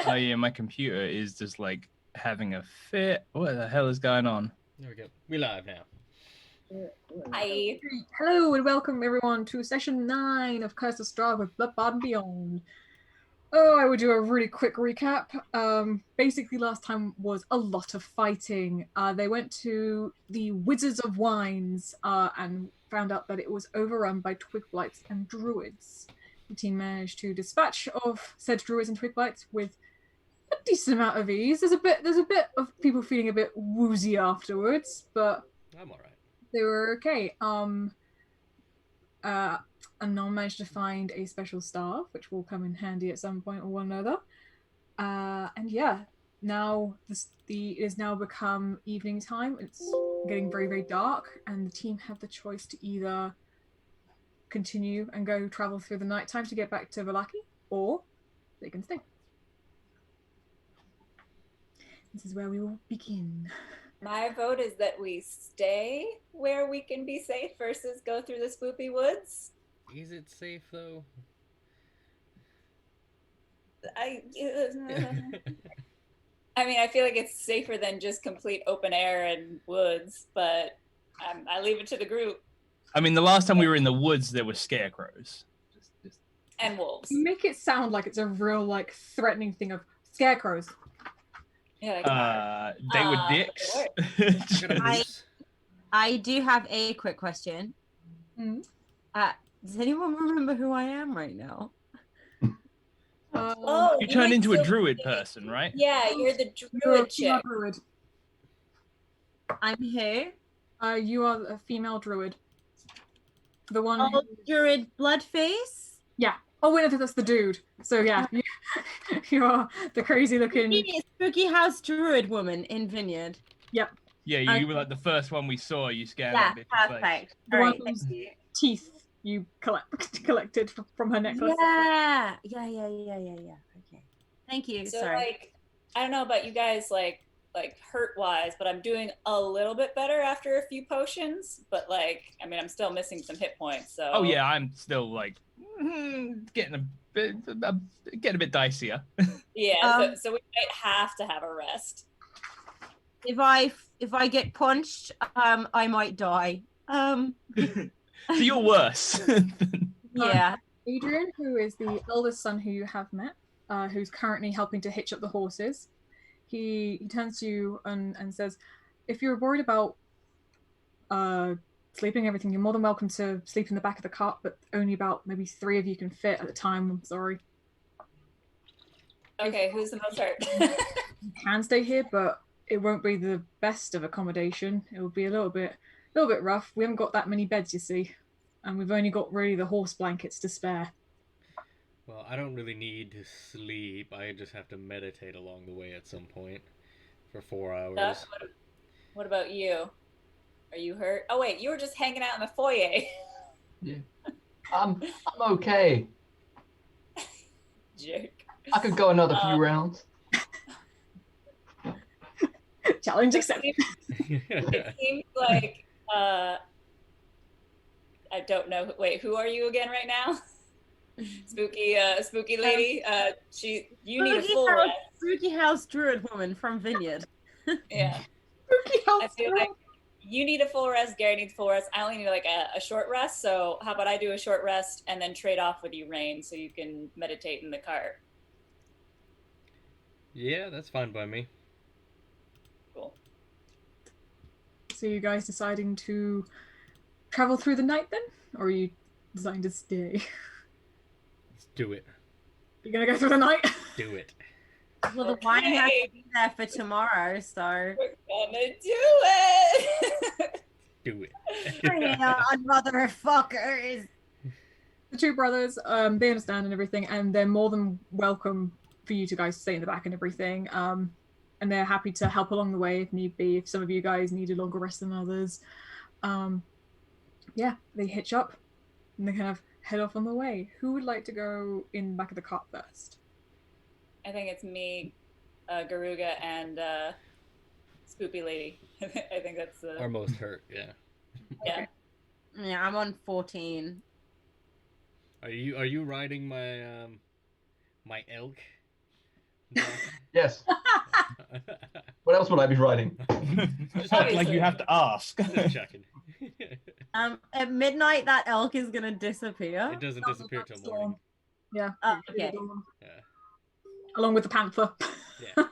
Oh yeah, my computer is just like having a fit. What the hell is going on? There we go. We live now. Hi. Hello and welcome everyone to session 9 of Curse of Strahd with BloodSpider and Beyond. Oh, I will do a really quick recap. Basically last time was a lot of fighting. They went to the Wizards of Wines and found out that it was overrun by Twigblights and Druids. The team managed to dispatch of said Druids and Twigblights with a decent amount of ease. There's a bit of people feeling a bit woozy afterwards, but I'm all right. they were okay. Anon managed to find a special staff, which will come in handy at some point or one another. And yeah, now it has now become evening time. It's getting very, very dark, and the team have the choice to either continue and go travel through the nighttime to get back to Vallaki, or they can stay. This is where we will begin. My vote is that we stay where we can be safe versus go through the spoopy woods. Is it safe though? I mean, I feel like it's safer than just complete open air and woods, but I leave it to the group. I mean, the last time we were in the woods, there were scarecrows. And wolves. You make it sound like it's a real, like, threatening thing of scarecrows. Yeah, they were dicks. I do have a quick question. Mm-hmm. Does anyone remember who I am right now? You turned into a druid person, right? Yeah, you're the druid chick. Druid. I'm who? You are a female druid. The one. Oh, druid Bloodface? Yeah. Oh, wait, that's the dude. So yeah, you are the crazy looking spooky house druid woman in Vineyard. Yep. Yeah, you were like the first one we saw. You scared Yeah, a bit. perfect. The All one right, whose thank you. teeth you collected from her necklace. Yeah. Okay. Thank you. So Sorry. like, I don't know about you guys, like hurt wise, but I'm doing a little bit better after a few potions. But like, I mean, I'm still missing some hit points. So. Oh yeah, I'm still like getting a bit dicier. Yeah. So we might have to have a rest. If I get punched, I might die. So you're worse. Yeah. Adrian, who is the eldest son who you have met, who's currently helping to hitch up the horses, he turns to you and says, if you're worried about sleeping and everything, you're more than welcome to sleep in the back of the cart, but only about maybe 3 of you can fit at a time. I'm sorry. Okay, who's the most hurt? You can stay here, but it won't be the best of accommodation. It will be a little bit rough. We haven't got that many beds, you see, and we've only got really the horse blankets to spare. Well, I don't really need to sleep. I just have to meditate along the way at some point for 4 hours. What about you? Are you hurt? Oh wait, you were just hanging out in the foyer. Yeah. I'm okay. Jerk. I could go another few rounds. Challenge accepted. It seems like I don't know. Wait, who are you again right now? Spooky lady. You need a full rest. Spooky house druid woman from Vineyard. Yeah. Spooky house. I feel like you need a full rest. Gary needs a full rest. I only need like a short rest. So how about I do a short rest and then trade off with you, Rayne, so you can meditate in the cart. Yeah, that's fine by me. Cool. So you guys deciding to travel through the night then? Or are you deciding to stay? Let's do it. You're gonna go through the night? Do it. Well, the wine has to be there for tomorrow, so. We're gonna do it! Do it. Bring it on, motherfuckers! The two brothers, they understand and everything, and they're more than welcome for you to guys stay in the back and everything. And they're happy to help along the way if need be, if some of you guys need a longer rest than others. Yeah, they hitch up and they kind of head off on the way. Who would like to go in the back of the cart first? I think it's me, Garuga, and Spoopy Lady. I think that's the... Our most hurt, yeah. Yeah. Yeah, I'm on 14. Are you riding my My elk. No. Yes. What else would I be riding? Just like Obviously. you have to ask. Just checking. At midnight, that elk is gonna disappear. It doesn't disappear till morning. Yeah. Okay. Yeah. Along with the panther. Yeah.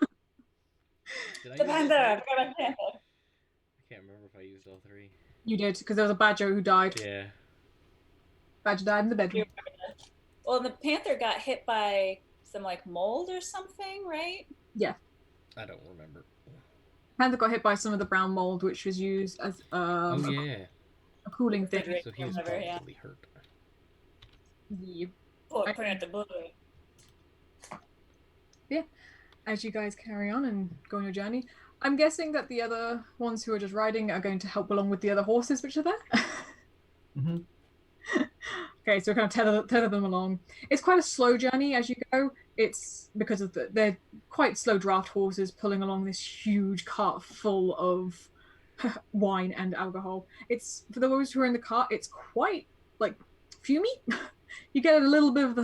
Did I The use all panther. I three? forgot about the panther. I can't remember if I used all three. You did, because there was a badger who died. Yeah. Badger died in the bedroom. Well, the panther got hit by some like mold or something, right? I don't remember. Panther got hit by some of the brown mold, which was used as Oh yeah. a cooling thing. Refrigerate. So he was Whatever, yeah. probably hurt. Yeah. Putting it the blue. As you guys carry on and go on your journey, I'm guessing that the other ones who are just riding are going to help along with the other horses which are there. Mm-hmm. Okay, so kind of tether them along. It's quite a slow journey as you go. It's because of they're quite slow draft horses pulling along this huge cart full of wine and alcohol. It's for those who are in the cart. It's quite like fumy. You get a little bit of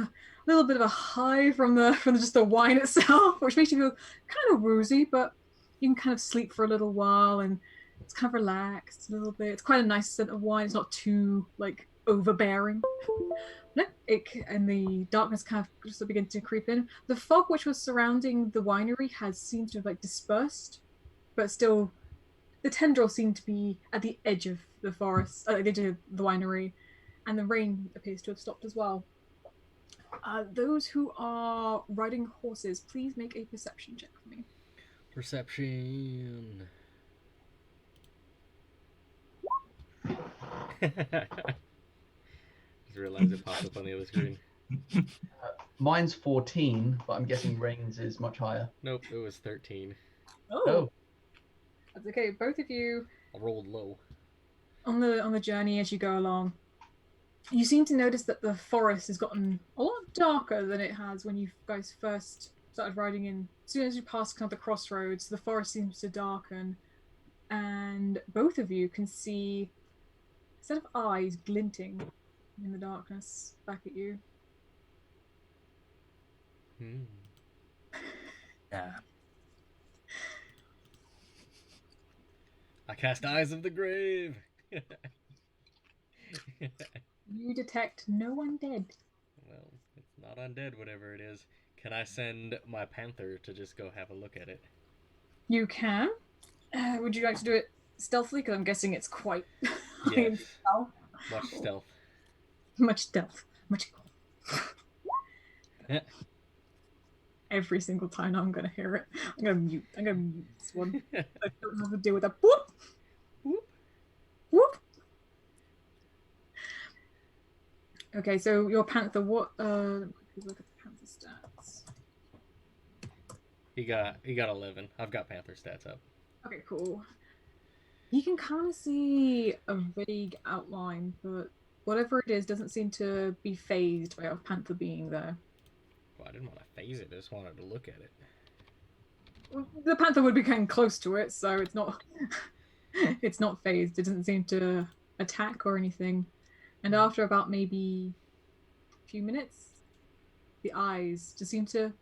a high from just the wine itself, which makes you feel kind of woozy, but you can kind of sleep for a little while and it's kind of relaxed a little bit. It's quite a nice scent of wine. It's not too like overbearing. No, and the darkness kind of just begins to creep in. The fog which was surrounding the winery has seemed to have like dispersed, but still the tendrils seem to be at the edge of the forest, the edge of the winery, and the rain appears to have stopped as well. Those who are riding horses, please make a perception check for me. Perception. Just realized it popped up on the other screen. Mine's 14, but I'm guessing Rayne's is much higher. Nope, it was 13. Oh. That's okay. Both of you I rolled low. on the journey as you go along, you seem to notice that the forest has gotten a lot darker than it has when you guys first started riding in. As soon as you pass kind of the crossroads, the forest seems to darken, and both of you can see a set of eyes glinting in the darkness back at you. Yeah. I cast Eyes of the Grave. You detect no undead. Well, it's not undead, whatever it is. Can I send my panther to just go have a look at it? You can. Would you like to do it stealthily? Because I'm guessing it's quite Yes. Watch stealth. much stealth. Much. Yeah. Every single time I'm gonna hear it. I'm gonna mute this one. I don't have to deal with that. Whoop! Whoop. Whoop! Okay, so your panther, what look at the panther stats. He got 11. I've got panther stats up. Okay, cool. You can kind of see a vague outline, but whatever it is doesn't seem to be phased by a panther being there. Well, I didn't want to phase it. I just wanted to look at it. The panther would be getting close to it, so it's not it's not phased. It doesn't seem to attack or anything. And after about maybe a few minutes, the eyes just seem to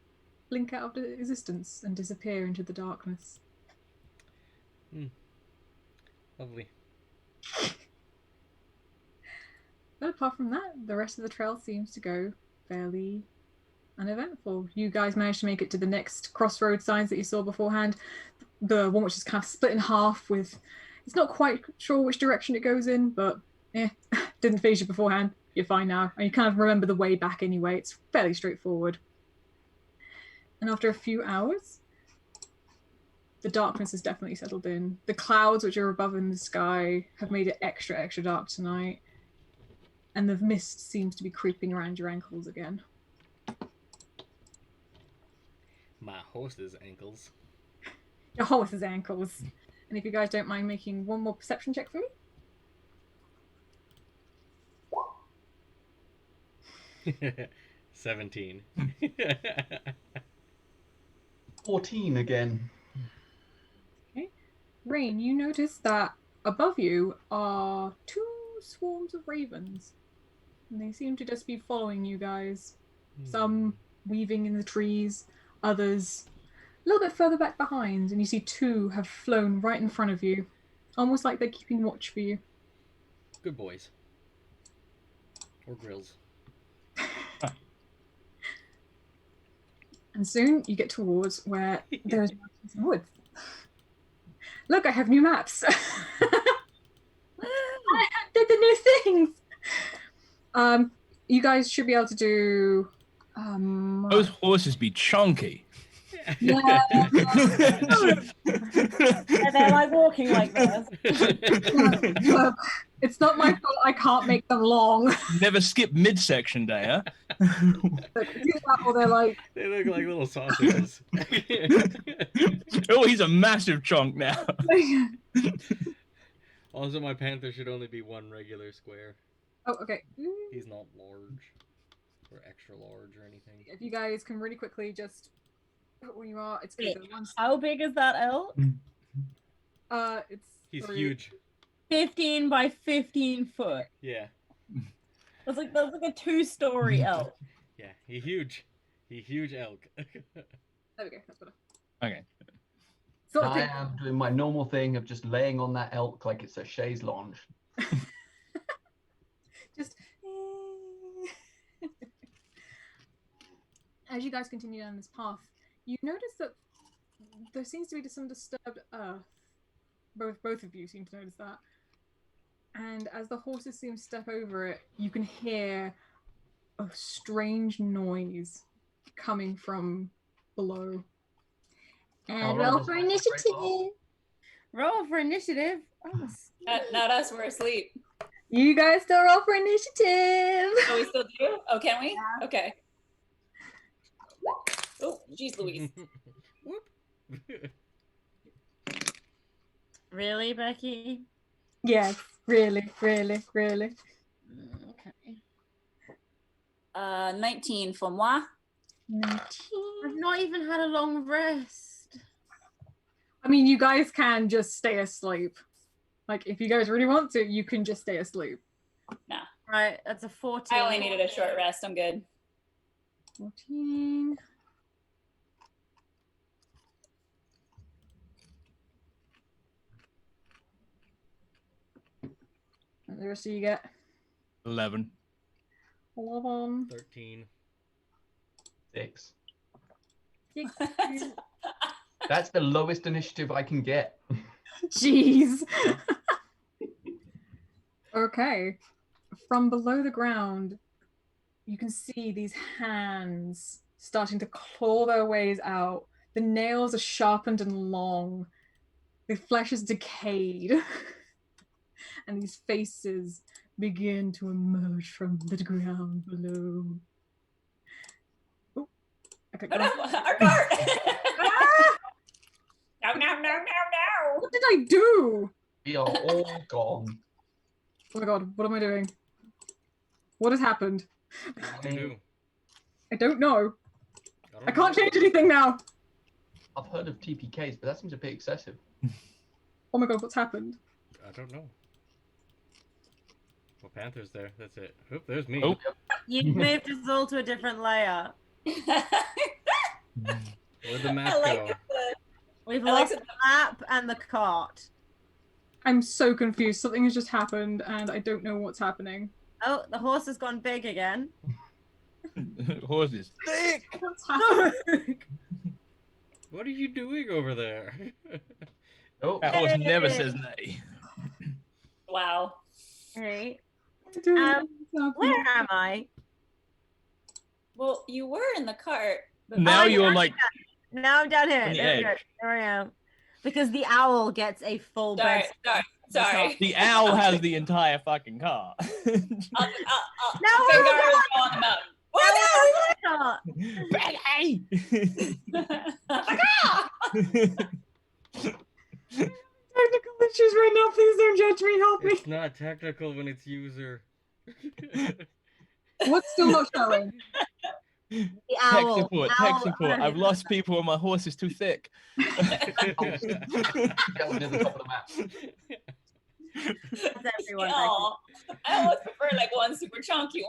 blink out of existence and disappear into the darkness. Lovely. But apart from that, the rest of the trail seems to go fairly uneventful. You guys managed to make it to the next crossroad signs that you saw beforehand. The one which is kind of split in half with, it's not quite sure which direction it goes in, but didn't phase you beforehand. You're fine now. And you kind of remember the way back anyway. It's fairly straightforward. And after a few hours, the darkness has definitely settled in. The clouds which are above in the sky have made it extra, extra dark tonight. And the mist seems to be creeping around your ankles again. My horse's ankles. Your horse's ankles. And if you guys don't mind making one more perception check for me. 17. 14 again. Okay. Rayne, you notice that above you are 2 swarms of ravens. And they seem to just be following you guys. Some weaving in the trees, others a little bit further back behind, and you see two have flown right in front of you, almost like they're keeping watch for you. Good boys. Or grills. And soon you get towards where there's mountains and woods. Look, I have new maps. I did the new things. You guys should be able to do. Those horses be chunky. Yeah. And they're like walking like this. Look, it's not my fault. I can't make them long. Never skip midsection day, huh? Look, either that or they're like. They look like little sausages. Oh, he's a massive chunk now. Also, my panther should only be one regular square. Oh, okay. He's not large. Or extra large or anything. If you guys can really quickly just put where you are, it's good. How big is that elk? It's. He's 3. huge. 15 by 15 foot. Yeah. That's like a 2-story elk. Yeah, he huge. He huge elk. There we go. That's better. Okay. So I am doing my normal thing of just laying on that elk like it's a chaise lounge. just. As you guys continue down this path, you notice that there seems to be some disturbed earth. Both of you seem to notice that. And as the horses seem to step over it, you can hear a strange noise coming from below. And roll for initiative. Roll for initiative. Oh, Not us, we're asleep. You guys still roll for initiative. Oh, we still do? Oh, can we? Yeah. Okay. Oh, jeez Louise. Really, Becky? Yes, really. Okay. 19 for moi. 19. I've not even had a long rest. I mean, you guys can just stay asleep. Like, if you guys really want to, you can just stay asleep. Nah. Right, that's a 14. I only needed a short rest. I'm good. 14. And the rest of you get 11. 11. 13. 6. 6. That's the lowest initiative I can get. Jeez. Okay. From below the ground, you can see these hands starting to claw their ways out. The nails are sharpened and long. The flesh is decayed. And these faces begin to emerge from the ground below. Oh, okay. Oh, no, our cart! No. What did I do? We are all gone. Oh my god, what am I doing? What has happened? What do you do? I don't know. I don't can't know. change anything now. I've heard of TPKs, but that seems a bit excessive. Oh my god, what's happened? I don't know. Well, Panther's there. That's it. Oop, there's me. Oh. You've moved us all to a different layer. Where'd the map I like go? it. We've I like lost it. the map and the cart. I'm so confused. Something has just happened and I don't know what's happening. Oh, the horse has gone big again. Horses. What's happening? What are you doing over there? Oh, That horse never says nay. Wow. Hey, I don't know Um, what's happening. where am I? Well, you were in the cart. But Now I'm you're down like, here. Now I'm down here. on the There we go. edge. There I am. Because the owl gets a full Sorry, bed. sorry. the owl has the entire fucking car. I'll No, Figaro will go on the mountain. Not. Becky! Technical issues right now. Please don't judge me. Help me. It's not technical when it's user. What's still not showing? The Tech owl. support, tech support. I've lost people and my horse is too thick. get one near the top of the map. That's everyone. Aw, I almost prefer like one super chunky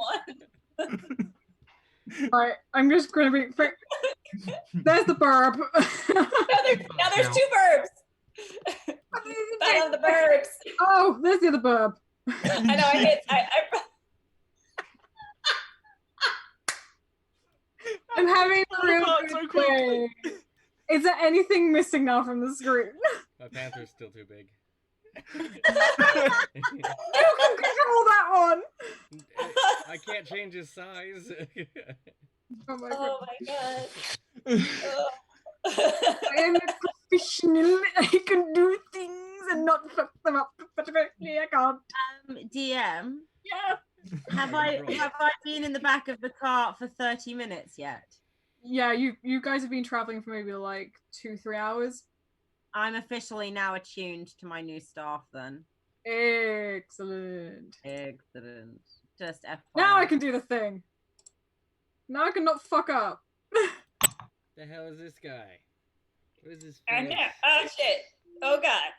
one. Right, I'm just gonna be. There's the burb. Now there's 2 burbs. Battle of the burbs. Oh, there's the other burb. I know. I'm having a real apart good so quickly. day. Is there anything missing now from the screen? My panther's still too big. You can control that one. I can't change his size. Oh my Oh god. my god. I am a professional. I can do things and not fuck them up perfectly. I can't. DM, Yeah. have I been in the back of the cart for 30 minutes yet? Yeah, you guys have been traveling for maybe like 2-3 hours. I'm officially now attuned to my new staff then. Excellent. Excellent. Just FYI. Now I can do the thing. Now I can not fuck up. The hell is this guy? What is this? I know. face? Oh shit. Oh god.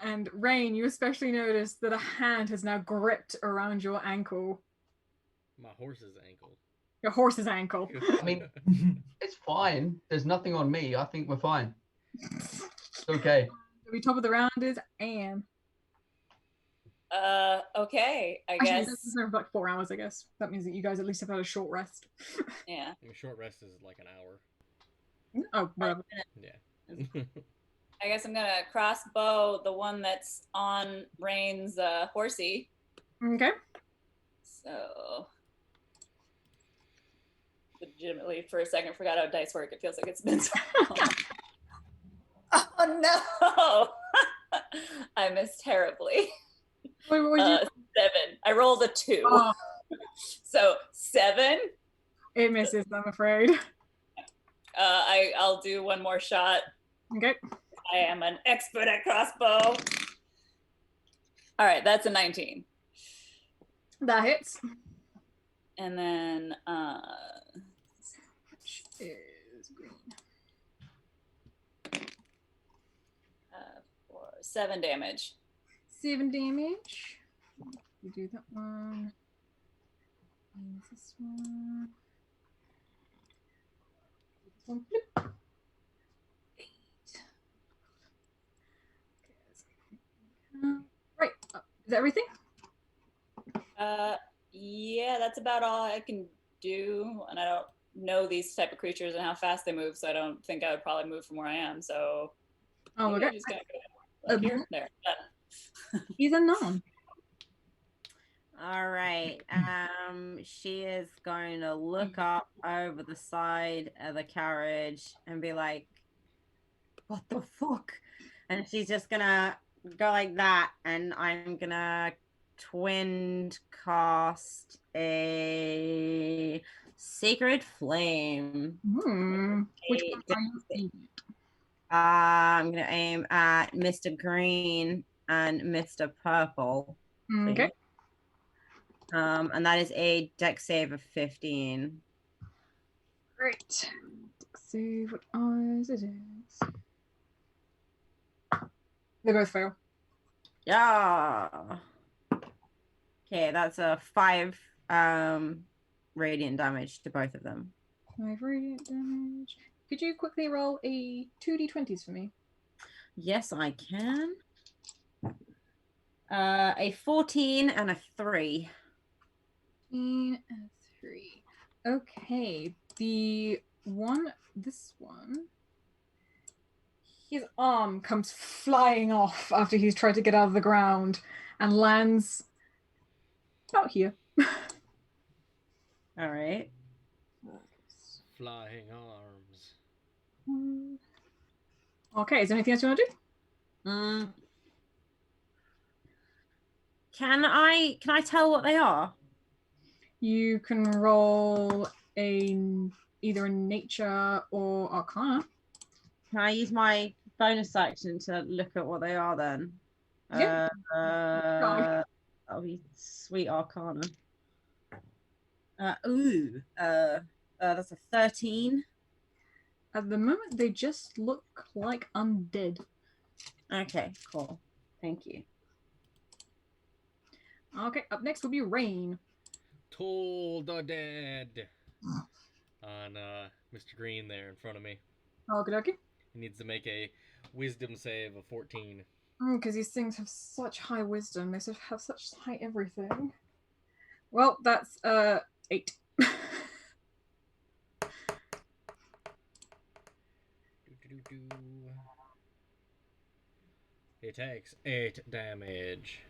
And Rayne, you especially notice that a hand has now gripped around your ankle. My horse's ankle. Your horse's ankle. I mean, it's fine. There's nothing on me. I think we're fine. It's okay. The top of the round is Anne. Okay. I Actually, guess. this is over like 4 hours, I guess. That means that you guys at least have had a short rest. Yeah. A short rest is like an hour. Oh, whatever. Yeah. I guess I'm gonna crossbow the one that's on Rayne's horsey. Okay. So legitimately for a second forgot how dice work. It feels like it's been so long. Oh no. I missed terribly. Wait, what would you? 7. I rolled a 2. Oh, So 7. it misses, I'm afraid. I'll do one more shot. Okay. I am an expert at crossbow. All right, that's a 19. That hits. And then Which is green. for 7 damage. 7 damage. You do that one. And this one. This one. Bloop. 8. Right. Is that everything? Yeah, that's about all I can do. And I don't know these type of creatures and how fast they move, so I don't think I would probably move from where I am. So Oh, maybe okay. I'm just gonna go like here, there. Done. He's a non. All right. She is going to look up over the side of the carriage and be like, "What the fuck?" And she's just gonna go like that, and I'm gonna twin cast a sacred flame. Which one are you aiming? I'm gonna aim at Mr. Green and Mr. Purple. Okay. And that is a dex save of 15. Great. Save what ours it is. They both fail. Yeah. Okay, that's a 5 radiant damage to both of them. 5 radiant damage. Could you quickly roll a 2d20s for me? Yes, I can. A 14 and a 3. 14 and 3. Okay. This one, his arm comes flying off after he's tried to get out of the ground and lands about here. All right. Flying arms. Okay, is there anything else you want to do? Can I tell what they are? You can roll either a nature or arcana. Can I use my bonus action to look at what they are then? Yeah. That'll be sweet arcana. That's a 13. At the moment, they just look like undead. Okay, cool. Thank you. Okay, up next will be Rayne. Toll the dead. On Mr. Green there in front of me. Okie dokie. He needs to make a wisdom save of 14. Because these things have such high wisdom. They sort of have such high everything. Well, that's 8. He takes 8 damage.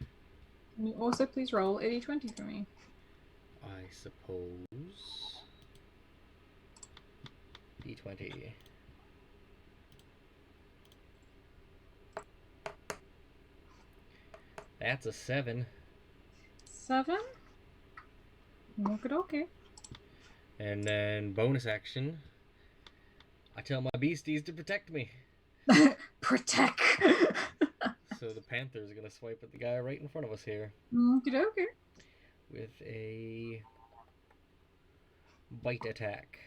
Can you also please roll a d20 for me? I suppose. D20. That's a 7. 7? Okay. And then bonus action. I tell my beasties to protect me. Protect. So the Panthers are going to swipe at the guy right in front of us here. Okay. With a bite attack.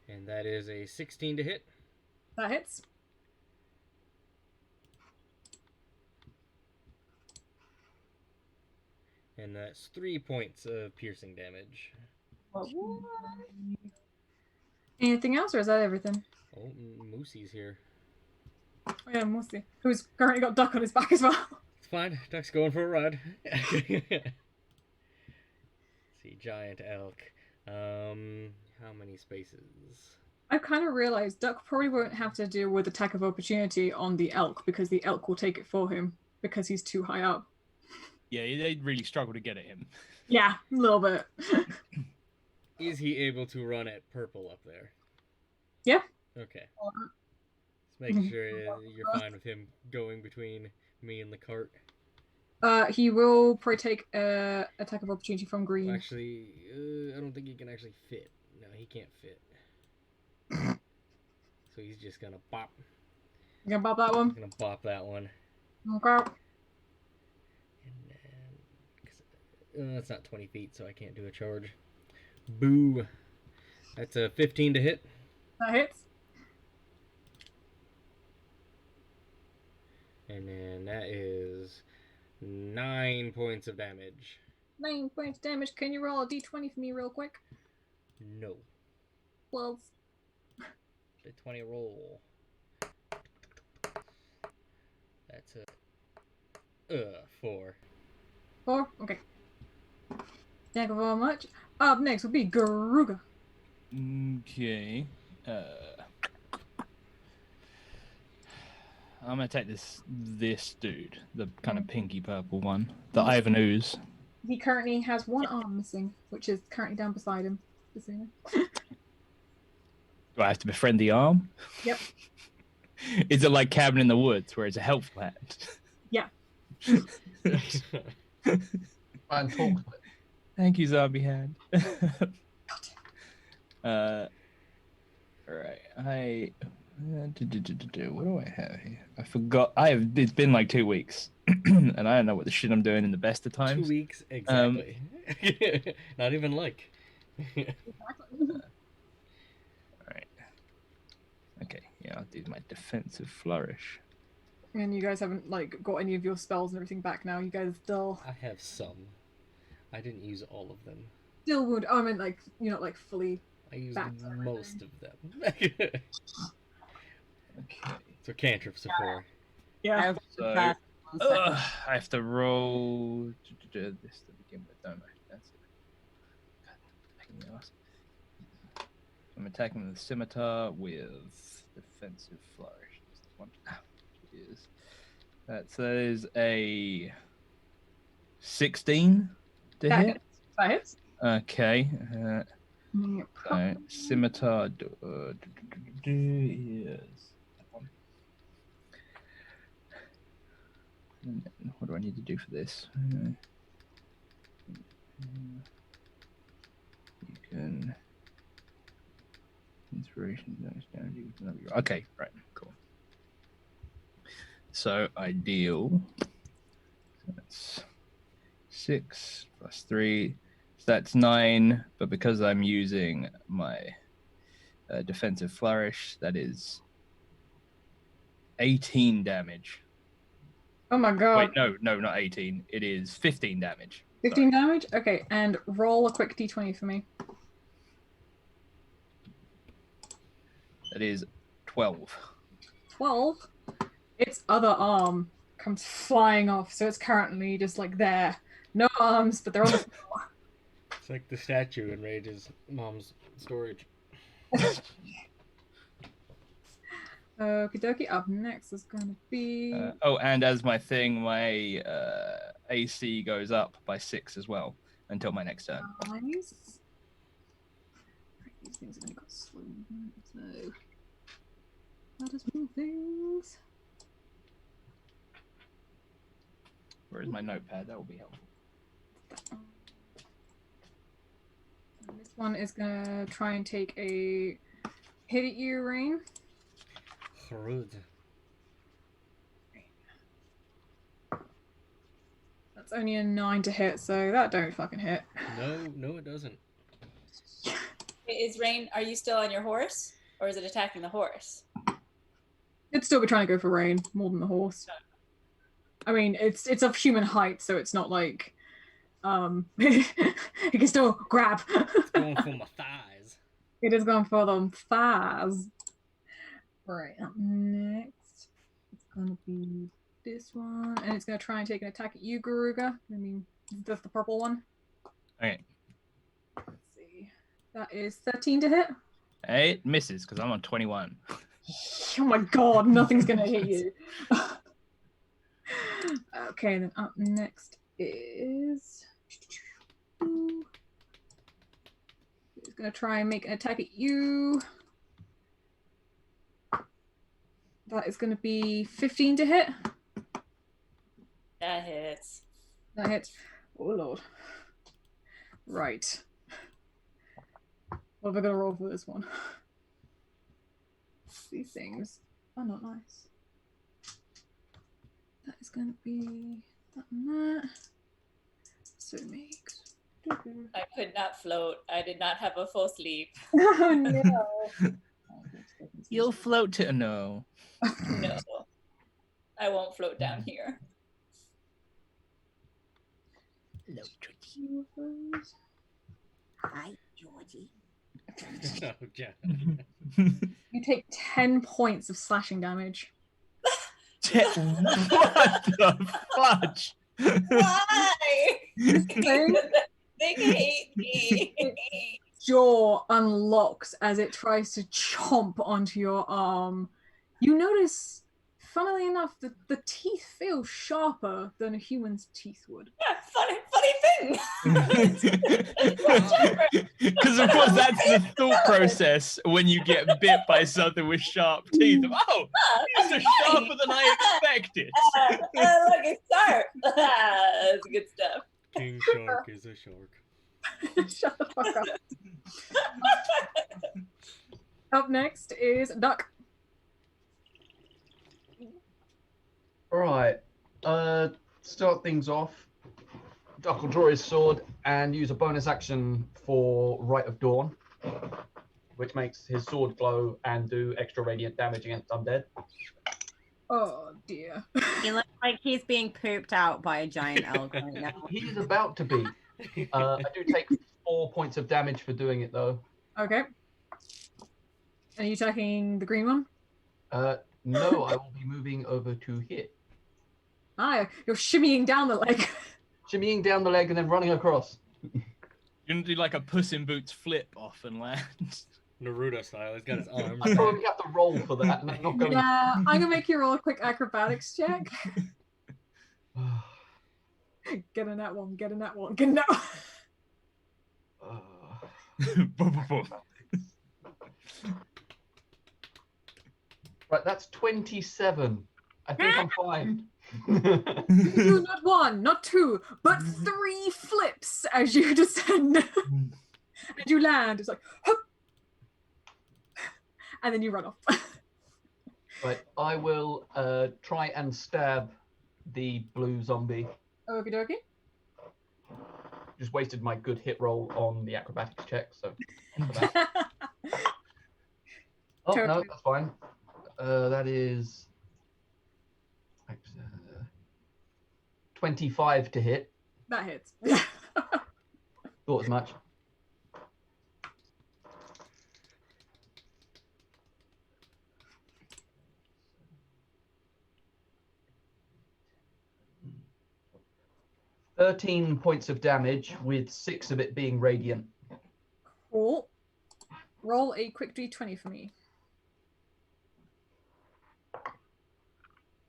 And that is a 16 to hit. That hits. And that's 3 points of piercing damage. Anything else, or is that everything? Oh, Moosey's here. Oh yeah, Moosey, who's currently got Duck on his back as well. It's fine. Duck's going for a ride. See, giant elk. How many spaces? I've kind of realised Duck probably won't have to deal with attack of opportunity on the elk because the elk will take it for him because he's too high up. Yeah, they really struggle to get at him. Yeah, a little bit. Is he able to run at purple up there? Yeah. Okay. Just making sure you're fine with him going between me and the cart. He will probably take attack of opportunity from green. Well, actually, I don't think he can actually fit. No, he can't fit. So he's just gonna bop. You gonna bop that one? Gonna bop that one. Okay. And then, that's not 20 feet, so I can't do a charge. Boo. That's a 15 to hit. That hits. And then that is 9 points of damage. 9 points damage. Can you roll a d20 for me real quick? No. 12. The 20 roll. That's a 4. 4? Okay. Thank you very much. Up next will be Garuga. Okay. I'm gonna take this dude, the kind of pinky purple one, the Ivan Ooze. He currently has one arm missing, which is currently down beside him. Do I have to befriend the arm? Yep. Is it like Cabin in the Woods, where it's a helpful hand? Yeah. And talk to it. Thank you, zombie hand. All right. What do I have here? I forgot. It's been like 2 weeks, and I don't know what the shit I'm doing in the best of times. 2 weeks exactly. Not even like. All right. Okay. Yeah, I'll do my defensive flourish. And you guys haven't got any of your spells and everything back now. You guys still I have some. I didn't use all of them. still would. Oh, I mean, you're not fully. I used Back. most of them. Okay. So cantrips are 4. Yeah. So, I have to roll this to begin with, don't I? That's it. God, pain in the ass. I'm attacking the scimitar with defensive flourish. Just one. Cheers. That is a 16 to That hit. hits. That hits. Okay. Yep. So scimitar is that one. And then what do I need to do for this? You can inspiration. Okay, right, cool. So I deal. So that's 6 plus 3. So that's 9. But because I'm using my defensive flourish, that is 18 damage. Oh my god. Wait, no, not 18. It is 15 damage. 15 damage? Okay, and roll a quick d20 for me. That is 12. 12? Its other arm comes flying off, so it's currently just like there. No arms, but they're on the floor. It's like the statue in Rage's mom's storage. Okie dokie, up next is going to be... And as my thing, my AC goes up by 6 as well until my next turn. Nice. These things have only got slow movement, so... Let us move things. Where is my notepad? That will be helpful. And this one is going to try and take a hit at you, Rayne. Rude. That's only a 9 to hit, so that don't fucking hit. No, it doesn't. Is Rayne, are you still on your horse? Or is it attacking the horse? It'd still be trying to go for Rayne more than the horse. I mean, it's of human height, so it's not like it can still grab. It's going for my thighs. It is going for them thighs. Right, up next, it's gonna be this one, and it's gonna try and take an attack at you, Garuga. I mean, that's the purple one. Okay. Let's see. That is 13 to hit. It misses because I'm on 21. Oh my god, nothing's gonna hit you. Okay, then up next is... He's gonna try and make an attack at you. That is gonna be 15 to hit. That hits. That hits. Oh lord. Right. What am I gonna roll for this one? These things are not nice. That is gonna be that and that. So it makes... I could not float. I did not have a full sleep. Oh no. You'll float to... No. No. I won't float down here. Hello, Georgie. Hi, Georgie. Oh, yeah. You take 10 points of slashing damage. What the fudge? Why? Okay. They hate me. Jaw unlocks as it tries to chomp onto your arm. You notice, funnily enough, that the teeth feel sharper than a human's teeth would. Yeah, funny thing. Because of course that's the thought process when you get bit by something with sharp teeth. Oh, these are sharper than I expected. Look, it's sharp. That's good stuff. King Shark is a shark. Shut the fuck up. Up next is Duck. Right. Start things off. Duck will draw his sword and use a bonus action for Rite of Dawn, which makes his sword glow and do extra radiant damage against undead. Oh dear. He looks like he's being pooped out by a giant elk right now. He is about to be. I do take 4 points of damage for doing it, though. Okay. Are you attacking the green one? No, I will be moving over to hit. Ah, you're shimmying down the leg. Shimmying down the leg and then running across. You're gonna do like a Puss in Boots flip off and land. Naruto style. He's got his arms. I probably have to roll for that, and I'm not going Yeah, I'm gonna make you roll a quick acrobatics check. Get in that one, get in that one, get in that one. Right, that's 27. I think I'm fine. You do not one, not two, but 3 flips as you descend. And you land. It's like, hup! And then you run off. Right, I will try and stab the blue zombie. Okie dokie. Just wasted my good hit roll on the acrobatics check, so. For that. Oh, no, Totally. that's fine. That is 25 to hit. That hits. Thought as much. "13 points of damage, with 6 of it being radiant." Cool. Roll a quick d20 for me.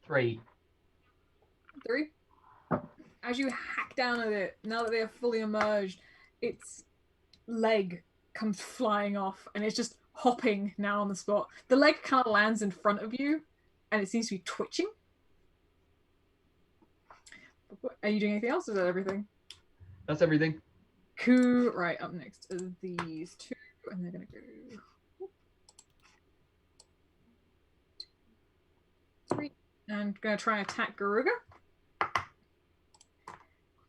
3. 3. As you hack down at it, now that they are fully emerged, its leg comes flying off and it's just hopping now on the spot. The leg kind of lands in front of you and it seems to be twitching. Are you doing anything else? Is that everything? That's everything. Cool. Right, up next are these two, and they're gonna go 3, and gonna try and attack Garuga.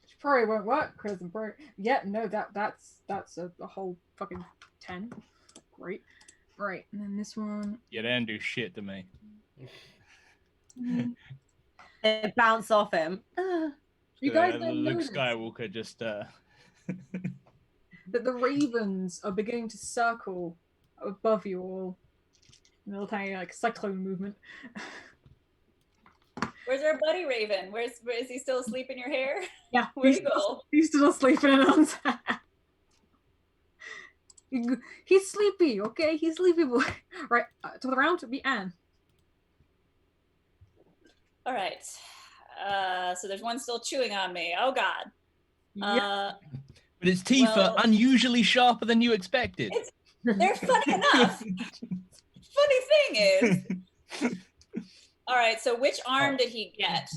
Which probably won't work because I'm broke. Yeah, no, that's a whole fucking 10. Great. Right, and then this one. Yeah, they don't do shit to me. It bounced off him. You guys don't Luke notice Skywalker just that the ravens are beginning to circle above you all. A little tiny like cyclone movement. Where's our buddy Raven? Is he still asleep in your hair? Yeah, Where'd he go? He's still sleeping in on top. He's sleepy, okay? He's sleepy boy. Right, to the round, be Anne. All right. So there's one still chewing on me. Oh God. But its teeth well- are unusually sharper than you expected. They're funny enough. Funny thing is. All right. So which arm did he get?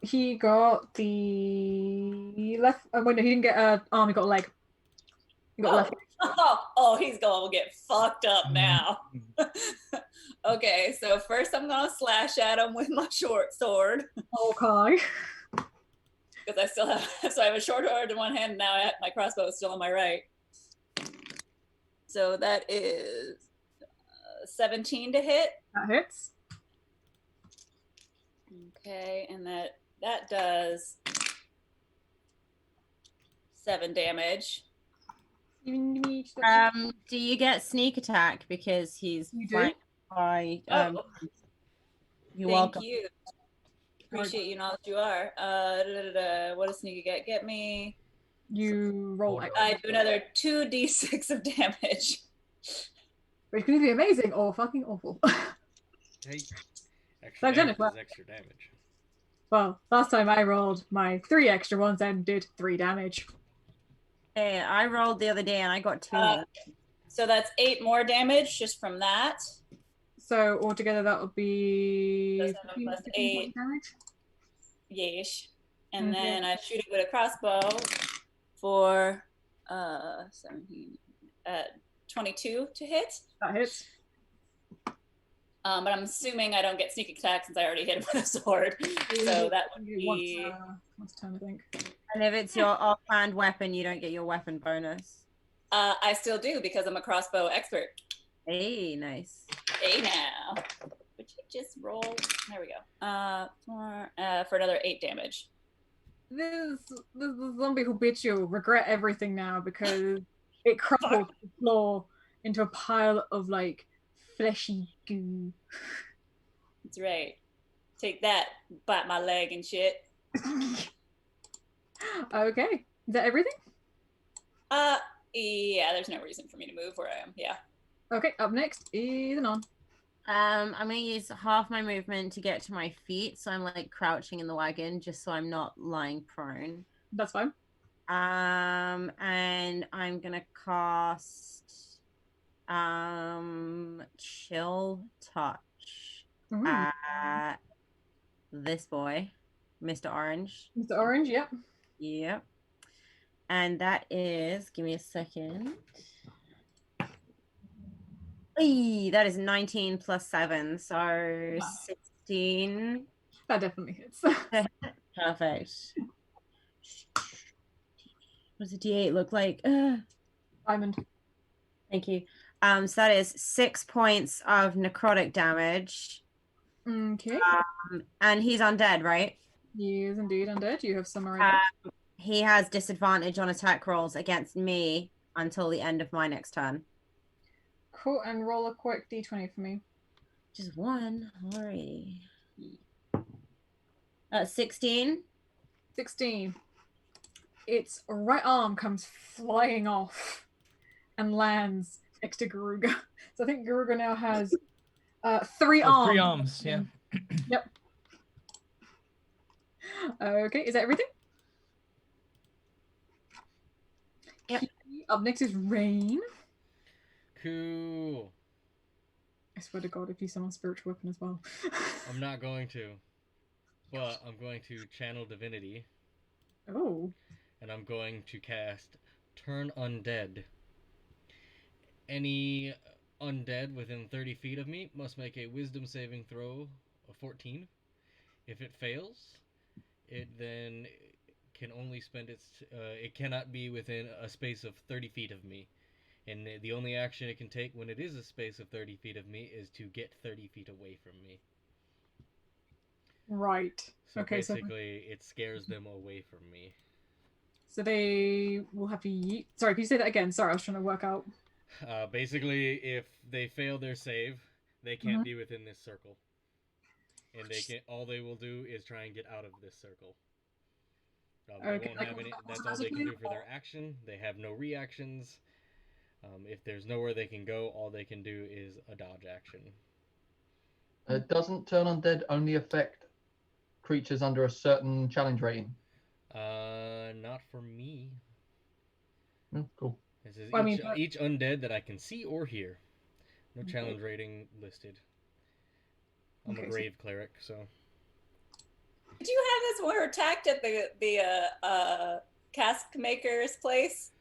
He got the left. Wait, no, he didn't get an arm. He got a leg. He got a left. He's going to get fucked up now. Okay, so first I'm gonna slash at him with my short sword. Okay. Because I still have, so I have a short sword in one hand, and now my crossbow is still on my right. So that is 17 to hit. That hits. Okay, and that does 7 damage. Do you get sneak attack because he's flanked by you're Thank welcome. you. Appreciate you knowledge you are. What does sneak get me? You roll. I do another 2d6 of damage. Which can be amazing or fucking awful. Hey, So extra damage Jennifer- is extra damage. Well, last time I rolled my 3 extra ones and did 3 damage. Hey, I rolled the other day and I got 2. So that's 8 more damage just from that. So altogether that would be So 7 plus 8. damage. Yeesh. And Okay. then I shoot it with a crossbow for 17, 22 to hit. That hits. But I'm assuming I don't get sneak attack since I already hit him with a sword. So that would be Once turn, I think. And if it's your offhand weapon, you don't get your weapon bonus. I still do because I'm a crossbow expert. Hey, nice. Hey now. Would you just roll? There we go. For another 8 damage. This the zombie who bit you regret everything now because it crumpled to the floor into a pile of like fleshy goo. That's right. Take that, bite my leg and shit. Okay, is that everything? Yeah, there's no reason for me to move where I am. Yeah. Okay, up next is Anon. I'm gonna use half my movement to get to my feet, so I'm like crouching in the wagon just so I'm not lying prone. That's fine. And I'm gonna cast Chill Touch at this boy, Mr. Orange. Mr. Orange, yep. Yep. And that is, give me a second. Eee, that is 19 plus 7, so 16. That definitely hits. Perfect. What does a D8 look like? Diamond. Thank you. So that is 6 points of necrotic damage. Okay. And he's undead, right? He is indeed undead. You have summarized Uh, that. He has disadvantage on attack rolls against me until the end of my next turn. Cool, and roll a quick d20 for me. Just one. Alrighty. 16. 16. Its right arm comes flying off and lands next to Garuga. So I think Garuga now has 3 arms. 3 arms, yeah. Yep. Okay, is that everything? Yep. Up next is Rayne. Cool. I swear to God, if you summon spiritual weapon as well. I'm not going to, but I'm going to channel divinity. Oh. And I'm going to cast Turn Undead. Any undead within 30 feet of me must make a wisdom saving throw of 14. If it fails, it then can only spend its... it cannot be within a space of 30 feet of me. And the only action it can take when it is a space of 30 feet of me is to get 30 feet away from me. Right. So okay, basically, it scares them away from me. So they will have to yeet. Sorry, can you say that again? Sorry, I was trying to work out. Basically, if they fail their save, they can't be within this circle. And they can all they will do is try and get out of this circle. They won't have any. That's all they can do for their action. They have no reactions. If there's nowhere they can go, all they can do is a dodge action. Doesn't Turn Undead only affect creatures under a certain challenge rating? Not for me. Cool. This is Well, each undead that I can see or hear. No challenge rating listed. I'm a grave cleric, so. Did you have this when we were attacked at the cask maker's place,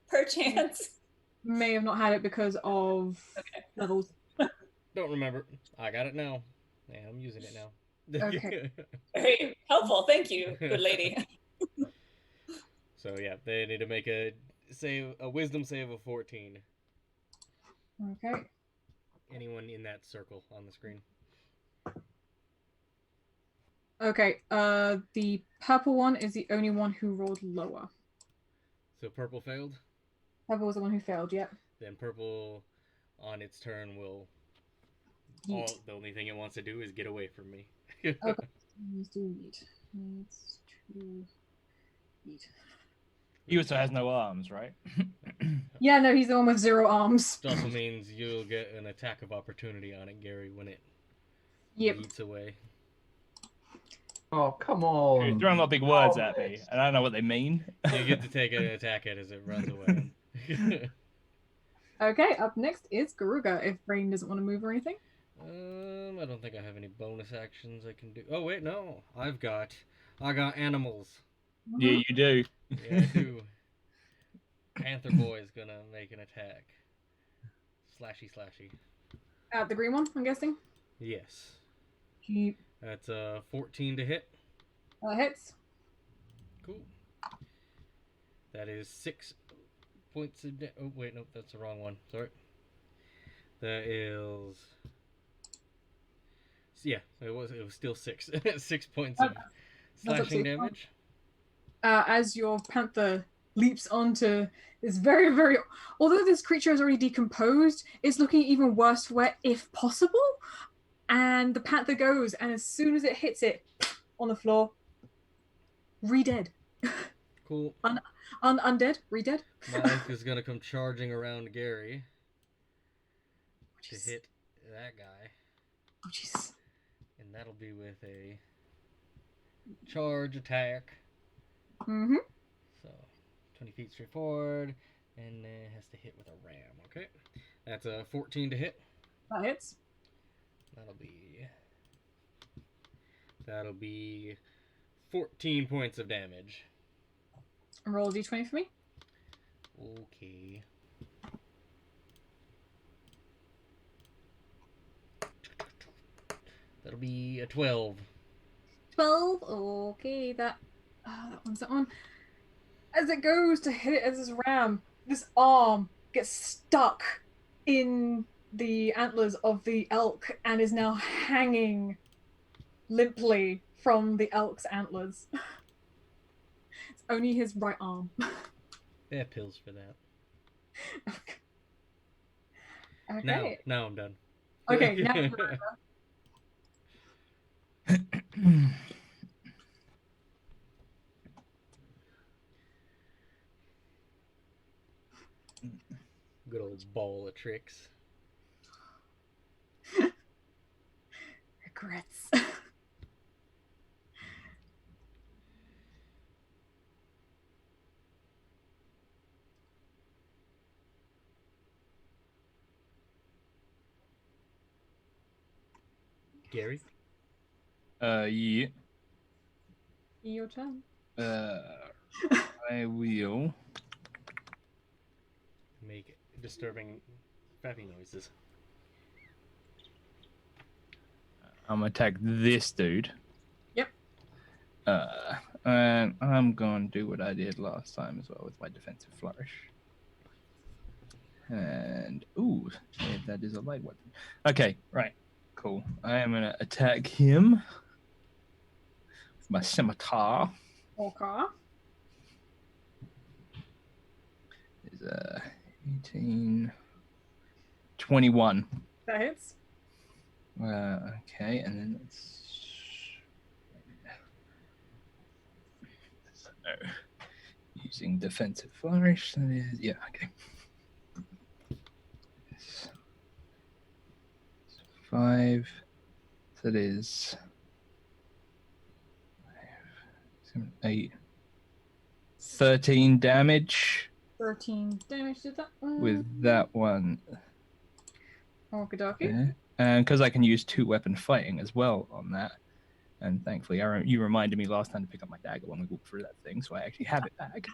perchance? May have not had it because of levels. Don't remember. I got it now. Yeah, I'm using it now. Okay. Very helpful. Thank you, good lady. So yeah, they need to make a wisdom save of 14. Okay. Anyone in that circle on the screen. Okay, the purple one is the only one who rolled lower. So purple failed? Purple was the one who failed, yep. Then purple, on its turn, will... the only thing it wants to do is get away from me. Okay, let's do yeet. Needs to yeet. He also has no arms, right? Yeah, no, he's the one with 0 arms. Which also means you'll get an attack of opportunity on it, Gary, when it yeets away. Oh, come on. You're throwing a lot of big words at me, and I don't know what they mean. You get to take an attack at it as it runs away. Okay, up next is Garuga, if Rayne doesn't want to move or anything. I don't think I have any bonus actions I can do. Oh, wait, no. I got animals. Yeah, you do. Yeah, I do. Panther Boy's gonna make an attack. Slashy. The green one, I'm guessing? Yes. He That's 14 to hit. hits. Cool. That is 6 points of oh, wait, nope, that's the wrong one. Sorry. That is... Yeah, it was still 6. 6 points of slashing damage. As your panther leaps onto this very, very... Although this creature is already decomposed, it's looking even worse for wear, if possible. And the panther goes, and as soon as it hits it on the floor, re-dead. Cool. Undead, re-dead. Mike is going to come charging around Gary to hit that guy. Oh, Jesus. And that'll be with a charge attack. Mm-hmm. So, 20 feet straight forward, and it has to hit with a ram, okay? That's a 14 to hit. That hits. That'll be 14 points of damage. Roll a d20 for me. Okay. That'll be a 12. 12. Okay, that one's that one. As it goes to hit it as this ram, this arm gets stuck in the antlers of the elk and is now hanging limply from the elk's antlers. It's only his right arm. There are pills for that. Okay. Now I'm done. Okay, now Good old ball of tricks. regrets. Gary? Yeah. Your turn. I will. Make disturbing fappy noises. I'm gonna attack this dude. Yep. And I'm gonna do what I did last time as well with my defensive flourish. And ooh, that is a light weapon. Okay, right, cool. I am gonna attack him with my scimitar. Okay. Is 18, 21. That hits. Okay, and then it's using defensive flourish. That is, yeah, okay. 5. So that is 5, 7, 8, 13 damage 13 damage to that one. with that one. Okie dokie. Yeah. And because I can use 2-weapon fighting as well on that. And thankfully, you reminded me last time to pick up my dagger when we walked through that thing, so I actually have it back.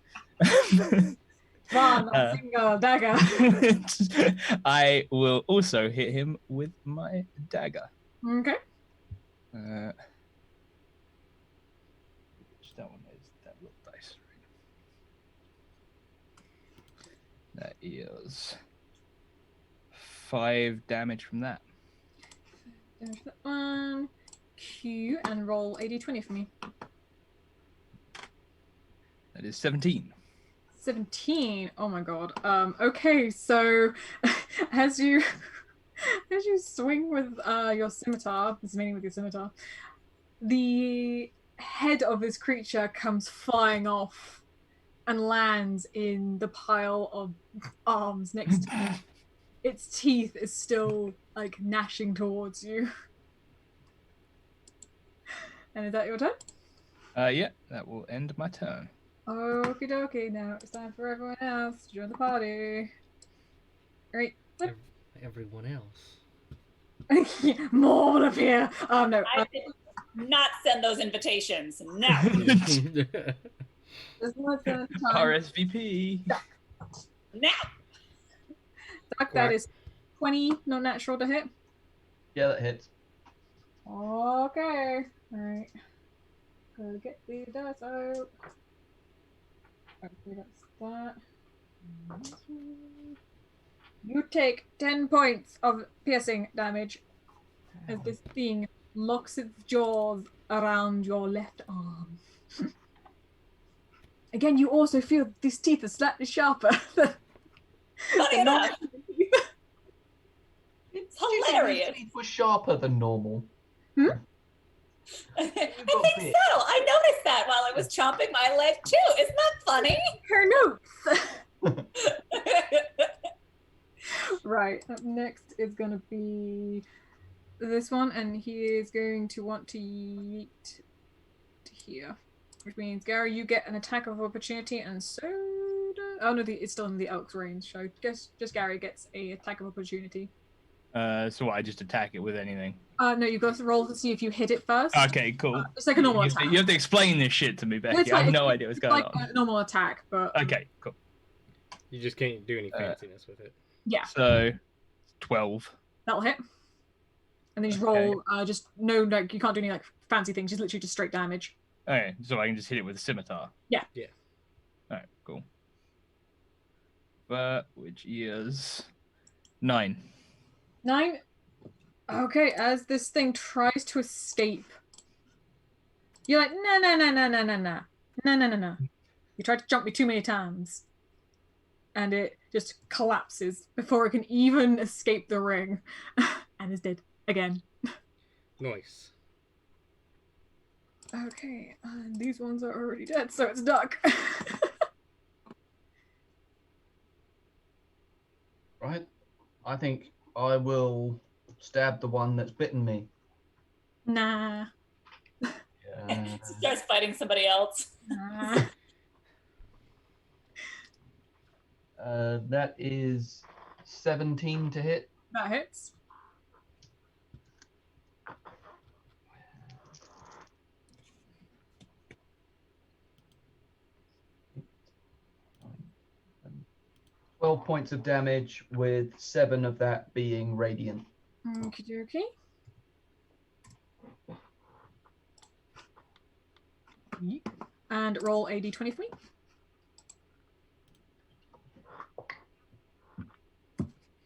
Run, single dagger. I will also hit him with my dagger. Okay. Which that one is that little dice, right? That is 5 damage from that. Damage that one. Q and roll 80-20 for me. That is 17. 17. Oh my god. Okay, so as you swing with your scimitar, meaning with your scimitar, the head of this creature comes flying off and lands in the pile of arms next to you. Its teeth is still like gnashing towards you. And is that your turn? Yeah, that will end my turn. Okie dokie, now it's time for everyone else to join the party. Alright. Everyone else. More will appear. No. I did not send those invitations. No. There's no third time. RSVP. Now. Duck, that is 20, not natural to hit. Yeah, that hits. Okay. Alright. Go get the dice out. Okay, that's that. You take 10 points of piercing damage as this thing locks its jaws around your left arm. Again, you also feel these teeth are slightly sharper. Funny enough. It's hilarious. These were sharper than normal. I think so. I noticed that while I was chomping my leg too. Isn't that funny? Her notes. Right. Up next is going to be this one, and he is going to want to yeet to here, which means Gary, you get an attack of opportunity, and so oh no, it's still in the elk's range. So just Gary gets a attack of opportunity. So I just attack it with anything. No, you've got to roll to see if you hit it first. Okay, cool. It's like a normal attack. You have to explain this shit to me, Becky. It's like- I have no idea what's going like on. a normal attack, but Okay, cool. You just can't do any fanciness with it. yeah, So 12. that'll hit. And then just roll. Just no, like you can't do any like fancy things. Just literally just straight damage. Okay, so I can just hit it with a scimitar. Yeah. Yeah. All right, cool. But which is 9. 9. Okay, as this thing tries to escape, You're like, no, no, no, no, no, no, no, no, no, no, no. You tried to jump me too many times. And it just collapses before it can even escape the ring. And is dead again. Nice. Okay, and these ones are already dead, so it's Duck. Right. I think I will stab the one that's bitten me. Nah. Yeah. Starts fighting somebody else. Nah. That is 17 to hit. That hits. — 12 points of damage, with 7 of that being radiant. Okie dokie. And roll a d20 for me.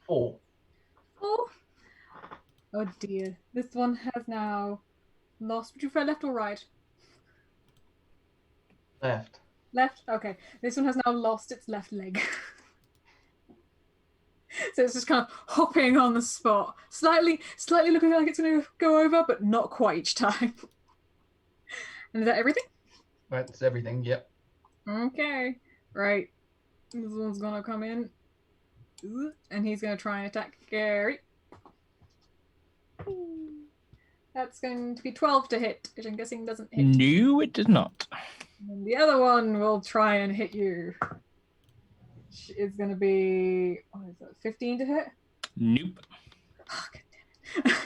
4. 4. Oh dear. This one has now lost. Would you prefer left or right? Left. Left? Okay. This one has now lost its left leg. So it's just kind of hopping on the spot. Slightly looking like it's going to go over, but not quite each time. And is that everything? That's everything, yep. Okay. Right. This one's going to come in. And he's going to try and attack Gary. That's going to be 12 to hit, which I'm guessing doesn't hit. No, it does not. And the other one will try and hit you. Which is going to be, what is that, 15 to hit? Nope. Oh, God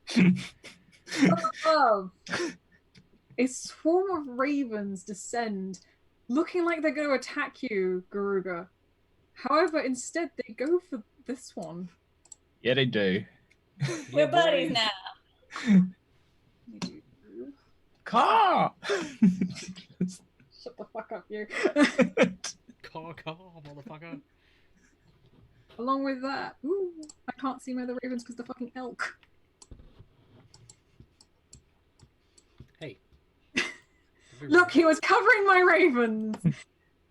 damn it. Above, a swarm of ravens descend, looking like they're going to attack you, Garuga. However, instead, they go for this one. Yeah, they do. We're buddies now. Car! Shut the fuck up, you. Caw, motherfucker. Along with that, ooh, I can't see my other ravens because the fucking elk. Hey. Look, he was covering my ravens!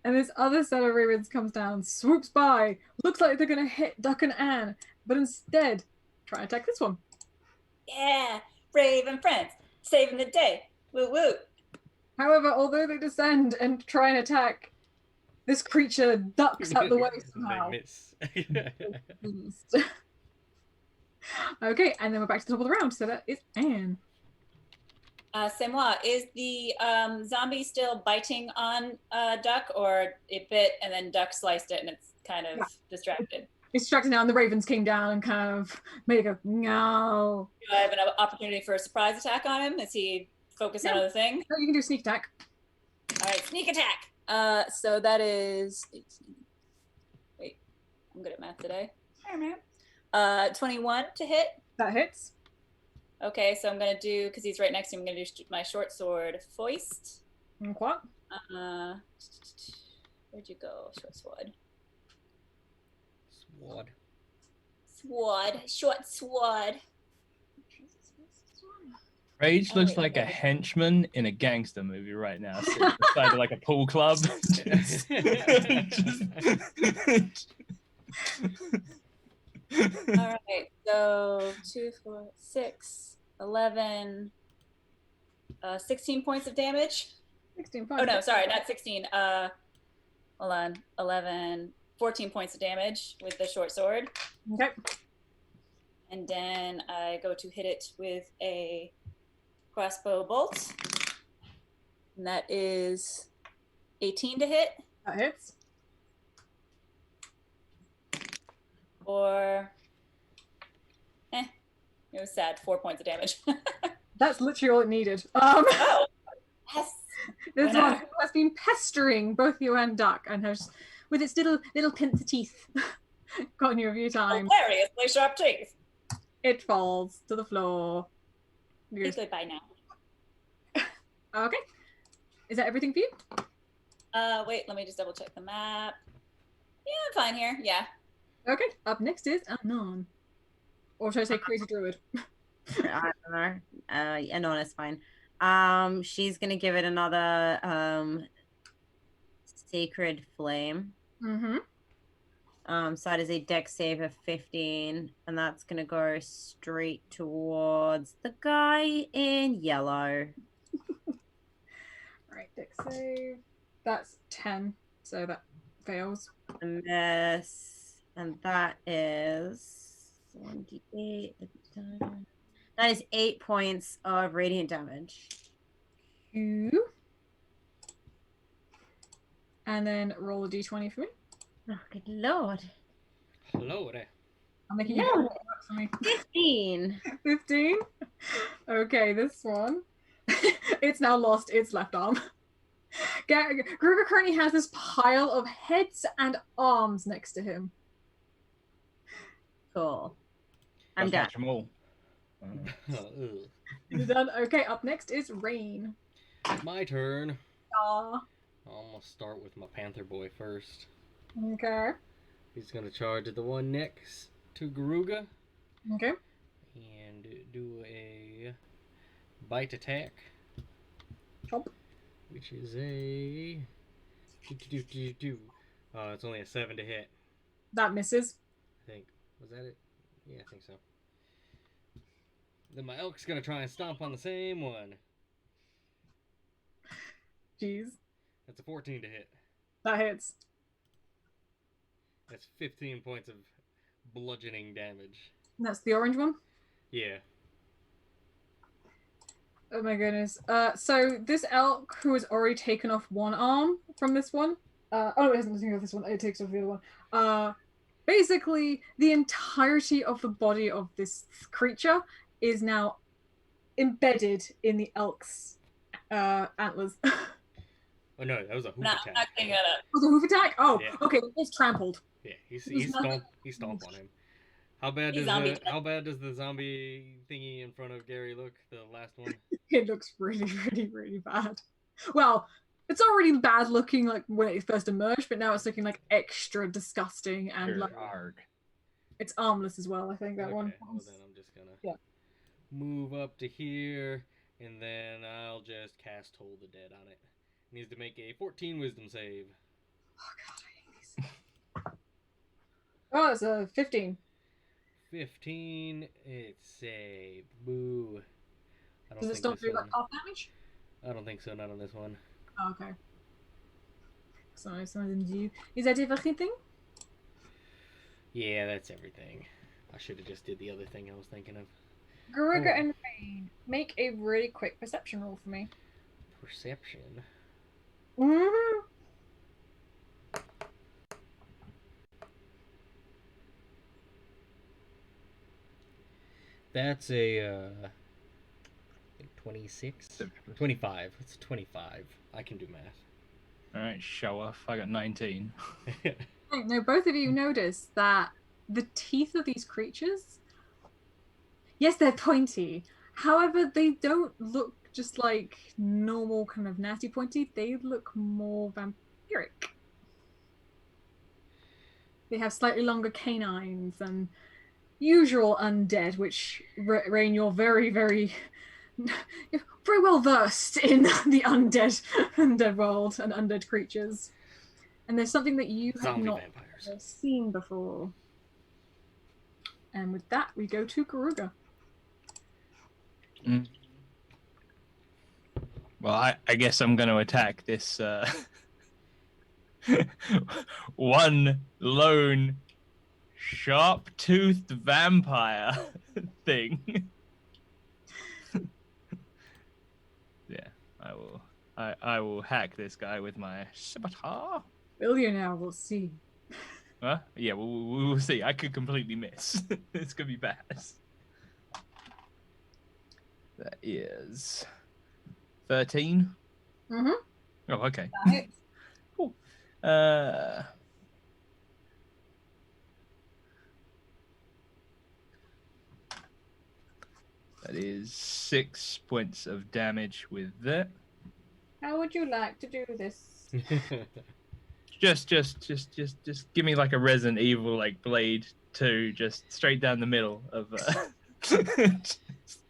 And this other set of ravens comes down, swoops by, looks like they're gonna hit Duck and Anne, but instead, try and attack this one. Yeah, Raven friends, saving the day. Woo woo. However, although they descend and try and attack, this creature ducks out the way somehow. They miss. Okay, and then we're back to the top of the round, so that is Anne. C'est moi. Is the zombie still biting on Duck, or it bit and then Duck sliced it and it's kind of distracted? It's distracted now, and the ravens came down and kind of made it go, no. Do I have an opportunity for a surprise attack on him? Is he focused on other things? No, you can do sneak attack. All right, sneak attack. So that is 18. Wait, I'm good at math today. Hey, man. 21 to hit. That hits. Okay, so I'm gonna do, because he's right next to me, I'm gonna do my short sword foist. What? Where'd you go, short sword? Short sword. Rage looks like a henchman in a gangster movie right now, sitting beside like a pool club. All right, so 2, 4, 6, 11, 16 points of damage. 16 points. Oh no, sorry, not 16. Hold on, 11, 14 points of damage with the short sword. Okay. And then I go to hit it with a crossbow bolt. And that is 18 to hit. That hits. Or, it was sad, 4 points of damage. That's literally all it needed. Oh, yes. This one has been pestering both you and Duck, and has, with its little pincer teeth, gotten you a few times. Hilariously sharp teeth. It falls to the floor. Be goodbye now. Okay. Is that everything for you? Wait, let me just double check the map. Yeah, I'm fine here. Yeah. Okay. Up next is Anon. Or should I say Crazy Druid? I don't know. Anon is fine. She's gonna give it another sacred flame. Mm-hmm. So that is a dex save of 15, and that's gonna go straight towards the guy in yellow. Right, dex save. That's 10, so that fails. A miss, and that is 1d8. That is 8 points of radiant damage. Two. And then roll a d20 for me. Oh, good lord. Lord. I'm making No. it work for me. 15. 15. Okay, this one. It's now lost its left arm. Garuga currently has this pile of heads and arms next to him. Cool. I'm Gotta done. catch 'em all. Ugh. You're done. Okay, up next is Rayne. My turn. Aw. I'm gonna start with my Panther Boy first. Okay. He's gonna charge at the one next to Garuga Okay. and do a bite attack, Chomp. which is a it's only a 7 to hit. That misses. I think. Was that it? Yeah, I think so. Then my elk's gonna try and stomp on the same one. Jeez. That's a 14 to hit. That hits. That's 15 points of bludgeoning damage. And that's the orange one. Yeah. Oh my goodness. So this elk who has already taken off one arm from this one. Oh, it hasn't taken off this one. It takes off the other one. Basically, the entirety of the body of this creature is now embedded in the elk's antlers. Oh no, that was a hoof Not attack. getting it up. Was it a hoof attack? Oh, Yeah. okay. It's trampled. Yeah, he There's nothing- stomp on him. How bad He's does the zombie thingy in front of Gary look? The last one. It looks really, really, really bad. Well, it's already bad looking like when it first emerged, but now it's looking like extra disgusting and Sure, like arg. it's armless as well. I think that one. Well then I'm just gonna Yeah. move up to here, and then I'll just cast Toll the Dead on it. It needs to make a 14 Wisdom save. Oh god, I hate these. Oh, it's a 15. 15. It's a boo. I don't Does it think still this do like one. half damage? I don't think so. Not on this one. Oh, okay. So some of them do. Is that everything? Yeah, that's everything. I should have just did the other thing I was thinking of. Garuga Oh. and Rayne, make a really quick perception roll for me. Perception. Mm-hmm. That's a 26? 25. It's 25. I can do math. Alright, show off. I got 19. Now, both of you notice that the teeth of these creatures, yes, they're pointy. However, they don't look just like normal kind of nasty pointy. They look more vampiric. They have slightly longer canines than usual undead, which, Rayne, you're very, very, you're very well versed in the undead world and undead creatures. And there's something that you have Zombie not vampires. seen before. And with that, we go to Garuga. Mm. Well, I guess I'm going to attack this one lone sharp-toothed vampire thing. Yeah, I will hack this guy with my scimitar. Will you now? We'll see. Huh? Yeah, we'll see. I could completely miss. It's gonna be bad. That is 13. Mm-hmm. Oh, okay. Right. Cool. That is 6 points of damage with that. How would you like to do this? Just give me like a Resident Evil like blade 2, just straight down the middle of.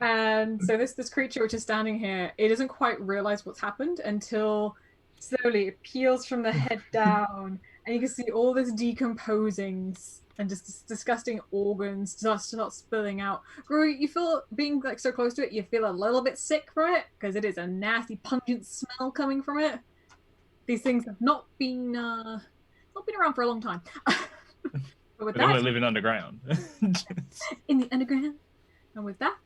And so this creature which is standing here, it doesn't quite realize what's happened until slowly it peels from the head down, and you can see all this decomposing and just this disgusting organs start spilling out. Garuga, you feel, being like so close to it, you feel a little bit sick for it because it is a nasty, pungent smell coming from it. These things have not been around for a long time. But with They're only that, living underground. in the underground, and with that,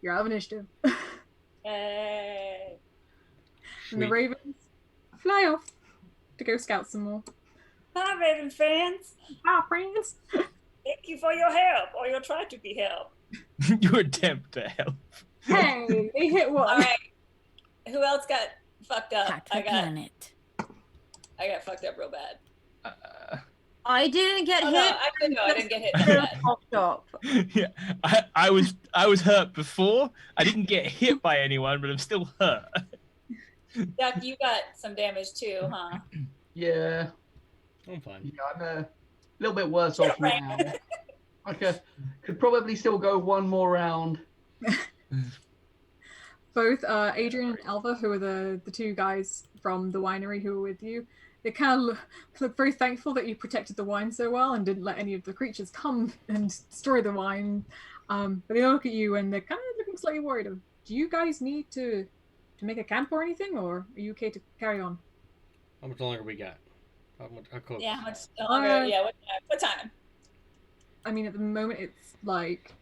you're out of initiative. Yay. And the Sweet. ravens fly off to go scout some more. Hi, Raven fans. Ah, friends. Thank you for your help, or you'll try to be help. Your attempt to help. Hey, they hit one. All right. Who else got fucked up? Hack the planet. I got fucked up real bad. I didn't get Oh, hit. no, actually, no, I didn't get hit that bad. Popped up. Yeah, I was hurt before. I didn't get hit by anyone, but I'm still hurt. Duck, you got some damage too, huh? Yeah, I'm fine. yeah, I'm a little bit worse off now. I could probably still go one more round. Both Adrian and Alva, who are the two guys from the winery who were with you, they kind of look very thankful that you protected the wine so well and didn't let any of the creatures come and destroy the wine. But they look at you and they're kind of looking slightly worried. Do you guys need to make a camp or anything, or are you okay to carry on? How much longer we got? How close? Yeah, how much longer? Yeah, what time? I mean, at the moment it's like...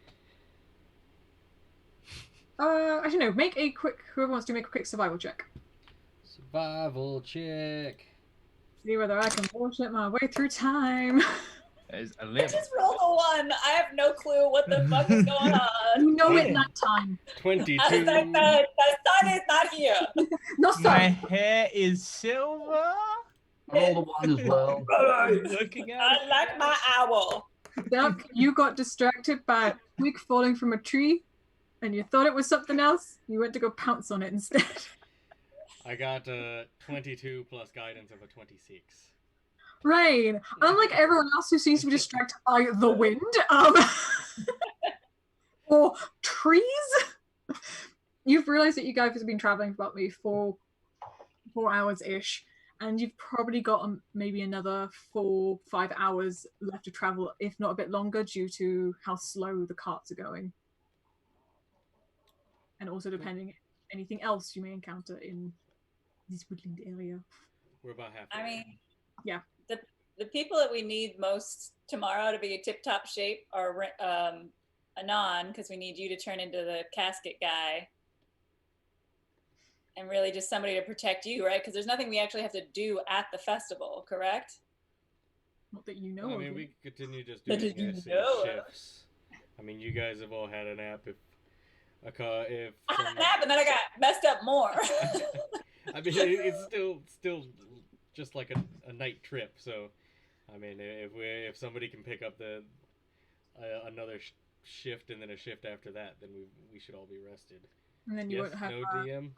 I don't know. Whoever wants to make a quick survival check. Survival check. See whether I can bullshit my way through time. That is I 11. just rolled a 1. I have no clue what the fuck is going on. You know it that time. 22. I was like, the sun is not here. No, My sorry. hair is silver. I rolled a 1 as well. Looking at I like my owl. Duck, you got distracted by a twig falling from a tree, and you thought it was something else. You went to go pounce on it instead. I got 22 plus guidance of a 26. Rayne, unlike everyone else who seems to be distracted by the wind, or trees, you've realized that you guys have been traveling for about maybe 4 hours-ish, and you've probably got maybe another 4-5 hours left to travel, if not a bit longer, due to how slow the carts are going. And also depending anything else you may encounter in this woodland area. We're about halfway. I mean, yeah. The people that we need most tomorrow to be in tip-top shape are Anon, because we need you to turn into the casket guy. And really just somebody to protect you, right? Because there's nothing we actually have to do at the festival, correct? Not that you know I of. mean, we could continue just That doing you essay know of. shifts. I mean, you guys have all had a nap. If I had a nap and then I got messed up more. I mean, it's still just like a night trip. So, I mean, if somebody can pick up the another shift and then a shift after that, then we should all be rested. And then you Yes, won't have no DM.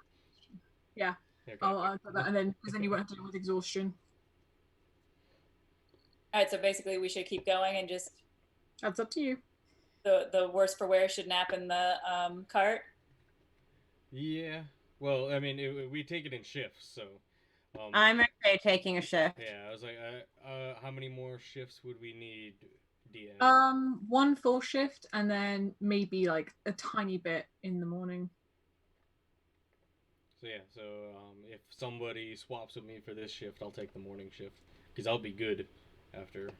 yeah. Okay. I'll put that, and then because then you won't have to deal with exhaustion. All right, so basically we should keep going and just That's up to you. the worst for wear should nap in the cart. Yeah. Well, I mean, we take it in shifts, so. I'm okay taking a shift. Yeah, I was like, how many more shifts would we need, DM? 1 full shift, and then maybe like a tiny bit in the morning. So yeah, if somebody swaps with me for this shift, I'll take the morning shift because I'll be good after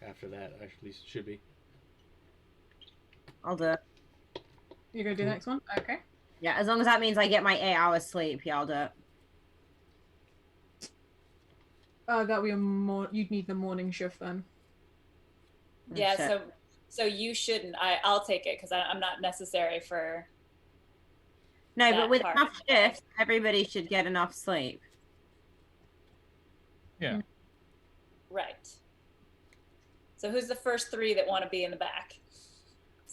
that. At least should be. I'll do it. You're gonna do the next one? Okay. Yeah, as long as that means I get my 8 hours sleep, yeah, I'll do it. That'll be you'd need the morning shift then. Yeah, Shit. so you shouldn't. I'll take it because I'm not necessary for. No, that but with part. enough shifts, everybody should get enough sleep. Yeah. Right. So who's the first 3 that want to be in the back?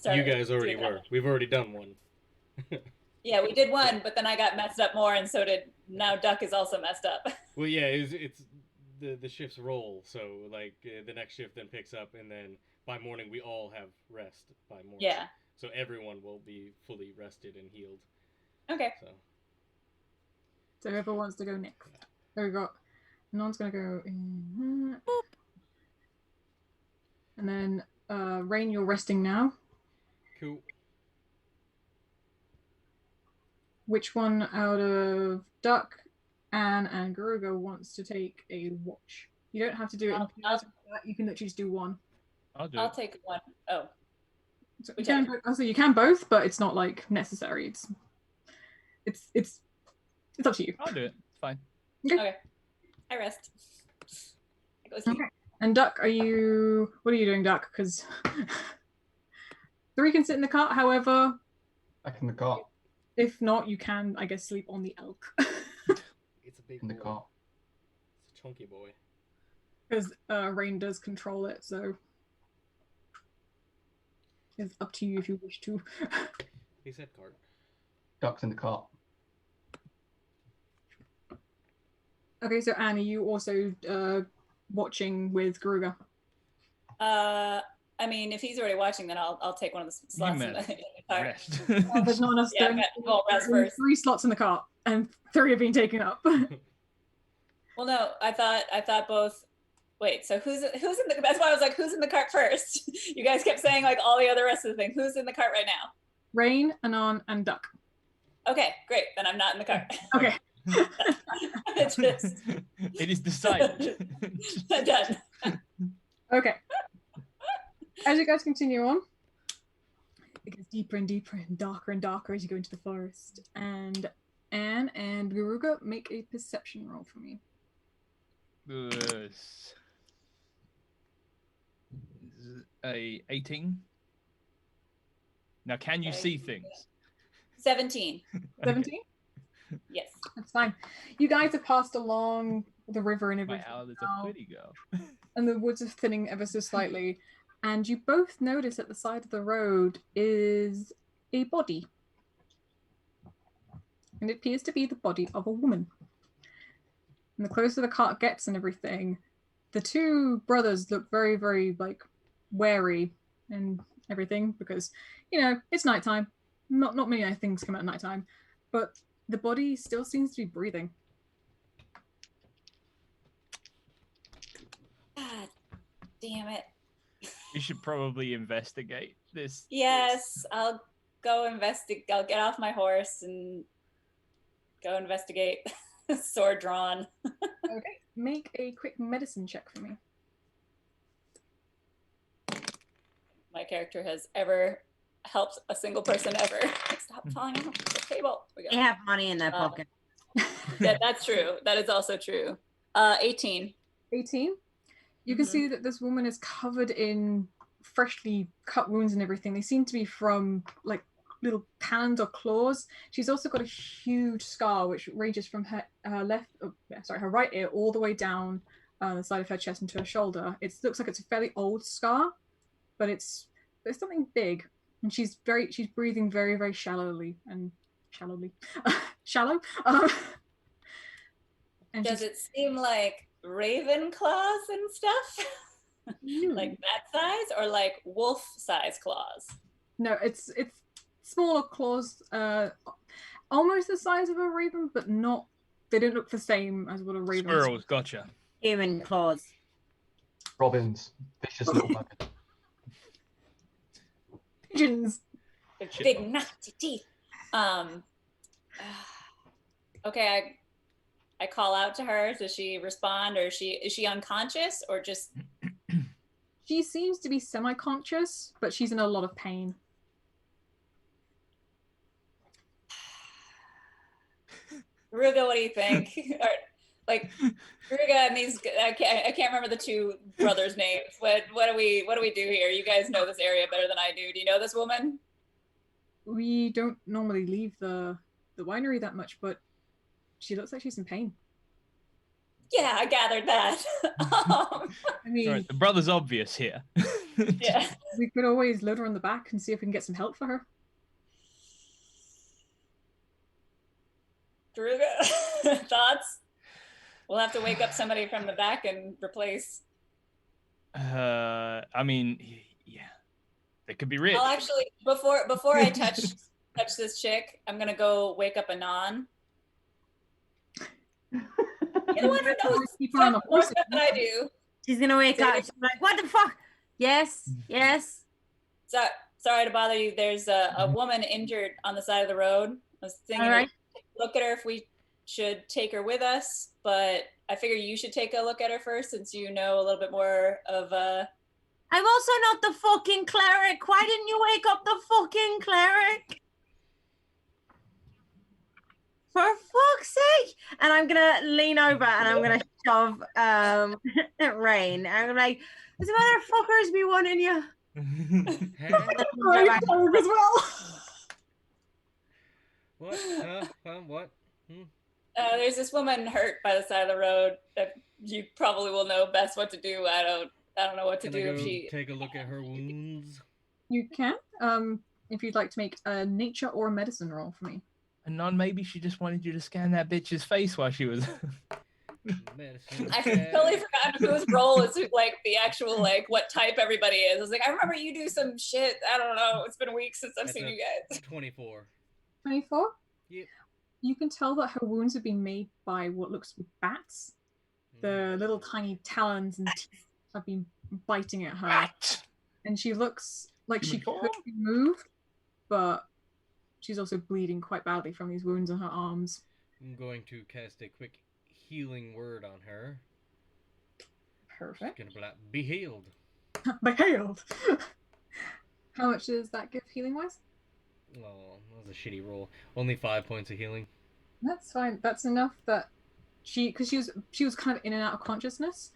You guys already were. We've already done one. Yeah, we did one, but then I got messed up more, and so did now. Duck is also messed up. Well, yeah, it's the shifts roll, so like the next shift then picks up, and then by morning we all have rest by morning. Yeah. So everyone will be fully rested and healed. Okay. So whoever wants to go next. There we go. Anon's gonna go in. And then Rayne, you're resting now. Cool. Which one out of Duck, Anne, and Garuga wants to take a watch? You don't have to do it in pairs. You can literally just do one. I'll take one. Oh. So you can both, but it's not like necessary. It's up to you. I'll do it. It's fine. Okay. I rest. I go sleep. Okay. And Duck, what are you doing, Duck? Because 3 can sit in the cart, however. Back in the cart. If not, you can, I guess, sleep on the elk. It's a big In the boy. cart. It's a chunky boy. Because Rayne does control it, so it's up to you if you wish to. He said cart. Duck's in the cart. Okay, so Anne, are you also watching with Garuga? I mean, if he's already watching, then I'll take one of the slots in the cart. Rest. There's not enough Yeah, space. well, rest There are first. 3 slots in the cart, and 3 are being taken up. Well, no, I thought both. Wait, so who's in the? That's why I was like, who's in the cart first? You guys kept saying like all the other rest of the thing. Who's in the cart right now? Rayne, Anon, and Duck. Okay, great. Then I'm not in the cart. Okay. It's just It is decided. done. Okay. As you guys continue on, it gets deeper and deeper and darker as you go into the forest. And Anne and Garuga, make a perception roll for me. Yes. A 18. Now, can you see things? 17. 17? Yes. That's fine. You guys have passed along the river and My everything. owl is now, a pretty girl. and the woods are thinning ever so slightly. And you both notice at the side of the road is a body. And it appears to be the body of a woman. And the closer the cart gets and everything, the 2 brothers look very, very, like, wary and everything because, you know, it's nighttime. Not many things come out at nighttime. But the body still seems to be breathing. God damn it. We should probably investigate this. Yes, I'll go investigate. I'll get off my horse and go investigate. Sword drawn. Okay, make a quick medicine check for me. My character has ever helped a single person ever. Stop falling off the table. We They go. have money in their pocket. That's true. That is also true. 18. 18. You can see that this woman is covered in freshly cut wounds and everything. They seem to be from like little hands or claws. She's also got a huge scar which ranges from her her right ear all the way down the side of her chest into her shoulder. It looks like it's a fairly old scar, but it's something big, and she's breathing very, very shallowly. Shallow. And Does it seem like raven claws and stuff? Like that size, or like wolf size claws? No, it's smaller claws, almost the size of a raven, but not. They don't look the same as what a raven. Squirrels, gotcha. Human claws. Robins, vicious little bugger. Pigeons. Big nasty teeth. Okay, I call out to her. Does she respond, or is she unconscious, or just? She seems to be semi-conscious, but she's in a lot of pain. Garuga, what do you think? Or, like Garuga and these, I can't remember the 2 brothers' names. What do we do here? You guys know this area better than I do. Do you know this woman? We don't normally leave the winery that much, but she looks like she's in pain. Yeah, I gathered that. I mean, Right, the brother's obvious here. Yeah. we could always load her on the back and see if we can get some help for her. Garuga, thoughts? We'll have to wake up somebody from the back and replace. I mean, yeah. They could be rich. I'll actually before I touch this chick, I'm gonna go wake up Anon. You're the one who knows Keep her on the more horse. stuff than I do. She's gonna wake up. She's like, "What the fuck?" Yes, yes. So, sorry to bother you. There's a woman injured on the side of the road. I was thinking, All right. to look at her if we should take her with us, but I figure you should take a look at her first since you know a little bit more of. I'm also not the fucking cleric. Why didn't you wake up the fucking cleric? For fuck's sake! And I'm gonna lean over and I'm gonna shove Rayne. I'm gonna be like, "This motherfuckers be wanting you." Right, Garuga as well. What? What? There's this woman hurt by the side of the road that you probably will know best what to do. I don't know what to Can I do go if she. take a look at her wounds? You can, if you'd like to make a nature or a medicine roll for me. Anon, maybe she just wanted you to scan that bitch's face while she was. Medicine. I totally forgot whose role is like the actual like what type everybody is. I was like, I remember you do some shit. I don't know. It's been weeks since I've seen you guys. 24. 24? Yep. You can tell that her wounds have been made by what looks to be bats. The little tiny talons and teeth have been biting at her. And she looks like she could be moved, but she's also bleeding quite badly from these wounds on her arms. I'm going to cast a quick healing word on her. Perfect. She's gonna be healed. Be healed. How much does that give healing-wise? Oh, that was a shitty roll. Only 5 points of healing. That's fine. That's enough that because she was kind of in and out of consciousness.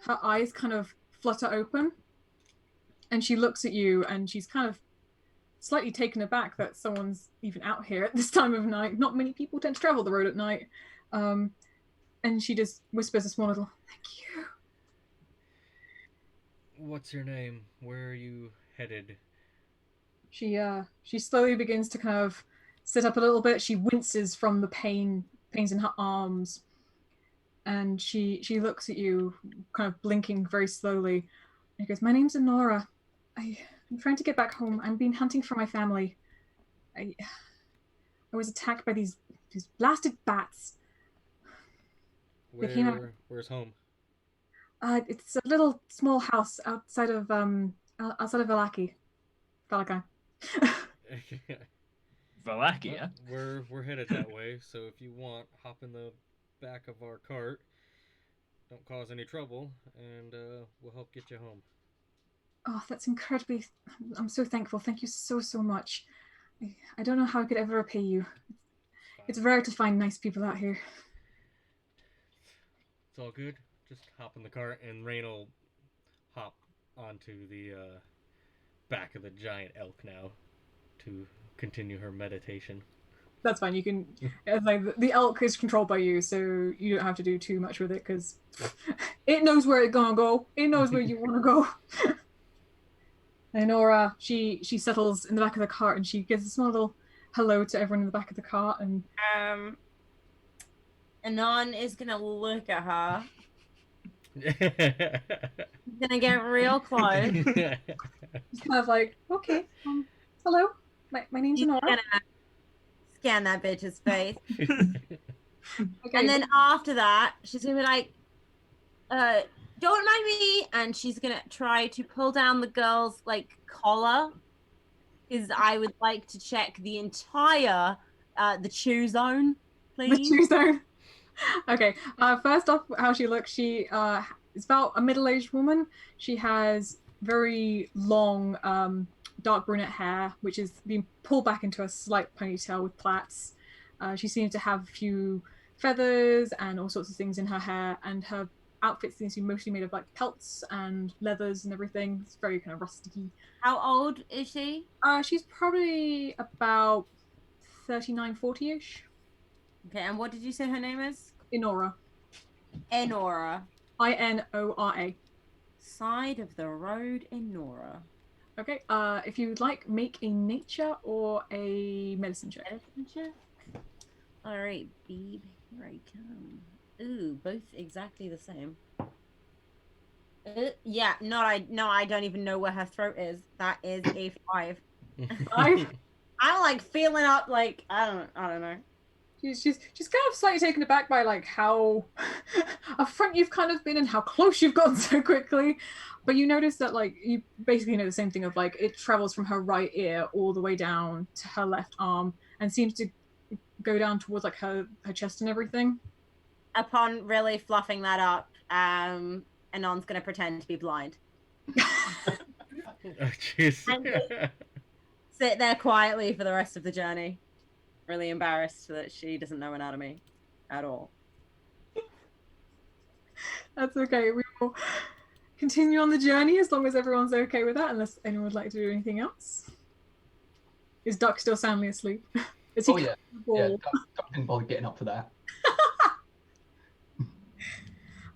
Her eyes kind of flutter open, and she looks at you, and she's kind of slightly taken aback that someone's even out here at this time of night. Not many people tend to travel the road at night. And she just whispers a small little, "Thank you." What's your name? Where are you headed? She slowly begins to kind of sit up a little bit. She winces from the pains in her arms, and she looks at you, kind of blinking very slowly. And she goes, "My name's Honora. I'm trying to get back home. I've been hunting for my family. I was attacked by these blasted bats. Where's home? It's a little small house outside of Valaki. Valakia? We're headed that way, so if you want, hop in the back of our cart. Don't cause any trouble, and we'll help get you home. Oh, that's incredibly... I'm so thankful. Thank you so much. I don't know how I could ever repay you. It's rare to find nice people out here. It's all good. Just hop in the cart, and Rayne will hop onto the back of the giant elk now to continue her meditation. That's fine. You can... like, the elk is controlled by you, so you don't have to do too much with it, because it knows where it's gonna go. It knows where you want to go. And Nora, she settles in the back of the cart, and she gives a small little hello to everyone in the back of the cart, and... Anon is gonna look at her. He's gonna get real close. He's kind of like, "Okay, hello, my name's He's Nora." gonna scan that bitch's face. Okay. And then after that, she's gonna be like, "Don't mind me," and she's gonna try to pull down the girl's like collar, because I would like to check the entire the chew zone, please. The chew zone. Okay. First off, how she looks, she is about a middle-aged woman. She has very long, dark brunette hair, which is being pulled back into a slight ponytail with plaits. She seems to have a few feathers and all sorts of things in her hair, and her outfit seems to be mostly made of like pelts and leathers and everything. It's very kind of rusty. How old is she? She's probably about 39, 40-ish. Okay, and what did you say her name is? Inora. Enora. Inora. Side of the road, Enora. Okay, if you'd like, make a nature or a medicine check. Medicine check? Alright, Beeb, here I come. Ooh, both exactly the same. Yeah, I don't even know where her throat is. That is a 5. I'm I'm like feeling up, like I don't know. she's kind of slightly taken aback by like how upfront you've kind of been and how close you've gotten so quickly. But you notice that like you basically know the same thing of like it travels from her right ear all the way down to her left arm and seems to go down towards like her chest and everything. Upon really fluffing that up, Anon's gonna pretend to be blind. Oh, jeez. And sit there quietly for the rest of the journey. Really embarrassed that she doesn't know anatomy at all. That's okay. We will continue on the journey as long as everyone's okay with that, unless anyone would like to do anything else. Is Duck still soundly asleep? Is he Oh yeah, comfortable? yeah. Duck didn't bother getting up for that.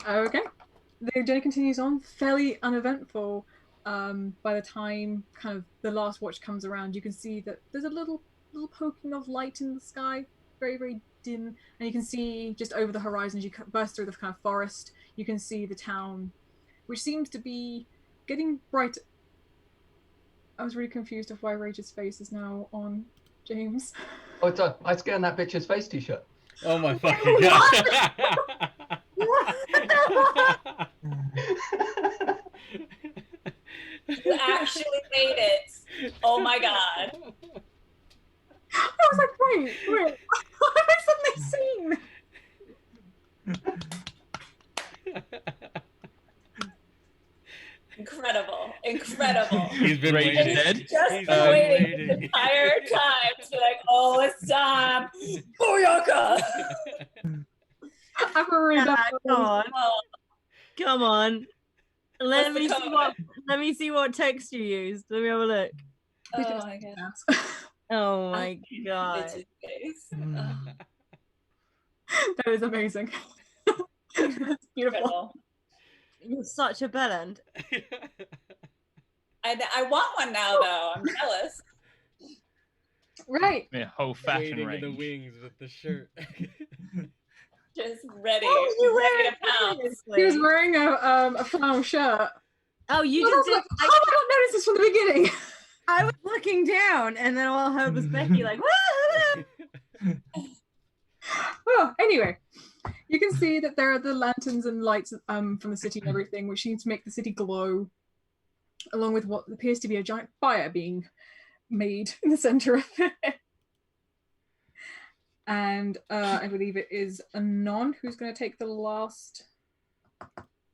Okay. The journey continues on, fairly uneventful. By the time kind of the last watch comes around, you can see that there's a little poking of light in the sky, very, very dim, and you can see just over the horizon as you burst through the kind of forest, you can see the town, which seems to be getting bright. I was really confused of why Rage's face is now on James. Oh, it's I scanned that bitch's face t-shirt. Oh my fucking god. You actually made it. Oh my god. I was like, wait, what have I suddenly seen? Incredible. He's been Rage waiting. dead? Just He's been been waiting waiting. the entire time to be like, oh, it's time. Booyaka! I'm worried about Come on. Oh, Come on. Let What's the me see code? what text you used. Let me have a look. oh my god. Oh my god. Bitch's face. That is amazing. That's beautiful. Incredible. You're such a bellend. I want one now, though. I'm jealous. Right. Yeah, whole fashion Waiting in the range. wings with the shirt. Just ready. What were you ready wearing to pounce. previously? He was wearing a flannel shirt. Oh, you I was just like, did. how have I not noticed this from the beginning? I was looking down, and then all I heard was Becky like, "Woo!" Well, anyway, you can see that there are the lanterns and lights from the city and everything, which seems to make the city glow, along with what appears to be a giant fire being made in the center of it. And I believe it is Anon who's going to take the last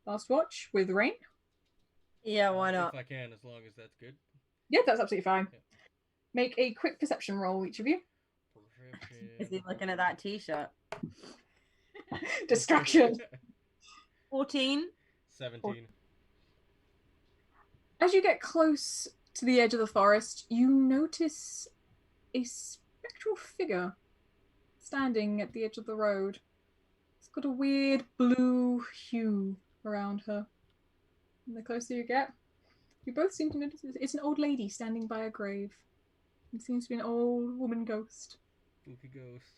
watch with Rayne. Yeah, why not? If I can, as long as that's good. Yeah, that's absolutely fine. Yeah. Make a quick perception roll, each of you. Is he looking at that t-shirt? Distraction. 14. 17. As you get close to the edge of the forest, you notice a spectral figure standing at the edge of the road. It's got a weird blue hue around her. And the closer you get, you both seem to notice it's an old lady standing by a grave. It seems to be an old woman ghost. Spooky ghost.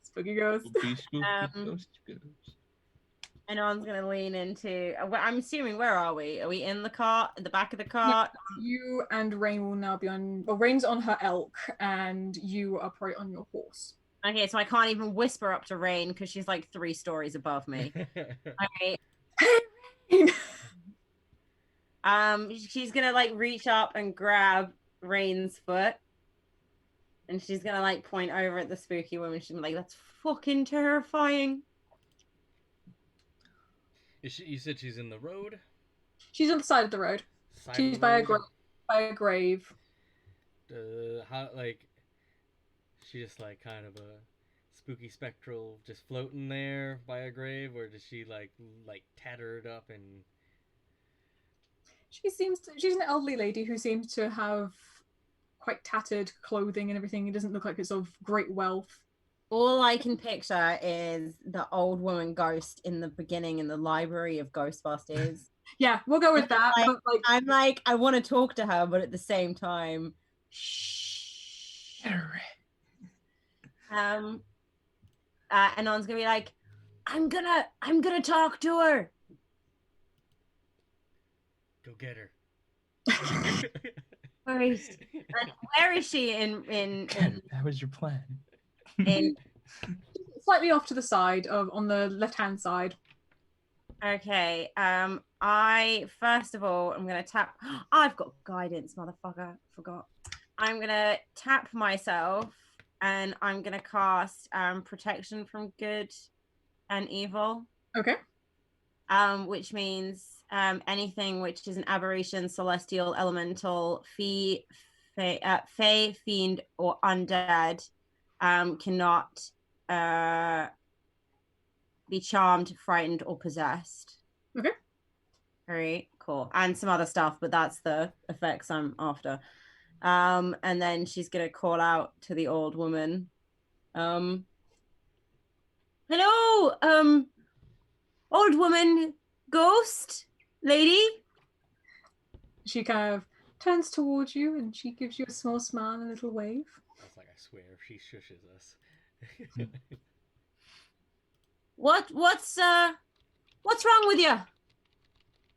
Spooky ghost. Spooky, spooky, Um, ghost. Anon's gonna lean into. I'm assuming, where are we? Are we in the cart? At the back of the cart? You and Rayne will now be on. Well, Rayne's on her elk, and you are probably on your horse. Okay, so I can't even whisper up to Rayne because she's like 3 stories above me. Okay. She's gonna like reach up and grab Rayne's foot, and she's gonna like point over at the spooky woman. She's gonna be like, "That's fucking terrifying." You said she's in the road? She's on the side of the road. Side She's of the by a road? grave. How, like, she just, like, kind of a spooky spectral just floating there by a grave? Or does she, like tattered up and... She's an elderly lady who seems to have quite tattered clothing and everything. It doesn't look like it's of great wealth. All I can picture is the old woman ghost in the beginning in the library of Ghostbusters. Yeah, we'll go with that. Like, but, like, I'm like, I want to talk to her, but at the same time, shh. Anon's gonna be like, I'm gonna talk to her. Go get her. Where is, where is she in That was your plan. in Slightly off to the side, on the left-hand side. Okay. I first of all, I'm gonna tap. I've got guidance, motherfucker. Forgot. I'm gonna tap myself, and I'm gonna cast protection from good and evil. Okay. Which means anything which is an aberration, celestial, elemental, fey, fiend, or undead cannot be charmed, frightened, or possessed. Okay. All right, cool. And some other stuff, but that's the effects I'm after. And then she's gonna call out to the old woman. Hello, old woman, ghost lady. She kind of turns towards you and she gives you a small smile and a little wave. That's like, I swear, if she shushes us. What's wrong with you?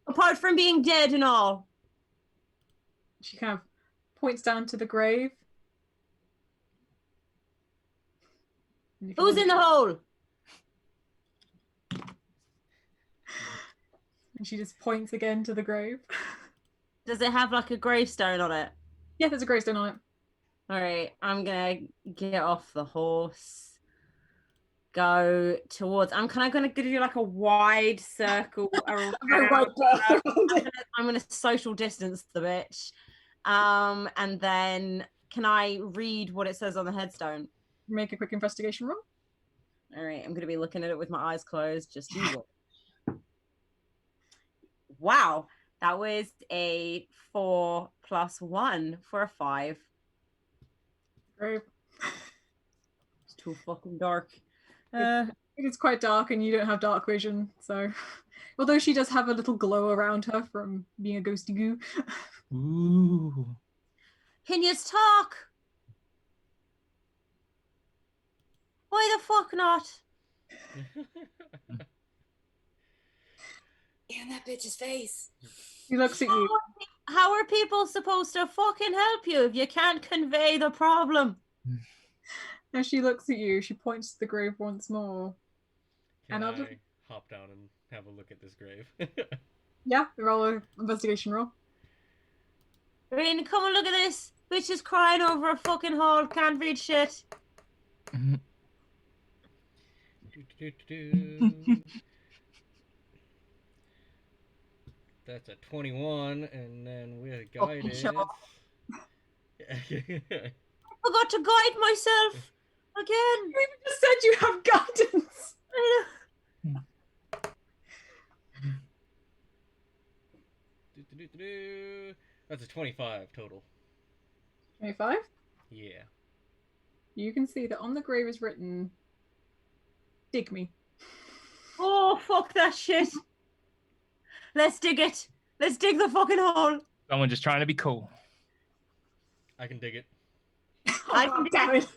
Apart from being dead and all. She kind of points down to the grave. Who's in the hole? And she just points again to the grave. Does it have like a gravestone on it? Yeah, there's a gravestone on it. All right, I'm gonna get off the horse. Go towards. I'm kind of gonna do like a wide circle around. I'm gonna social distance the bitch. And then can I read what it says on the headstone? Make a quick investigation roll. All right, I'm gonna be looking at it with my eyes closed. Just you. Wow, that was a 4 + 1 for a 5. Grave. It's too fucking dark. It is quite dark and you don't have dark vision, so although she does have a little glow around her from being a ghosty goo. Ooh. Can you talk? Why the fuck not? In that bitch's face. He looks at you. How are people supposed to fucking help you if you can't convey the problem? As she looks at you, she points to the grave once more. Can And I I'll just... hop down and have a look at this grave? Yeah, roll an investigation roll. Rayne, come and look at this. Bitch is crying over a fucking hole. Can't read shit. That's a 21, and then with guidance. Forgot to guide myself again. You even just said you have guidance. That's a 25 total. 25? Yeah. You can see that on the grave is written, dig me. Oh, fuck that shit. Let's dig it. Let's dig the fucking hole. Someone just trying to be cool. I can dig it. I can damn it.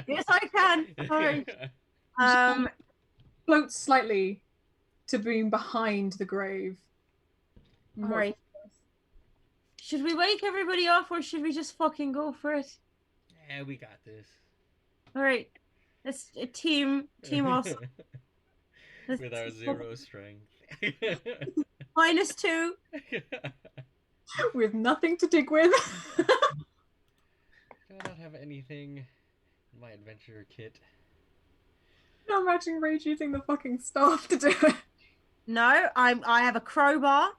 Yes, I can. Alright. Floats slightly to being behind the grave. Alright. Should we wake everybody up or should we just fucking go for it? Yeah, we got this. Alright. Let's team awesome. With our 0 strength. -2. With nothing to dig with. Do I not have anything in my adventure kit? I'm imagining Rage using the fucking staff to do it. No, I have a crowbar.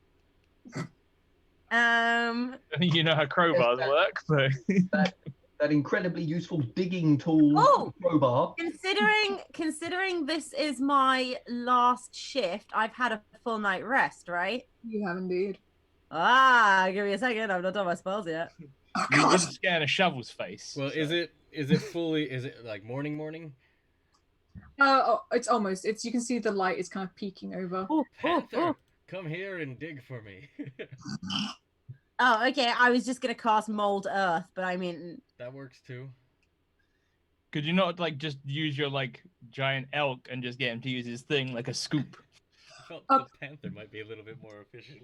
You know how crowbars work, so That incredibly useful digging tool, Oh! crowbar. Considering this is my last shift, I've had a full night rest, right? You have indeed. Give me a second. I've not done my spells yet. Oh, you God. wouldn't scan a shovel's face. Well, so. is it fully? Is it like morning? It's almost. It's you can see the light is kind of peeking over. Panther, come here and dig for me. Oh, okay. I was just gonna cast Mold Earth, but I mean That works too. Could you not like just use your like giant elk and just get him to use his thing like a scoop? felt the panther might be a little bit more efficient.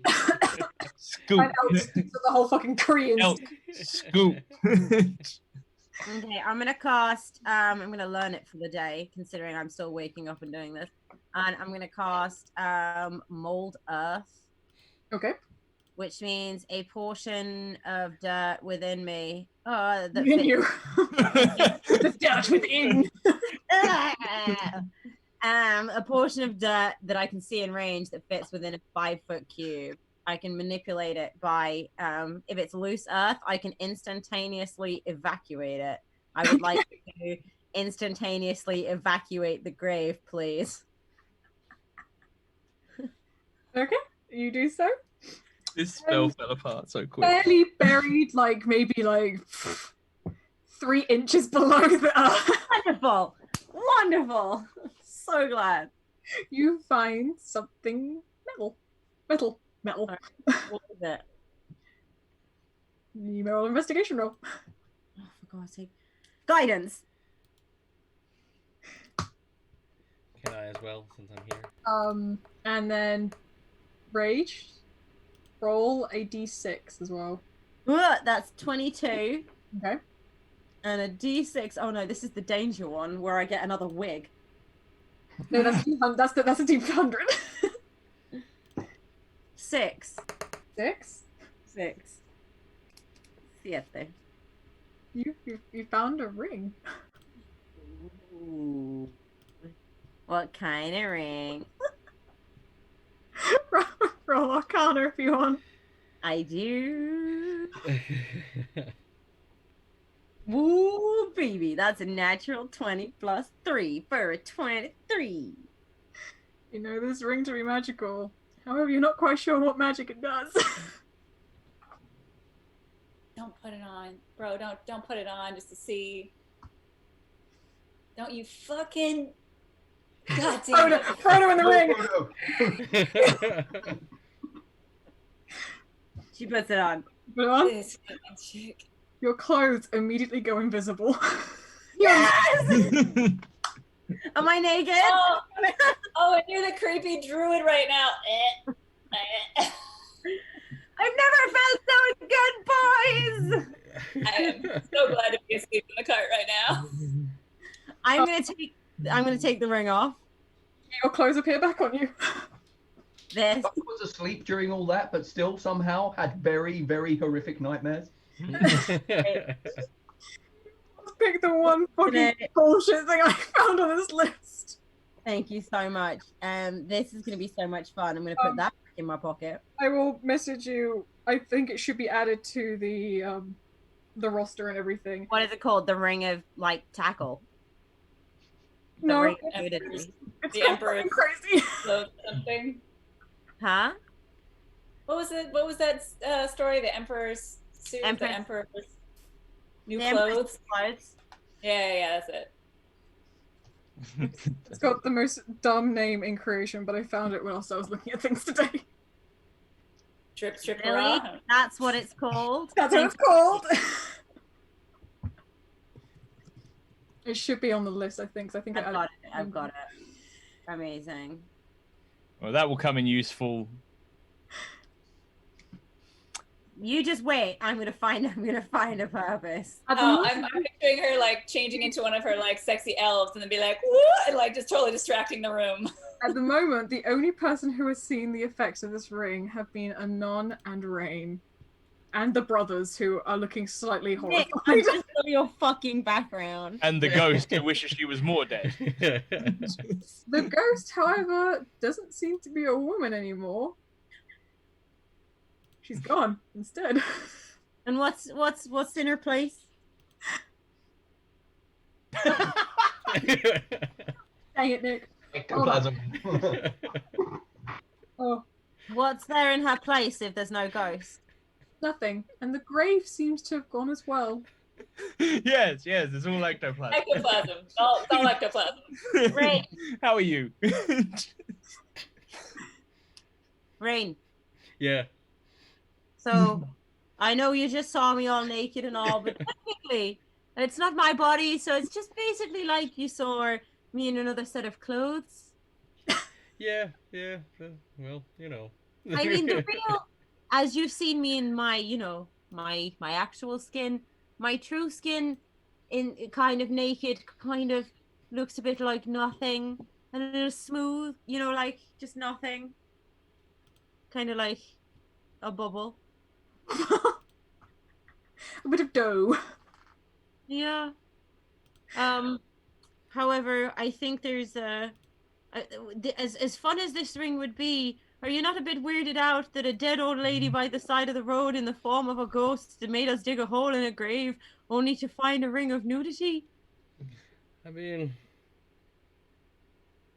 Scoop. And Elk scoops up the whole fucking Korean. Elk. Scoop. Okay, I'm gonna cast. I'm gonna learn it for the day, considering I'm still waking up and doing this. And I'm gonna cast Mold Earth, Okay. which means a portion of dirt within me. That Within fits- you. The dirt within. A portion of dirt that I can see in range that fits within a 5-foot cube. I can manipulate it by, if it's loose earth, I can instantaneously evacuate it. I would like to instantaneously evacuate the grave, please. Okay, you do so. This spell fell apart so quick. Barely buried, like maybe like 3 inches below the earth. Wonderful. Wonderful. So glad. You find something metal. What is it? You roll an investigation roll. Oh, for God's sake. Guidance. Can I as well, since I'm here? And then Rage, roll a d6 as well. That's 22. Okay. And a d6. Oh no, this is the danger one where I get another wig. No, that's a deep 100. 6. 6. 6. 7. You found a ring. Ooh. What kind of ring? Roll Arcana if you want. I do. Woo, baby. That's a natural 20 plus 3 for a 23. You know this ring to be magical. However, you're not quite sure what magic it does. Don't put it on, bro. Don't put it on just to see. Don't you fucking. God damn it. Frodo in the ring. She puts it on. Put it on. This fucking chick. Your clothes immediately go invisible. Yes! Am I naked? Oh, and you're the creepy druid right now. I've never felt so good, boys. I am so glad to be asleep in the cart right now. I'm gonna take the ring off. Your clothes appear back on you. This. Buck was asleep during all that, but still somehow had very, very horrific nightmares. Pick the one fucking bullshit thing I found on this list. Thank you so much. This is gonna be so much fun. I'm gonna put that back in my pocket. I will message you. I think it should be added to the roster and everything. What is it called? The ring of like tackle. The No, ring it's- of nudity. The Emperor crazy. something. Huh? What was it? What was that story? The Emperor's suit. Empress. The Emperor's new The clothes. Empress clothes. Yeah, that's it. It's got the most dumb name in creation, but I found it whilst I was looking at things today. Trip Really? around. That's what it's called. That's what it's called. It should be on the list, I think. 'Cause I think I've got it. I've got it. Amazing. Well, that will come in useful. You just wait. I'm gonna find a purpose. Oh, I'm picturing her like changing into one of her like sexy elves and then be like, woo, and like just totally distracting the room. At the moment, the only person who has seen the effects of this ring have been Anon and Rayne. And the brothers, who are looking slightly horrified. I'm just on your fucking background. And the ghost who wishes she was more dead. The ghost, however, doesn't seem to be a woman anymore. She's gone instead. And what's in her place? Dang it, Nick. Ectoplasm. Oh, What's there in her place if there's no ghost? nothing. And the grave seems to have gone as well. yes, it's all ectoplasm. Ectoplasm. It's all ectoplasm. Rayne. How are you? Rayne. Yeah. So, I know you just saw me all naked and all, but technically, it's not my body, so it's just basically like you saw me in another set of clothes. Yeah. Well, I mean, the real, as you've seen me in my, my actual skin, my true skin, in kind of naked, kind of looks a bit like nothing, and it is smooth, like just nothing, kind of like a bubble. A bit of dough. Yeah. Um. However, I think there's as fun as this ring would be, are you not a bit weirded out that a dead old lady by the side of the road in the form of a ghost made us dig a hole in a grave only to find a ring of nudity? I mean,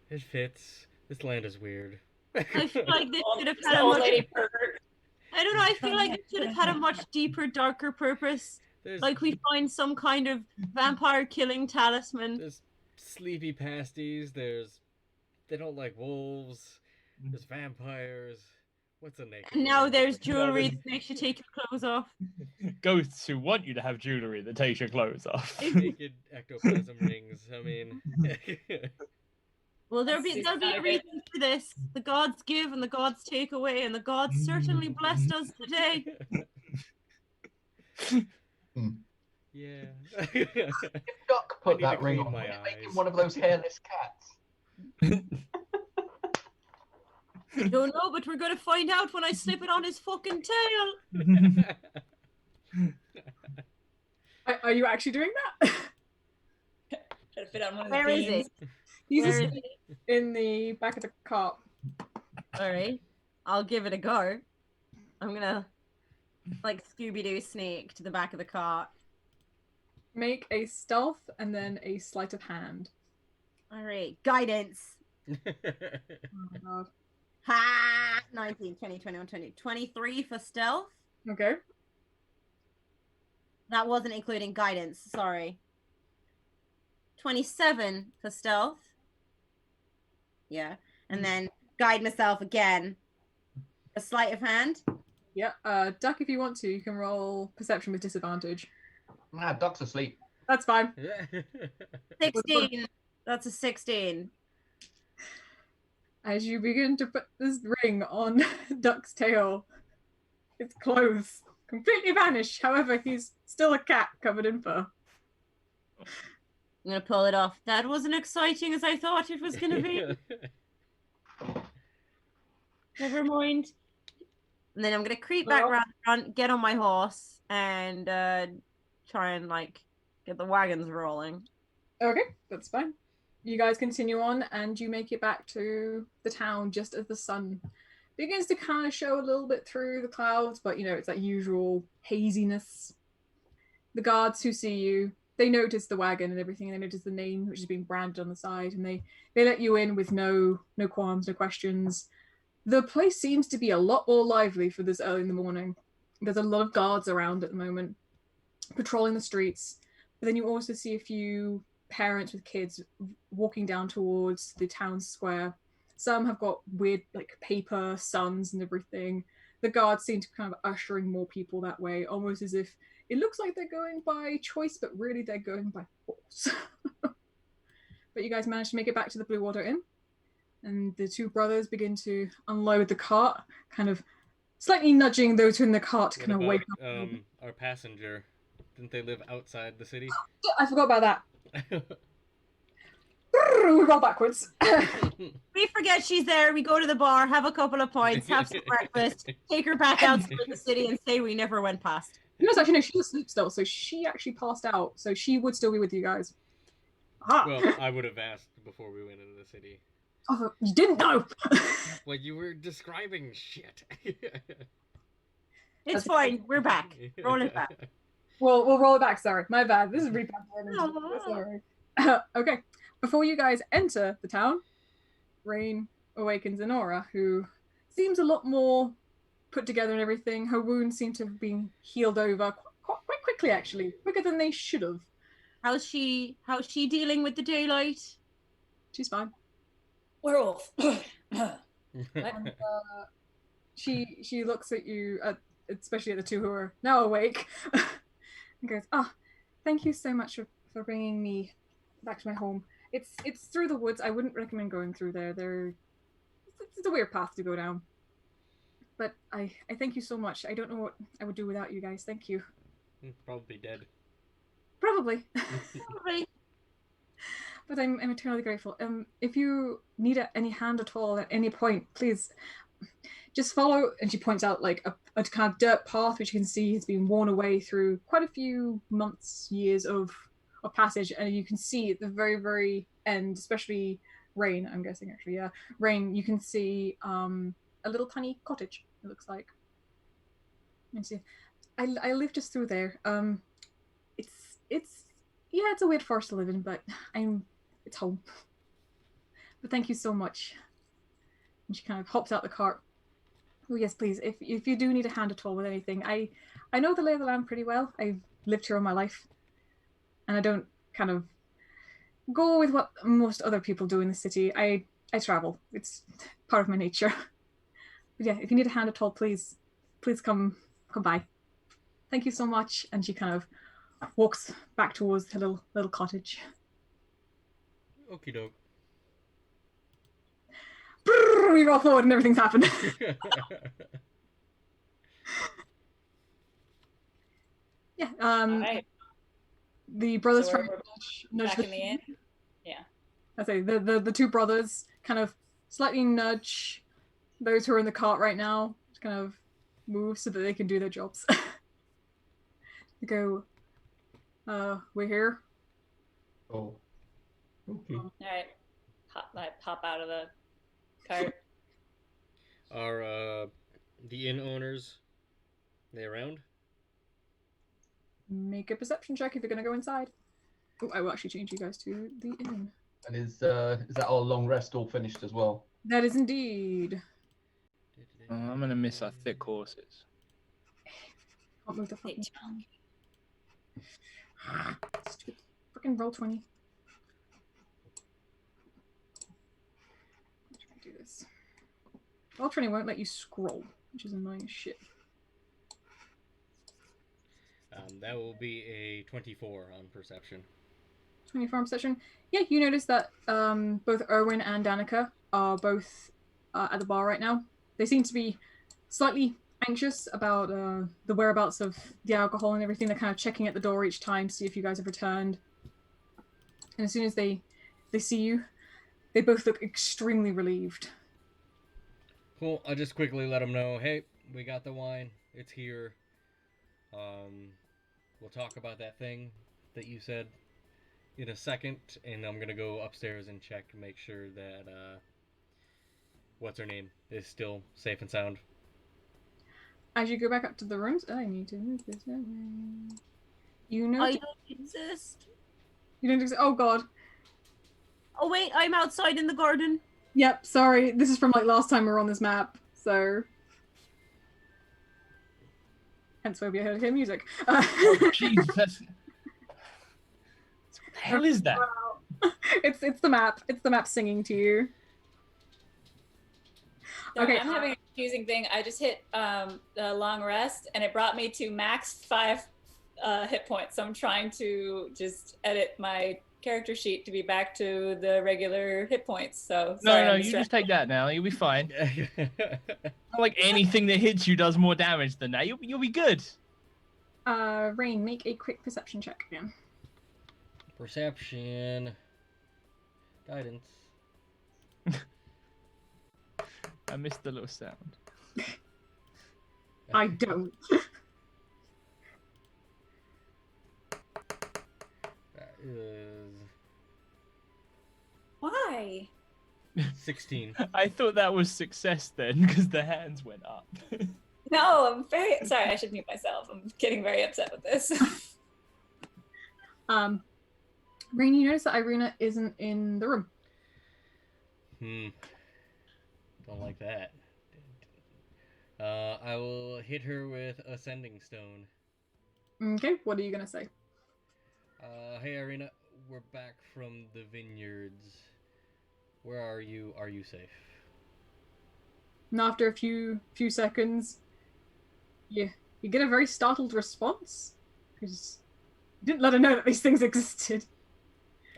it fits. This land is weird. I feel like this should have It's had the a old much. lady pervert. I don't know. I feel like it should have had a much deeper, darker purpose. There's Like we find some kind of vampire killing talisman. there's sleepy pasties. They don't like wolves. There's vampires. What's a naked? And now woman? there's jewelry that makes you take your clothes off. Ghosts who want you to have jewelry that takes your clothes off. Naked ectoplasm rings. I mean, Well, there'll That's be super a good. reason for this. The gods give and the gods take away, and the gods certainly blessed us today. yeah. If Duck put need that to ring clean on, my would it make him eyes. one of those hairless cats? I don't know, but we're gonna find out when I slip it on his fucking tail. Are you actually doing that? Try to fit on one of the Where is beams. it? He's Where is asleep in the back of the cart. All right, I'll give it a go. I'm gonna like Scooby-Doo sneak to the back of the cart. Make a stealth and then a sleight of hand. All right, guidance. Oh my god. Ha! 19, 20, 21, 20. 23 for stealth. Okay. That wasn't including guidance, sorry. 27 for stealth. Yeah. And then guide myself again. A sleight of hand. Yeah. Duck, if you want to, you can roll perception with disadvantage. Nah, Duck's asleep. That's fine. 16. That's a 16. As you begin to put this ring on Duck's tail, its clothes completely vanish. However, he's still a cat covered in fur. I'm gonna pull it off. That wasn't exciting as I thought it was gonna be. Never mind. And then I'm gonna creep back Well- around the front, get on my horse, and try and like get the wagons rolling. Okay, that's fine. You guys continue on and you make it back to the town just as the sun begins to kind of show a little bit through the clouds, but it's that usual haziness. The guards who see you, they notice the wagon and everything, and they notice the name which has been branded on the side, and they let you in with no qualms, no questions. The place seems to be a lot more lively for this early in the morning. There's a lot of guards around at the moment, patrolling the streets. But then you also see a few parents with kids walking down towards the town square. Some have got weird paper suns and everything. The guards seem to be kind of ushering more people that way, almost as if it looks like they're going by choice, but really they're going by force. But you guys managed to make it back to the Blue Water Inn, and the two brothers begin to unload the cart, kind of slightly nudging those who are in the cart to What kind of wake about, up. our passenger? Didn't they live outside the city? I forgot about that. We roll backwards. We forget she's there. We go to the bar, have a couple of points, have some breakfast, take her back outside the city, and say we never went past. Actually, no, she's asleep still, so she actually passed out, so she would still be with you guys. Well, I would have asked before we went into the city. Oh, you didn't know! Well, you were describing shit. It's fine. We're back. Roll it back. We'll roll it back, sorry. My bad. This is really bad. Aw. Sorry. Okay. Before you guys enter the town, Rayne awakens Enora, who seems a lot more put together and everything. Her wounds seem to have been healed over quite quickly, actually. Quicker than they should have. How's she dealing with the daylight? She's fine. Werewolf. And she looks at you, especially at the two who are now awake, and goes, thank you so much for bringing me back to my home. It's through the woods. I wouldn't recommend going through there. it's a weird path to go down. But I thank you so much. I don't know what I would do without you guys. Thank you. Probably dead. Probably. Probably. But I'm eternally grateful. If you need any hand at all at any point, please just follow. And she points out like a kind of dirt path, which you can see has been worn away through quite a few months, years of passage. And you can see at the very, very end, especially Rayne, I'm guessing actually, yeah, Rayne, you can see a little tiny cottage. It looks like. Let me see. I live just through there. It's yeah, it's a weird forest to live in, but it's home. But thank you so much. And she kind of hops out the cart. Oh yes, please. If you do need a hand at all with anything, I know the lay of the land pretty well. I've lived here all my life, and I don't kind of go with what most other people do in the city. I travel. It's part of my nature. But yeah, if you need a hand at all, please come by. Thank you so much. And she kind of walks back towards the little cottage. Okie doke. We roll forward and everything's happened. Yeah. All right. The brothers So try we're to nudge back in the inn. Yeah. I say the two brothers kind of slightly nudge those who are in the cart right now to kind of move so that they can do their jobs. They go, we're here. Oh. Okay. All right. Pop out of the cart. Are the inn owners, they around? Make a perception check if you're going to go inside. Oh, I will actually change you guys to the inn. And is that our long rest all finished as well? That is indeed. I'm gonna miss our thick horses. Can't move the fucking Hey, chunk. stupid freaking roll 20. Let's try and do this. Roll 20 won't let you scroll, which is annoying as shit. That will be a 24 on perception. 24 perception. Yeah, you notice that both Erwin and Danica are both at the bar right now. They seem to be slightly anxious about the whereabouts of the alcohol and everything. They're kind of checking at the door each time to see if you guys have returned. And as soon as they see you, they both look extremely relieved. Cool. I'll just quickly let them know, hey, we got the wine. It's here. We'll talk about that thing that you said in a second, and I'm gonna go upstairs and check to make sure that what's her name is still safe and sound. As you go back up to the rooms, I need to move this that way. You know, I don't exist. you don't exist. Oh god. Oh wait, I'm outside in the garden. Yep. Sorry, this is from like last time we were on this map, so. Hence why we heard his music. Oh, Jesus. What the hell is that? It's the map. It's the map singing to you. So Okay. I'm having a confusing thing. I just hit the long rest, and it brought me to max 5 hit points. So I'm trying to just edit my character sheet to be back to the regular hit points. So sorry, No, I'm you distracted. just take that now. You'll be fine. Not like anything that hits you does more damage than that. You'll be good. Rayne, make a quick perception check again. Perception. Guidance. I missed the little sound. I don't. That is Why? 16. I thought that was success then, because the hands went up. No, I'm very sorry. I should mute myself. I'm getting very upset with this. Rayne, you notice that Irina isn't in the room. Don't like that. I will hit her with a sending stone. Okay, what are you gonna say? Hey Irina, we're back from the vineyards. Where are you? Are you safe? And after a few seconds, you get a very startled response because you didn't let her know that these things existed.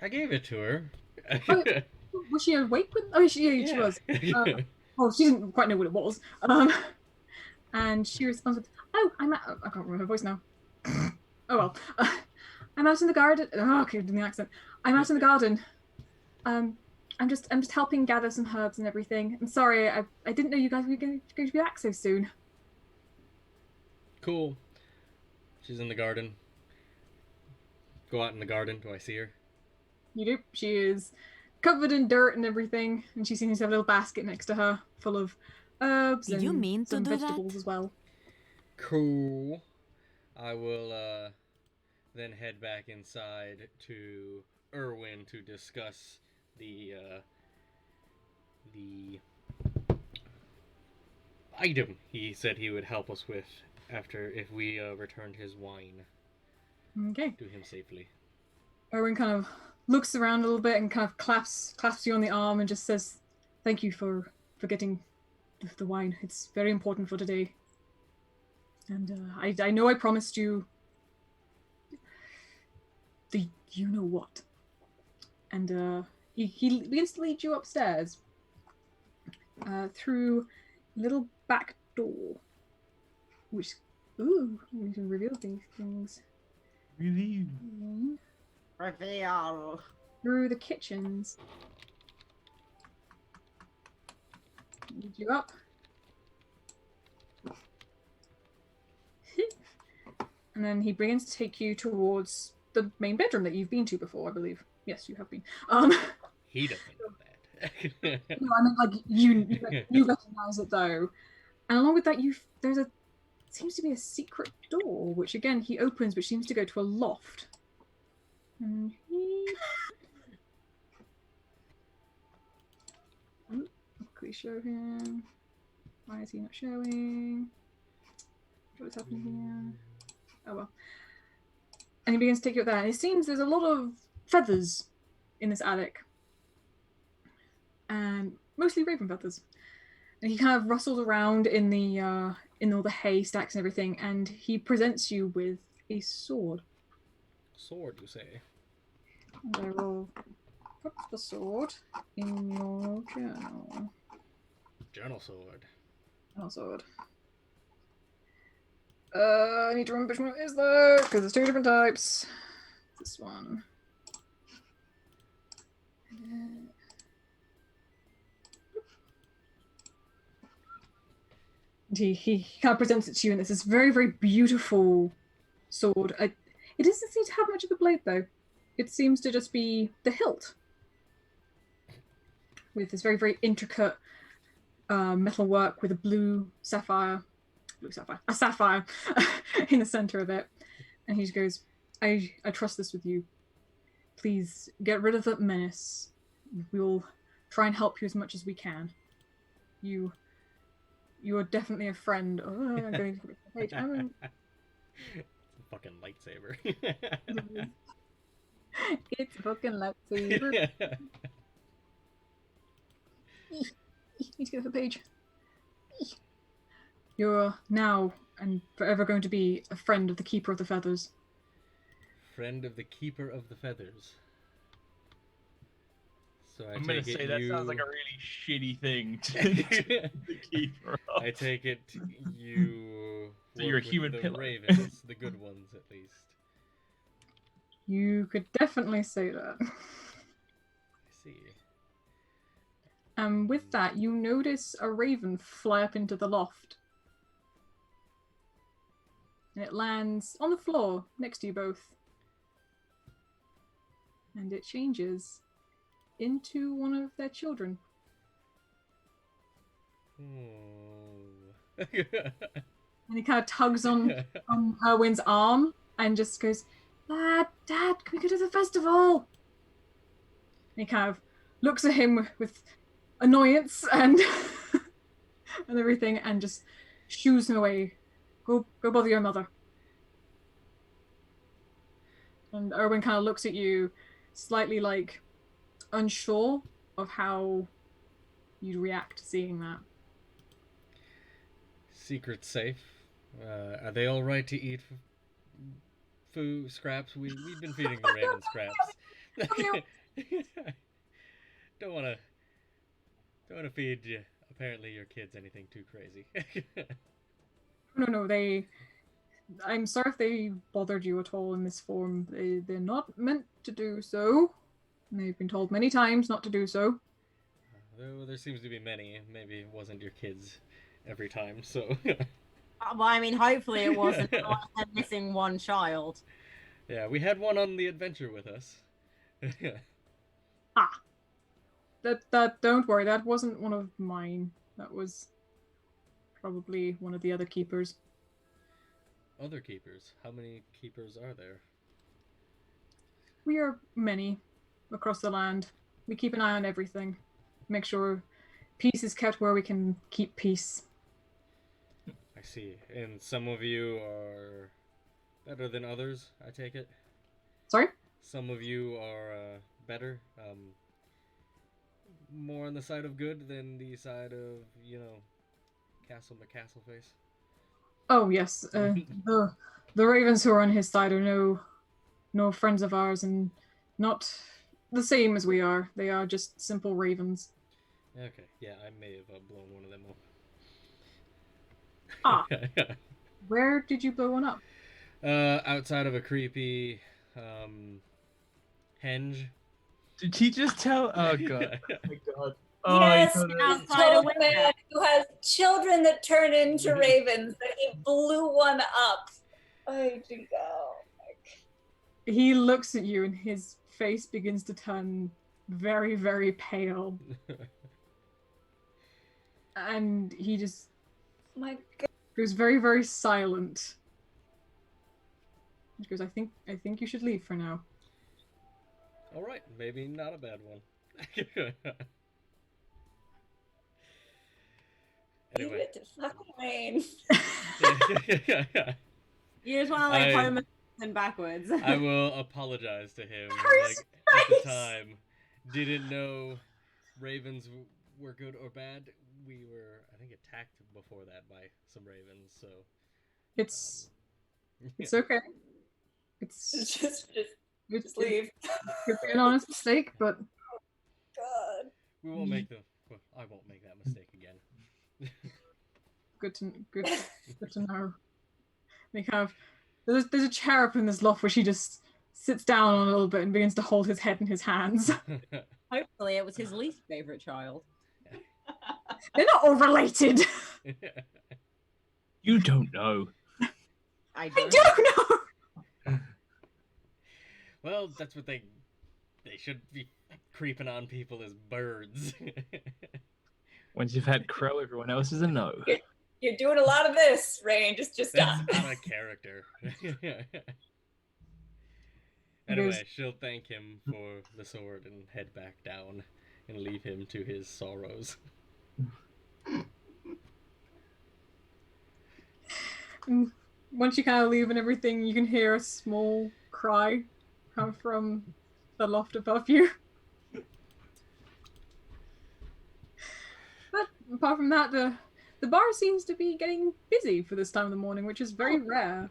I gave it to her. Oh, was she awake? Oh, she was. Well, she didn't quite know what it was. And she responds with, "Oh, I can't remember her voice now. Oh well. I'm out in the garden. Oh, okay, in the accent. I'm out in the garden. I'm just helping gather some herbs and everything. I'm sorry, I didn't know you guys were going to be back so soon." Cool. She's in the garden. Go out in the garden. Do I see her? You do. She is covered in dirt and everything, and she seems to have a little basket next to her full of herbs Did and you mean to some do vegetables that? as well. Cool. I will then head back inside to Erwin to discuss the item he said he would help us with after if we returned his wine Okay. to him safely. Erwin kind of looks around a little bit and kind of clasps you on the arm and just says, "Thank you for getting the wine. It's very important for today. And I know I promised you the you know what." And he begins to lead you upstairs through a little back door, which we can reveal these things. Really? Reveal. Through the kitchens. Lead you up. And then he begins to take you towards the main bedroom that you've been to before, I believe. Yes, you have been. He doesn't know that. No, I mean, like you recognize it though, and along with that, seems to be a secret door, which again he opens, which seems to go to a loft. And quickly show him. Why is he not showing? What's happening here? Oh well. And he begins to take you up there, and it seems there's a lot of feathers in this attic. And mostly raven feathers. And he kind of rustles around in all the hay stacks and everything, and he presents you with a sword. Sword, you say? And I will put the sword in your journal. Journal sword. Journal sword. I need to remember which one it is though, because there's two different types. This one. He kind of presents it to you, and it's this very, very beautiful sword. It doesn't seem to have much of a blade, though. It seems to just be the hilt, with this very, very intricate metal work with a sapphire in the center of it. And he just goes, I trust this with you. Please get rid of that menace. We'll try and help you as much as we can. You are definitely a friend. Oh, I'm going to the page. It's a fucking lightsaber. It's a fucking lightsaber. Need to get the page. You're now and forever going to be a friend of the Keeper of the Feathers. Friend of the Keeper of the Feathers. So I'm gonna say that sounds like a really shitty thing to the keeper of. I take it you. So you're a work with human the pillar. ravens, the good ones at least. You could definitely say that. I see. And with that, you notice a raven fly up into the loft. And it lands on the floor next to you both. And it changes into one of their children. Oh. And he kind of tugs on Erwin's arm and just goes, Dad, can we go to the festival? And he kind of looks at him with annoyance and and everything, and just shoos him away. Go bother your mother. And Erwin kind of looks at you, slightly like unsure of how you'd react to seeing that. Secret safe. Are they all right to eat food scraps? We've been feeding the raven scraps. Don't wanna feed a apparently your kid's anything too crazy. No, I'm sorry if they bothered you at all in this form. They're not meant to do so. They've been told many times not to do so. There seems to be many. Maybe it wasn't your kids every time, so... Well, I mean, hopefully it wasn't. Otherwise they're missing one child. Yeah, we had one on the adventure with us. That don't worry, that wasn't one of mine. That was probably one of the other keepers. Other keepers? How many keepers are there? We are many across the land. We keep an eye on everything. Make sure peace is kept where we can keep peace. I see. And some of you are better than others, I take it? Sorry? Some of you are better, more on the side of good than the side of, Castle McCastleface. Oh yes, the ravens who are on his side are no friends of ours and not the same as we are. They are just simple ravens. Okay, yeah, I may have blown one of them up. Ah, where did you blow one up? Outside of a creepy henge. Did he just tell? Oh god. Oh my god. Oh, Yes, he told he us. outside told a the man who has children that turn into ravens that he blew one up. I do go. He looks at you and his face begins to turn very, very pale. And he just My God. goes very, very silent. He goes, I think you should leave for now. Alright, maybe not a bad one. Leave Anyway. it to fucking Rayne. You just want to like home and backwards. I will apologize to him. Christ! At the time, didn't know ravens were good or bad. We were, I think, attacked before that by some ravens. So It's okay. It's just leave. It's an honest mistake, but God. we won't make the. Well, I won't make that mistake again. good to know. They have there's a chair up in this loft where she just sits down on a little bit and begins to hold his head in his hands. Hopefully it was his least favorite child. They're not all related. You don't know. I I don't. don't know. Well, that's what they should be creeping on people as birds. Once you've had crow, everyone else is a no. You're doing a lot of this, Rayne. Just stop. That's out of character. Anyway, she'll thank him for the sword and head back down and leave him to his sorrows. And once you kind of leave and everything, you can hear a small cry come from the loft above you. But apart from that, the bar seems to be getting busy for this time of the morning, which is very rare.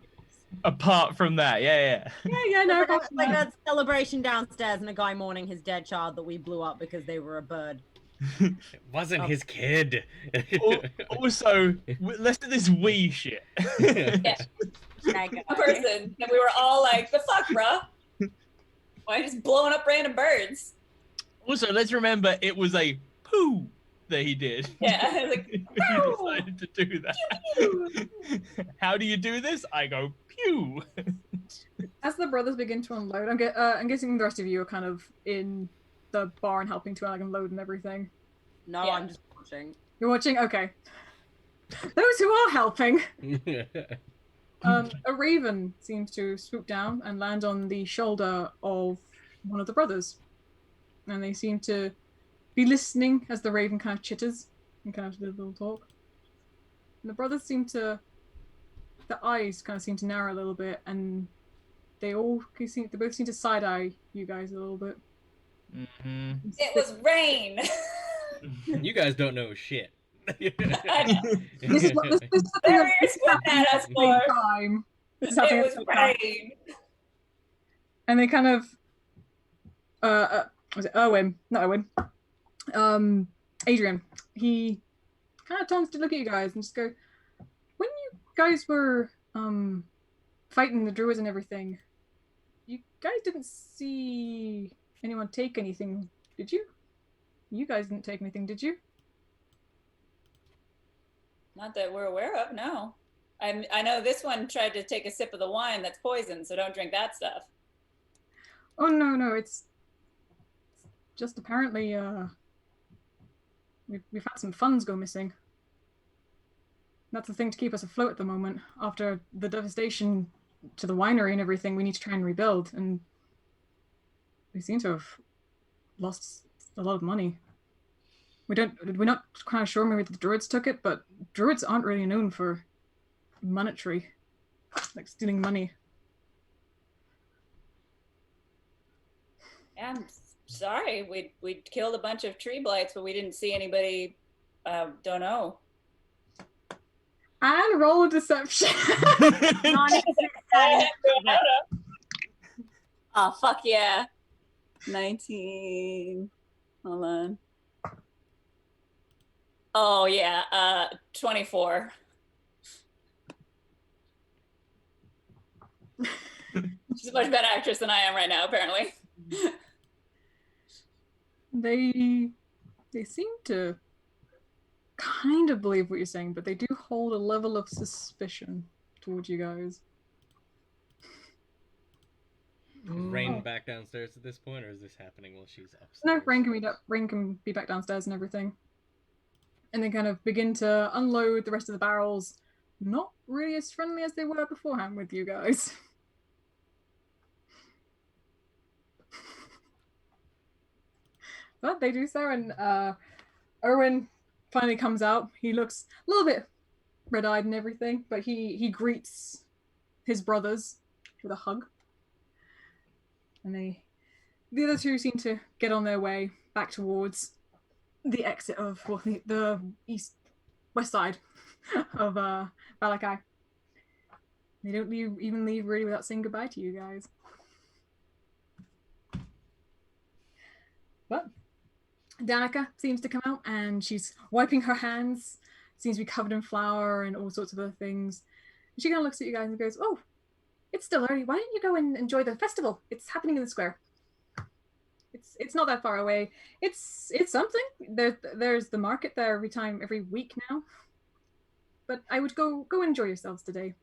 Apart from that, yeah. Yeah, no. Like a celebration downstairs and a guy mourning his dead child that we blew up because they were a bird. It wasn't his kid. Also, let's do this wee shit. Yeah. A person. And we were all like, the fuck, bruh? Why just blowing up random birds? Also, let's remember it was a poo that he did. Yeah, like, He decided to do that. How do you do this? I go pew. As the brothers begin to unload, I'm guessing the rest of you are kind of in the bar and helping to like unload and everything. No, Yeah. I'm just watching. You're watching? Okay. Those who are helping. A raven seems to swoop down and land on the shoulder of one of the brothers. And they seem to be listening as the raven kind of chitters and kind of does a little talk. And the brothers their eyes kind of seem to narrow a little bit, and they both seem to side-eye you guys a little bit. Mm-hmm. it was Rayne. You guys don't know shit. This is the thing Barriers that's went at us happening at the for. same time. This is happening It at was the same time. Rayne. And they kind of was it Owen? Not Owen. Adrian. He kind of turns to look at you guys and just go, when you guys were fighting the druids and everything, you guys didn't see anyone take anything, did you? You guys didn't take anything, did you? Not that we're aware of, no. I know this one tried to take a sip of the wine that's poison, so don't drink that stuff. Oh, no, it's just apparently, we've had some funds go missing. That's the thing to keep us afloat at the moment. After the devastation to the winery and everything, we need to try and rebuild, and we seem to have lost a lot of money. We're not kind of sure maybe the druids took it, but druids aren't really known for monetary, like stealing money. Yeah, I'm sorry. We killed a bunch of tree blights, but we didn't see anybody. Don't know. And roll a deception. Oh fuck yeah! 19. Hold on. Oh yeah, 24. She's a much better actress than I am right now, apparently. They seem to kind of believe what you're saying, but they do hold a level of suspicion towards you guys. Is Rayne back downstairs at this point, or is this happening while she's upstairs? No, Rayne can be back downstairs and everything. And they kind of begin to unload the rest of the barrels. Not really as friendly as they were beforehand with you guys. But they do so, and Erwin finally comes out. He looks a little bit red-eyed and everything, but he greets his brothers with a hug. And the other two seem to get on their way back towards the exit of the west side of Valakai. They don't even leave really without saying goodbye to you guys. But Danica seems to come out, and she's wiping her hands. Seems to be covered in flour and all sorts of other things. And she kind of looks at you guys and goes, "Oh, it's still early. Why don't you go and enjoy the festival? It's happening in the square. It's not that far away. It's something. There's the market there every week now. But I would go enjoy yourselves today."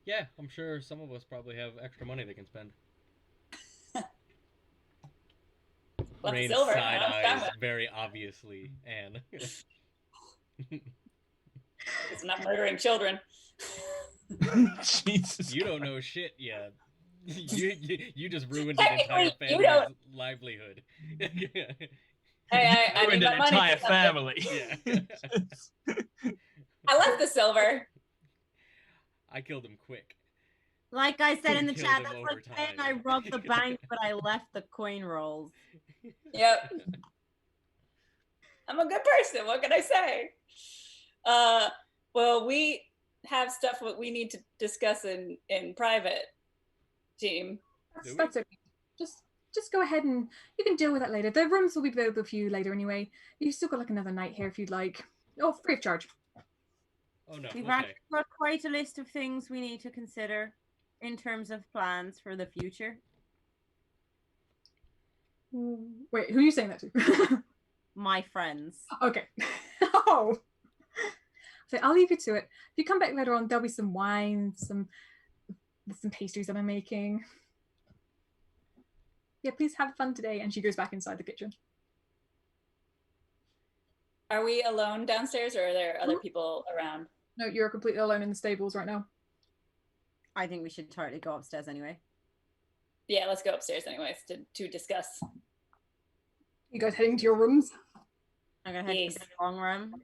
Yeah, I'm sure some of us probably have extra money they can spend. Rayne Silver, side eyes very obviously, Anne. It's not murdering children. Jesus. You don't know shit yet. You just ruined an entire Technically, family's livelihood. I Ruined need my an money entire for something. family. Yeah. I left the silver. I killed him quick. Like I said in the Killed chat, him that's over like saying time. I robbed the bank, but I left the coin rolls. Yep. I'm a good person. What can I say? Well, we have stuff what we need to discuss in private, team. That's okay. Just go ahead and you can deal with that later. The rooms will be available for you later anyway. You've still got like another night here if you'd like. Oh, free of charge. Oh no, We've okay. actually got quite a list of things we need to consider in terms of plans for the future. Wait, who are you saying that to? My friends. Okay. Oh. So I'll leave you to it. If you come back later on, there'll be some wine, some pastries that I'm making. Yeah, please have fun today. And she goes back inside the kitchen. Are we alone downstairs, or are there other people around? No, you're completely alone in the stables right now. I think we should totally go upstairs anyway. Yeah, let's go upstairs anyways to discuss. You guys heading to your rooms? I'm gonna head to the long room.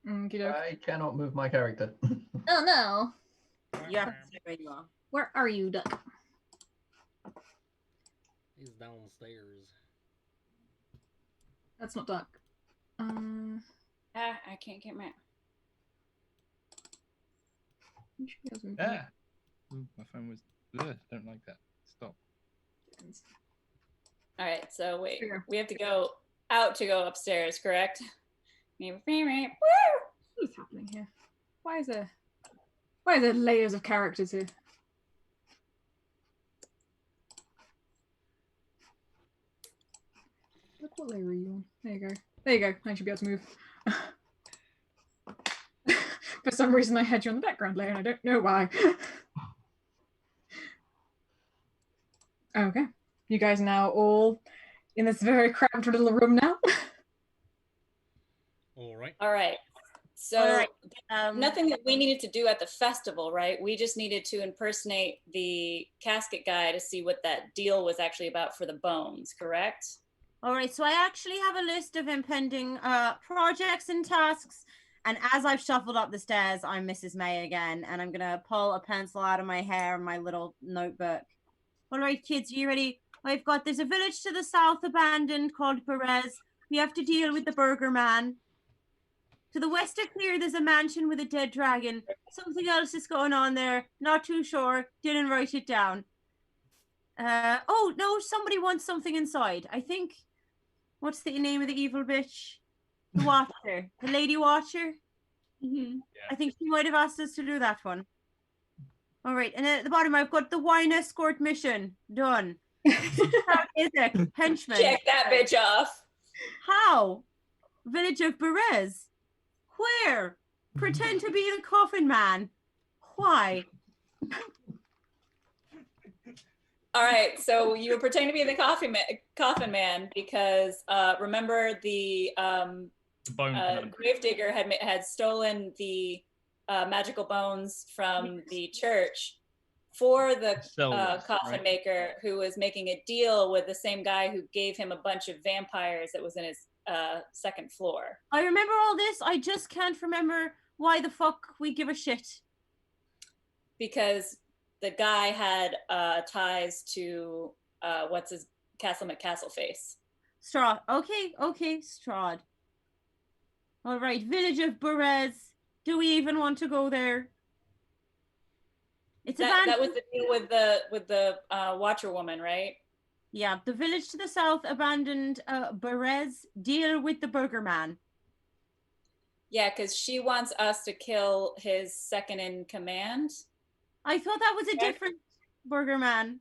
I cannot move my character. Oh no. You have to stay where you are. Where are you, Duck? He's downstairs. That's not Duck. I can't get my. Ah. Ooh, my phone was. Ugh, don't like that. Stop. All right, so wait, Here. we have to go out to go upstairs, correct? What is happening here? Why is there layers of characters here? Look, what layer are you on? There you go. There you go. I should be able to move. For some reason I had you on the background layer and I don't know why. Okay. You guys are now all in this very cramped little room now. All right. All right. So All right. nothing that we needed to do at the festival, right? We just needed to impersonate the casket guy to see what that deal was actually about for the bones, correct? All right, so I actually have a list of impending projects and tasks. And as I've shuffled up the stairs, I'm Mrs. May again, and I'm gonna pull a pencil out of my hair and my little notebook. All right, kids, are you ready? There's a village to the south abandoned called Perez. We have to deal with the Burger Man. To the west of here, there's a mansion with a dead dragon. Something else is going on there. Not too sure. Didn't write it down. Oh, no, somebody wants something inside. I think, what's the name of the evil bitch? The Watcher. The Lady Watcher? Mm-hmm. I think she might have asked us to do that one. All right, and then at the bottom, I've got the wine escort mission. Done. That is it. Henchman. Check that bitch off. How? Village of Perez. Where? Pretend to be the coffin man. Why? All right, so you were pretending to be the coffin man because remember the gravedigger had stolen the magical bones from the church for the coffin maker, who was making a deal with the same guy who gave him a bunch of vampires that was in his second floor. I remember all this. I just can't remember why the fuck we give a shit. Because the guy had ties to what's his Castle McCastleface. Strahd. Okay, Strahd. All right, village of Perez. Do we even want to go there? It's that was the deal with the Watcher woman, right? Yeah, the village to the south abandoned Perez. Deal with the Burger Man. Yeah, because she wants us to kill his second in command. I thought that was a different Burger Man.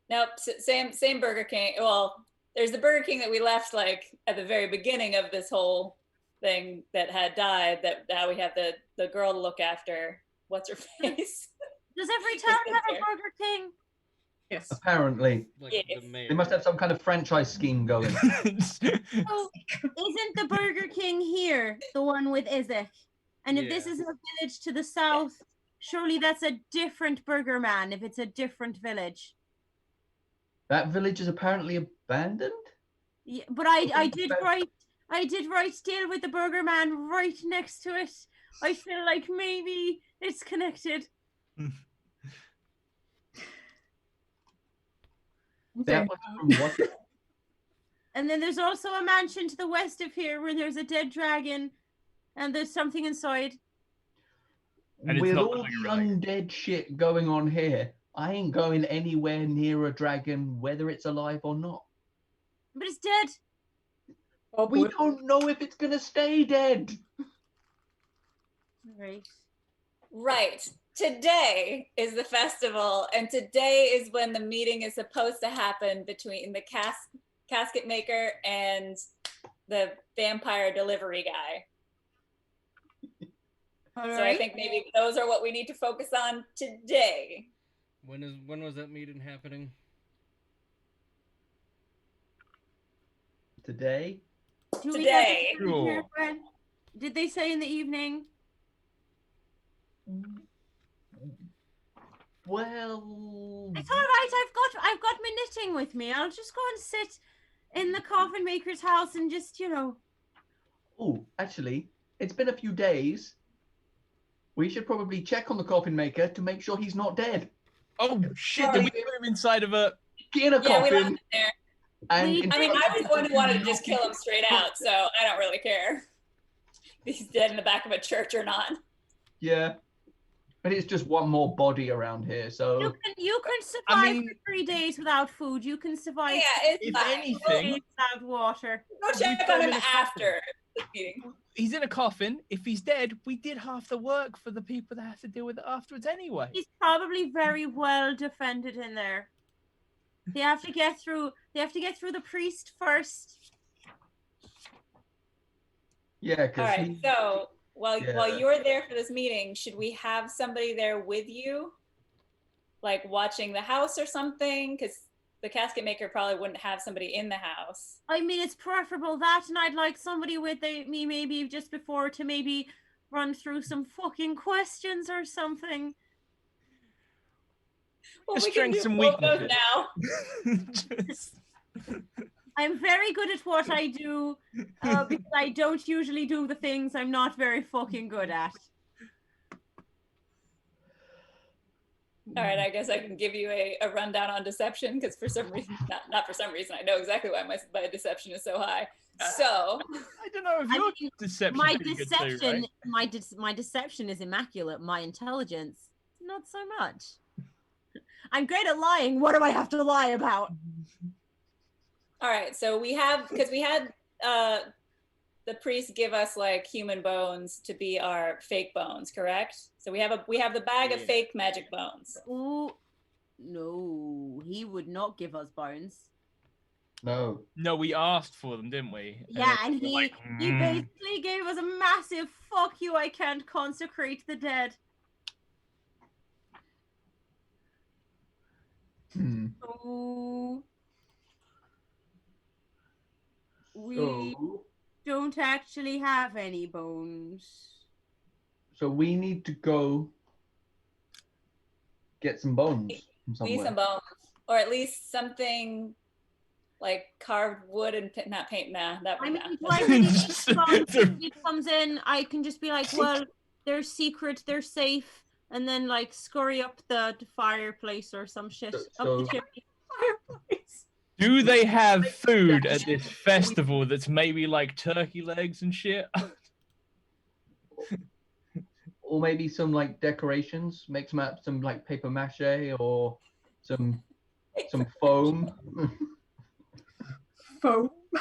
Nope, same Burger King. Well, there's the Burger King that we left like at the very beginning of this whole thing that had died. That now we have the girl to look after. What's her face? Does every town have a Burger King? Yes. Apparently. Like Yes. the mayor. They must have some kind of franchise scheme going. Oh, isn't the Burger King here the one with Isaac? And if this is a village to the south, surely that's a different Burger Man if it's a different village. That village is apparently abandoned? Yeah, but I did write deal with the Burger Man right next to it. I feel like maybe it's connected. That was from what? And then there's also a mansion to the west of here where there's a dead dragon and there's something inside. And With not all looking the right. undead shit going on here, I ain't going anywhere near a dragon, whether it's alive or not. But it's dead. We don't know if it's gonna stay dead. Right. Today is the festival, and today is when the meeting is supposed to happen between the casket maker and the vampire delivery guy. All So right. I think maybe those are what we need to focus on today. When was that meeting happening? Today? Do we Today. have to hear when? Did they say in the evening? Well, It's all right. I've got my knitting with me. I'll just go and sit in the coffin maker's house and just, oh, actually, it's been a few days. We should probably check on the coffin maker to make sure he's not dead. Oh shit! Did we put him inside of a? In a Yeah, we left coffin. it there. And I mean, I was the one who wanted to just kill him straight out, so I don't really care if he's dead in the back of a church or not. Yeah. But it's just one more body around here, so You can survive mean- for 3 days without food. You can survive Yeah, it's If fine. anything, without water. Go we check put on him him in a coffin. after the meeting. he's in a coffin. If he's dead, we did half the work for the people that have to deal with it afterwards anyway. He's probably very well defended in there. They have to get through the priest first. yeah, All because right. So while Yeah. you're there for this meeting, should we have somebody there with you, like watching the house or something? Because the casket maker probably wouldn't have somebody in the house. I mean, it's preferable that, and I'd like somebody with me maybe just before to maybe run through some fucking questions or something. Well, Just we can strengths do and both those weaknesses. now. Just- I'm very good at what I do because I don't usually do the things I'm not very fucking good at. All right, I guess I can give you a rundown on deception because for some reason, not for some reason, I know exactly why my deception is so high. So I don't know if I your mean, deception My pretty good deception, too, right? my deception is immaculate. My intelligence, not so much. I'm great at lying. What do I have to lie about? all right, so we had the priest give us like human bones to be our fake bones, correct? So we have the bag of Yeah. fake magic bones. Ooh, no, he would not give us bones. no. No, we asked for them, didn't we? Yeah, then and we were he like, he "Mm." basically gave us a massive fuck you. I can't consecrate the dead. Hmm. So we So, don't actually have any bones. so we need to go get some bones from We somewhere. need some bones, or at least something like carved wood and not paint. Nah, that I would mean, not. do I really need some bones? If he comes in, I can just be like, well, they're secret, they're safe, and then like scurry up the fireplace or some shit. Up So- the chimney. Fireplace. Do they have food at this festival that's maybe like turkey legs and shit? Or maybe some like decorations. Make some like paper mache or some foam. Foam. Yeah,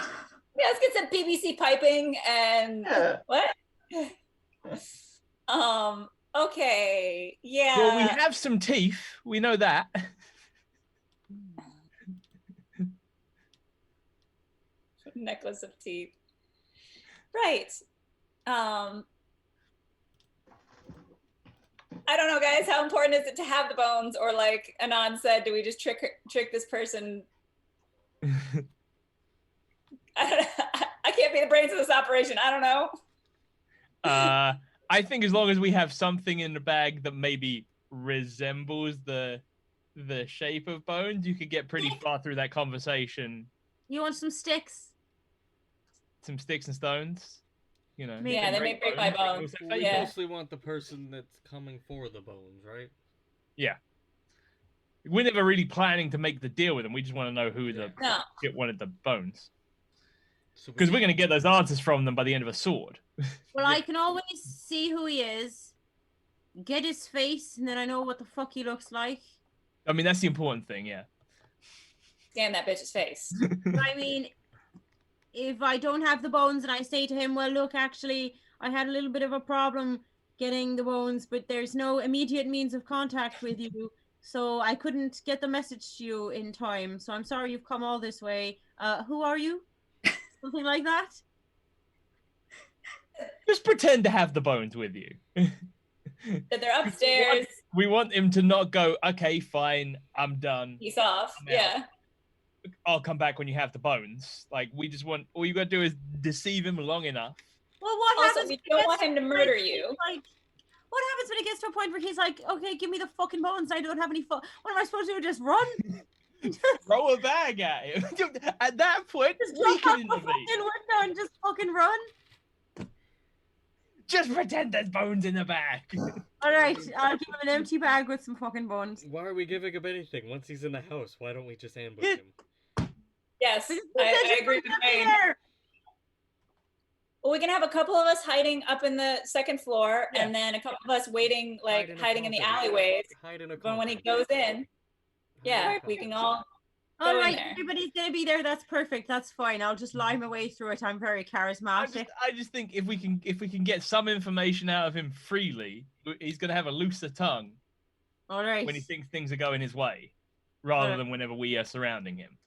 let's get some PVC piping and Yeah. what? Okay. Yeah. Well, we have some teeth. We know that. Necklace of teeth. Right. I don't know, guys. How important is it to have the bones? Or like Anon said, do we just trick this person? I can't be the brains of this operation. I don't know. I think as long as we have something in the bag that maybe resembles the shape of bones, you could get pretty far through that conversation. You want some sticks? Some sticks and stones, you know. Maybe. Yeah, they may break my bones. Also We Yeah. mostly want the person that's coming for the bones, right? We're never really planning to make the deal with them. We just want to know who the No. shit wanted the bones. So Because we're going to get those answers from them by the end of a sword. Well, I can always see who he is, get his face, and then I know what the fuck he looks like. I mean, that's the important thing, yeah. Scan that bitch's face. But I mean, if I don't have the bones and I say to him, well, look, actually, I had a little bit of a problem getting the bones, but there's no immediate means of contact with you, so I couldn't get the message to you in time. So I'm sorry you've come all this way. Who are you? Something like that? Just pretend to have the bones with you. That they're upstairs. We want him to not go, okay, fine, I'm done. He's off. I'm out. Yeah. I'll come back when you have the bones. Like, we just want, all you gotta do is deceive him long enough. Well, what Also, happens? we when he don't gets want him to a murder point you. where he's Like, what happens when it gets to a point where he's like, okay, give me the fucking bones. I don't have any. What am I supposed to do? Just run? Throw a bag at him. At that point, Just we jump can out the intervene. fucking window and just fucking run? Just pretend there's bones in the bag. All right, I'll give him an empty bag with some fucking bones. Why are we giving him anything? Once he's in the house, why don't we just ambush him? Yes, I agree with Rayne. There. Well, we can have a couple of us hiding up in the second floor, Yeah. and then a couple of us waiting, like hiding in the alleyways. Hide in a But when he coffin. goes in, Hide yeah, in a we coffin. can all All go in right, there. everybody's gonna be there. That's perfect. That's fine. I'll just lie my way through it. I'm very charismatic. I just think if we can get some information out of him freely, he's gonna have a looser tongue All right. when he thinks things are going his way, rather than whenever we are surrounding him.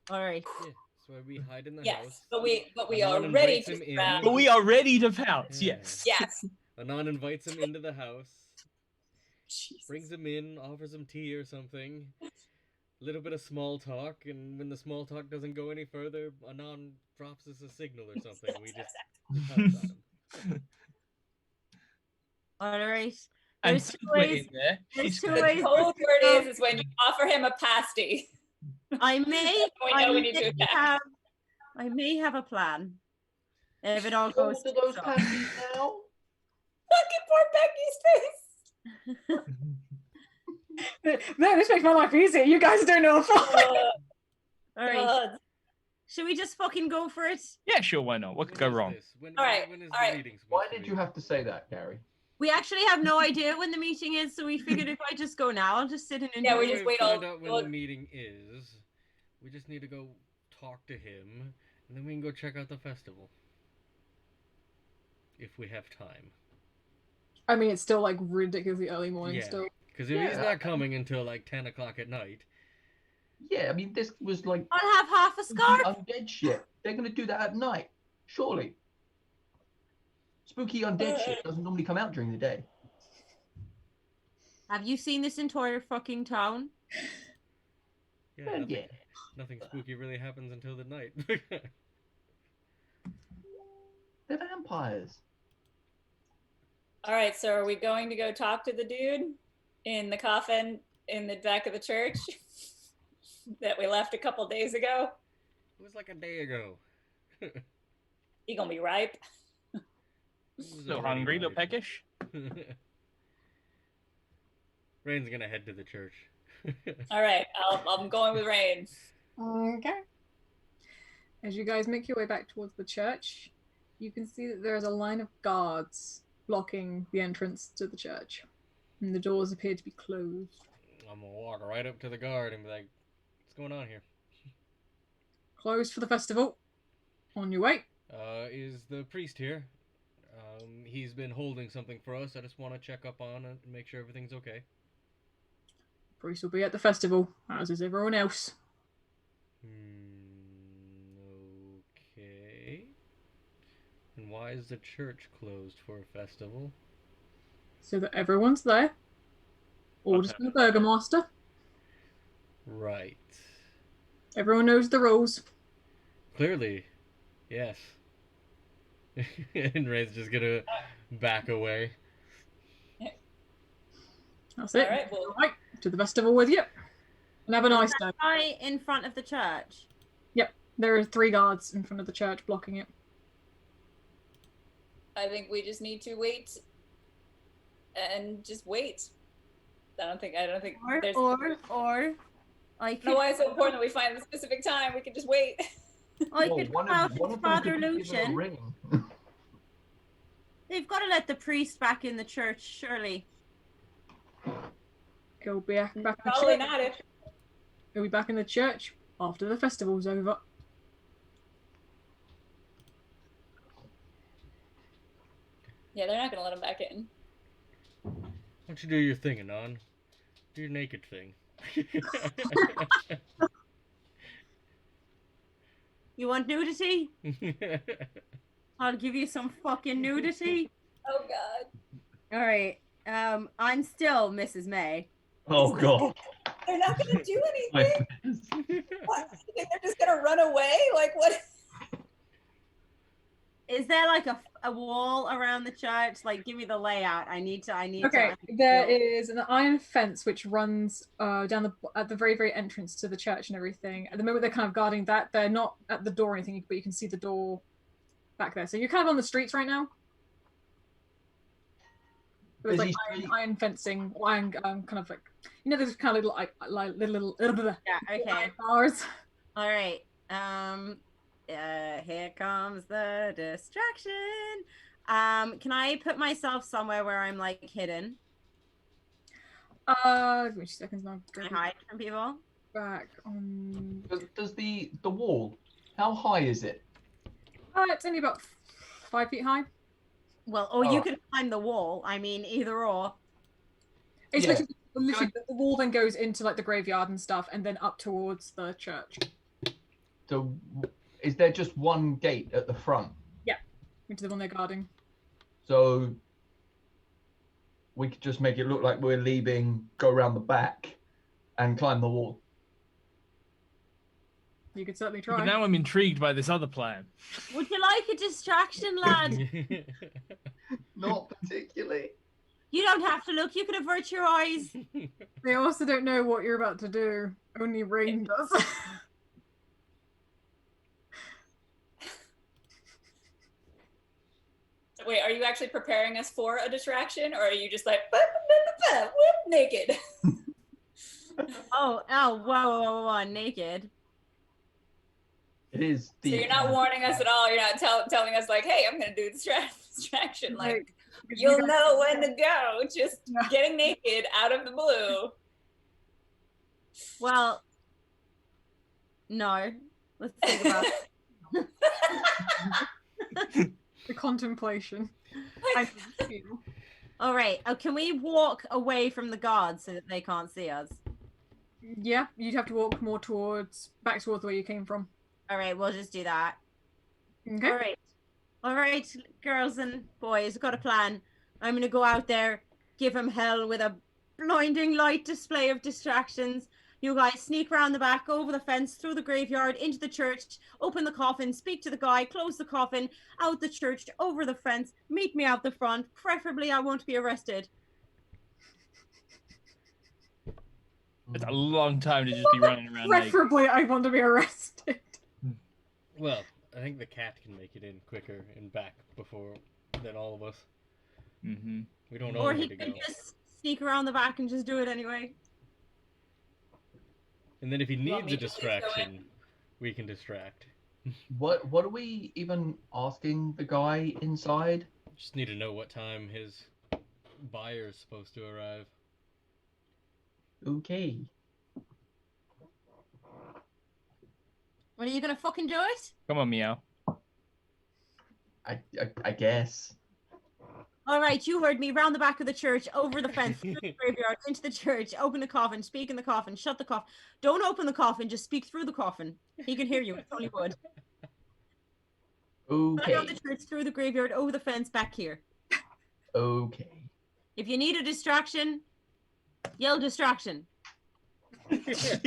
All right. Yeah. So we hide in the Yes, house. but we Anon are ready invites to him in. surround. But we are ready to pounce. Yeah. Yes. Yes. Anon invites him into the house, Jesus. brings him in, offers him tea or something. A little bit of small talk, and when the small talk doesn't go any further, Anon drops us a signal or something. We just pounce on him. All right. And There's two since we're ways. in there, There's she's two gonna- ways. The code word is when you offer him a pasty. I may. We know we need to attack. I may have a plan. If it all goes. Hold those so. pasties now. Fucking poor Becky's face. No, this makes my life easier. You guys don't know the fuck. All right. God. Should we just fucking go for it? Yeah, sure, why not? What could go wrong? When All right, is all the right. meeting supposed Why to did be? you have to say that, Gary? We actually have no idea when the meeting is, so we figured if I just go now, I'll just sit in and Yeah, do we it. just wait find all- out when well- the meeting is. We just need to go talk to him, and then we can go check out the festival. If we have time. I mean, it's still like ridiculously early morning Yeah. still. Because if he's Yeah. not coming until like 10 o'clock at night, Yeah, I mean, this was like I'll have half a scarf. undead shit. They're gonna do that at night, surely. Spooky undead shit doesn't normally come out during the day. Have you seen this entire fucking town? yeah, Well, nothing, yeah. nothing spooky really happens until the night. They're vampires. All right, so are we going to go talk to the dude in the coffin in the back of the church that we left a couple days ago? It was like a day ago. He gonna be ripe. He was Little already hungry, little ripe. peckish. Rayne's gonna head to the church. All right, I'm going with Rayne. Okay. As you guys make your way back towards the church, you can see that there is a line of guards blocking the entrance to the church, and the doors appear to be closed. I'm gonna walk right up to the guard and be like, "What's going on here?" Closed for the festival. On your way. Is the priest here? He's been holding something for us. I just want to check up on it and make sure everything's okay. Priest will be at the festival, as is everyone else. Okay. And why is the church closed for a festival? So that everyone's there. Orders from the Burgomaster. Right. Everyone knows the rules. Clearly, yes. And Ray's just gonna back away. That's it. All right, well, Right, to the festival with you. And have a nice day. Right in front of the church. There are 3 guards in front of the church blocking it. I think we just need to wait and just wait. I don't think there's. Or I could. No, why it's so important that we find a specific time. We can just wait. I Well, could one craft of them Father could give it a Lucian. ring. They've got to let the priest back in the church, surely. He'll be back in the Probably church. not if. He'll be back in the church after the festival's over. Yeah, they're not gonna let him back in. Why don't you do your thing, Anon? Do your naked thing. You want nudity? I'll give you some fucking nudity. Oh God. All right. I'm still Mrs. May. Oh god. They're not gonna do My anything. goodness. What? You think they're just gonna run away? Like what? Is there like a wall around the church? Like, give me the layout. I need Okay, to. there is an iron fence which runs down at the very, very entrance to the church and everything. At the moment, they're kind of guarding that. They're not at the door or anything, but you can see the door back there. So you're kind of on the streets right now. There's like iron fencing, iron kind of like, you know, there's kind of like little Yeah. Okay. bars. All right. Here comes the distraction. Can I put myself somewhere where I'm like hidden? Give me 2 seconds now. Can I hide from people? Back on. Does the wall? How high is it? It's only about 5 feet high. Well, or you could climb the wall. I mean, either or. It's Yeah. literally the wall then goes into like the graveyard and stuff, and then up towards the church. So, is there just one gate at the front? Into the one they're guarding. So we could just make it look like we're leaving, go around the back, and climb the wall. You could certainly But try. now I'm intrigued by this other plan. Would you like a distraction, lad? Not particularly. You don't have to look. You can avert your eyes. They also don't know what you're about to do. Only Rayne does. Wait, are you actually preparing us for a distraction, or are you just like naked? Oh, whoa, naked. It is So the. you're not warning us at all. You're not telling us like, "Hey, I'm gonna do distraction." Like, Because you'll you guys- know when to go. Just Yeah. getting naked out of the blue. Well, no. Let's think about it. The contemplation. I feel. All right. Can we walk away from the guards so that they can't see us? Yeah, you'd have to walk more back towards where you came from. All right, we'll just do that. Okay. All right, girls and boys, got a plan. I'm gonna go out there, give him hell with a blinding light display of distractions. You guys sneak around the back, over the fence, through the graveyard, into the church, open the coffin, speak to the guy, close the coffin, out the church, over the fence, meet me out the front. Preferably, I won't be arrested. It's a long time to just be running around naked. Preferably, I want to be arrested. Well, I think the cat can make it in quicker and back than all of us. Mm-hmm. We don't know Or where he to can go. just sneak around the back and just do it anyway. And then if he want needs me a to please go in? distraction, we can distract. What are we even asking the guy inside? Just need to know what time his buyer is supposed to arrive. Okay. When are you gonna fucking do it? Come on, Meow. I guess. All right, you heard me. Round the back of the church, over the fence, through the graveyard, into the church. Open the coffin, speak in the coffin, shut the coffin. Don't open the coffin, just speak through the coffin. He can hear you. It's only wood. Okay. Around the church, through the graveyard, over the fence, back here. Okay. If you need a distraction, yell distraction. Jesus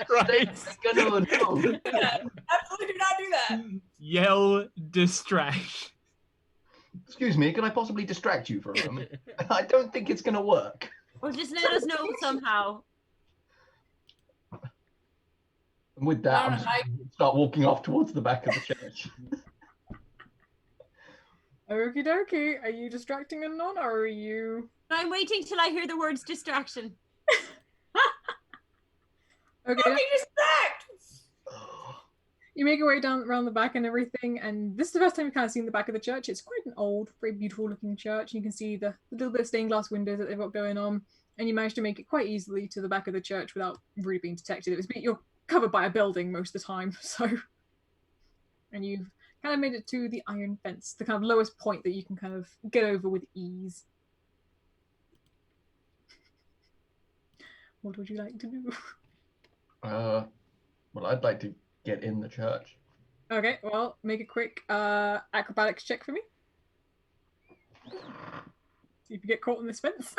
Christ. They're gonna know. Absolutely do not do that. Yell distract. Excuse me, can I possibly distract you for a moment? I don't think it's gonna work. Or just let us know somehow. And with that, I'm just gonna start walking off towards the back of the church. Okie dokie. Are you distracting Anon, or are you... I'm waiting till I hear the words distraction. Okay, Fucking distract! you make your way down around the back and everything, and this is the first time you've kind of seen the back of the church. It's quite an old, very beautiful looking church. You can see the little bit of stained glass windows that they've got going on, and you manage to make it quite easily to the back of the church without really being detected. You're covered by a building most of the time, so... And you've kind of made it to the iron fence, the kind of lowest point that you can kind of get over with ease. What would you like to do? Well, I'd like to get in the church. Okay, well, make a quick acrobatics check for me. See if you get caught in this fence.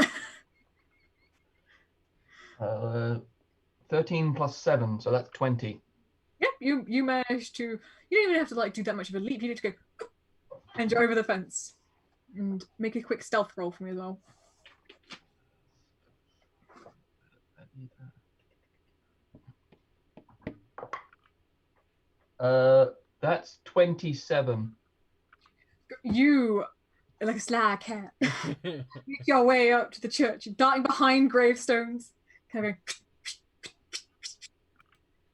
13 plus 7, so that's 20. Yeah, you managed to. You don't even have to like do that much of a leap. You need to go, and you're over the fence, and make a quick stealth roll for me as well. That's 27. You, like a sly cat, make your way up to the church, darting behind gravestones, kind of going.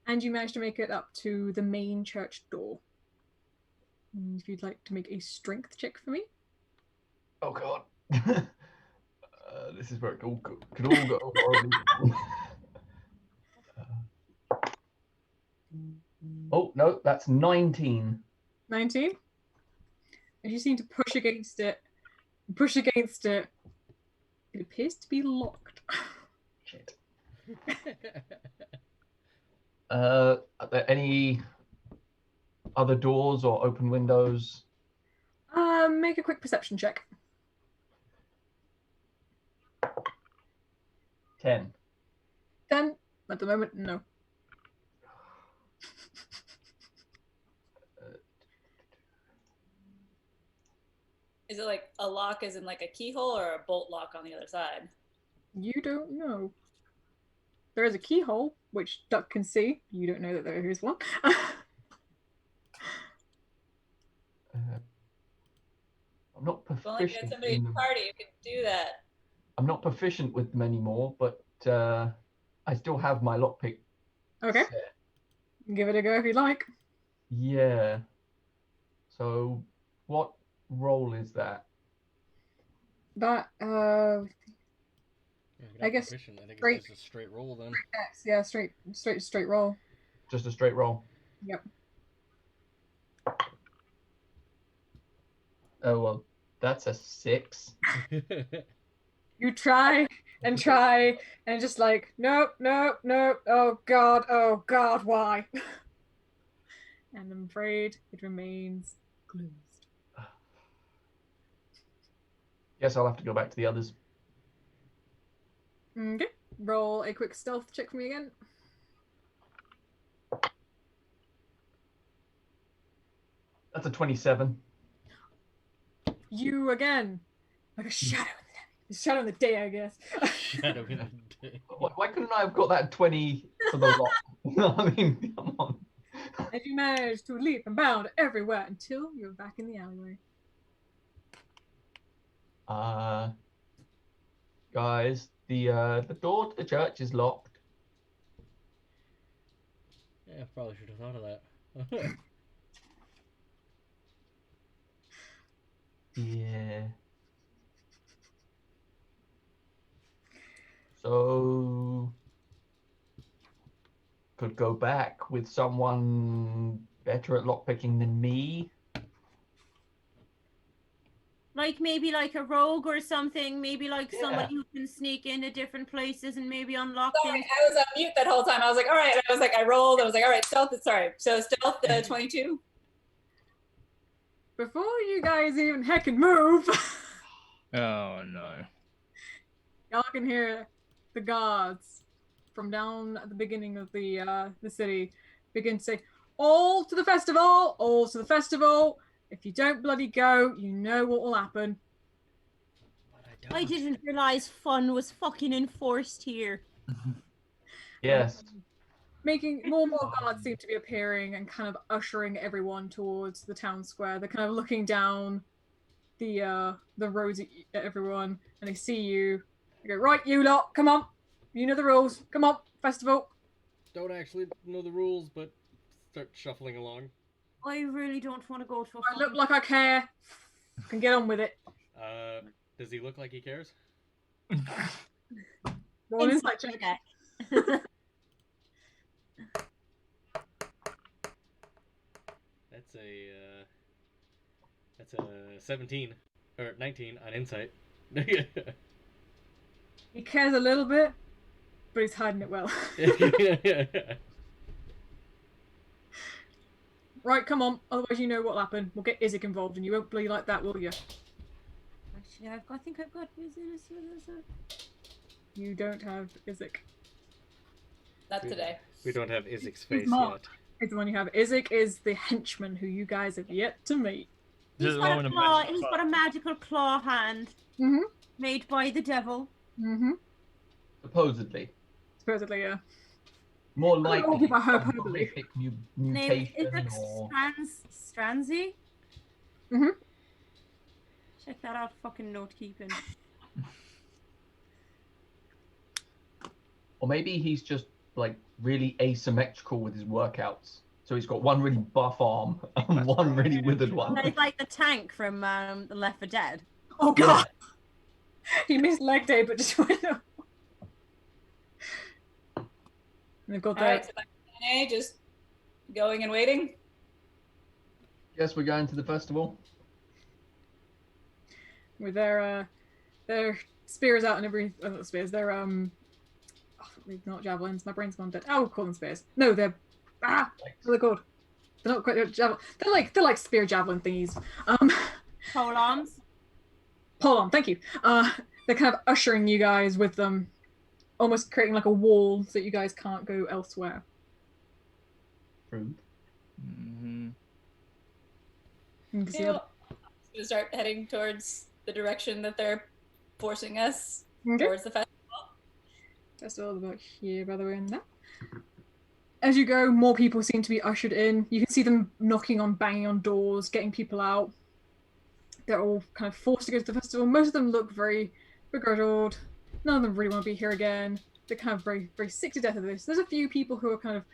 And you manage to make it up to the main church door. And if you'd like to make a strength check for me. Oh god. This is where it could all go horribly wrong. Oh no, that's 19. 19. As you seem to push against it, it appears to be locked. Shit. Are there any other doors or open windows? Make a quick perception check. 10. 10. At the moment, no. Is it like a lock as in like a keyhole or a bolt lock on the other side? You don't know. There is a keyhole, which Duck can see. You don't know that there is one. I'm not If only we had proficient somebody in the party who could do that. I'm not proficient with them anymore, but I still have my lockpick. Okay. Set. Give it a go if you like. Yeah. So, what role is that? That, Yeah, I guess proficient. I think straight- it's just a straight roll then. X, yeah, straight roll. Just a straight roll? Yep. Oh, well, that's a 6. You try and just like, nope, oh god, why? And I'm afraid it remains closed. Guess I'll have to go back to the others. Okay. Roll a quick stealth check for me again. That's a 27. You again. Like a shadow in the day, I guess. Shadow in the day. Why couldn't I have got that 20 for the lock? I mean, come on. And you manage to leap and bound everywhere until you're back in the alleyway. Guys, the door to the church is locked. Yeah, probably should have thought of that. Yeah. So could go back with someone better at lockpicking than me. Like maybe like a rogue or something. Maybe like Yeah. somebody who can sneak into different places and maybe unlock Sorry, things. I was on mute that whole time. I was like, all right. I was like, I rolled. I was like, all right, stealth. Sorry. So stealth 22. Before you guys even heckin' move, Oh no. y'all can hear the guards from down at the beginning of the city begin to say, all to the festival, all to the festival. If you don't bloody go, you know what will happen. But I didn't realize fun was fucking enforced here. Yes. Making more and more guards seem to be appearing and kind of ushering everyone towards the town square. They're kind of looking down the roads at everyone, and they see you. They go, right, you lot, come on. You know the rules. Come on, festival. Don't actually know the rules, but start shuffling along. I really don't want to go to a I look like I care. Can get on with it. Does he look like he cares? Roll an insight check. That's a 17 or 19 on insight. He cares a little bit, but he's hiding it well. Right, come on. Otherwise, you know what'll happen. We'll get Isaac involved, and you won't play like that, will you? Actually, I think I've got business with this. You don't have Isaac. Not today. We don't have Isaac's He's face not. yet. It's the one you have. Isaac is the henchman who you guys have yet to meet. He's got a magical claw hand made by the devil. Supposedly. Supposedly, yeah. More likely by her some probably. horrific Name mutation is it or... Strandsy? Mhm. Check that out, fucking note keeping. Or maybe he's just like really asymmetrical with his workouts. So he's got one really buff arm and one really withered one. So it's like the tank from Left 4 Dead. Oh god! He missed leg day, but just went up. And they've got All their... right, so back to NA, just going and waiting. Yes, we're going to the festival. with their spears out and every not spears, they're not javelins. My brain's gone dead. I'll call them spears. No, they're what are they called? They're not quite javelin. They're like spear javelin thingies. Pole arms. Hold on, thank you. They're kind of ushering you guys with them, almost creating like a wall so that you guys can't go elsewhere. Rude. Mm-hmm. You can see We're gonna start heading towards the direction that they're forcing us towards the festival. Festival about here, by the way, and that. As you go, more people seem to be ushered in. You can see them knocking on, banging on doors, getting people out. They're all kind of forced to go to the festival. Most of them look very begrudged. None of them really want to be here again. They're kind of very, very sick to death of this. There's a few people who are kind of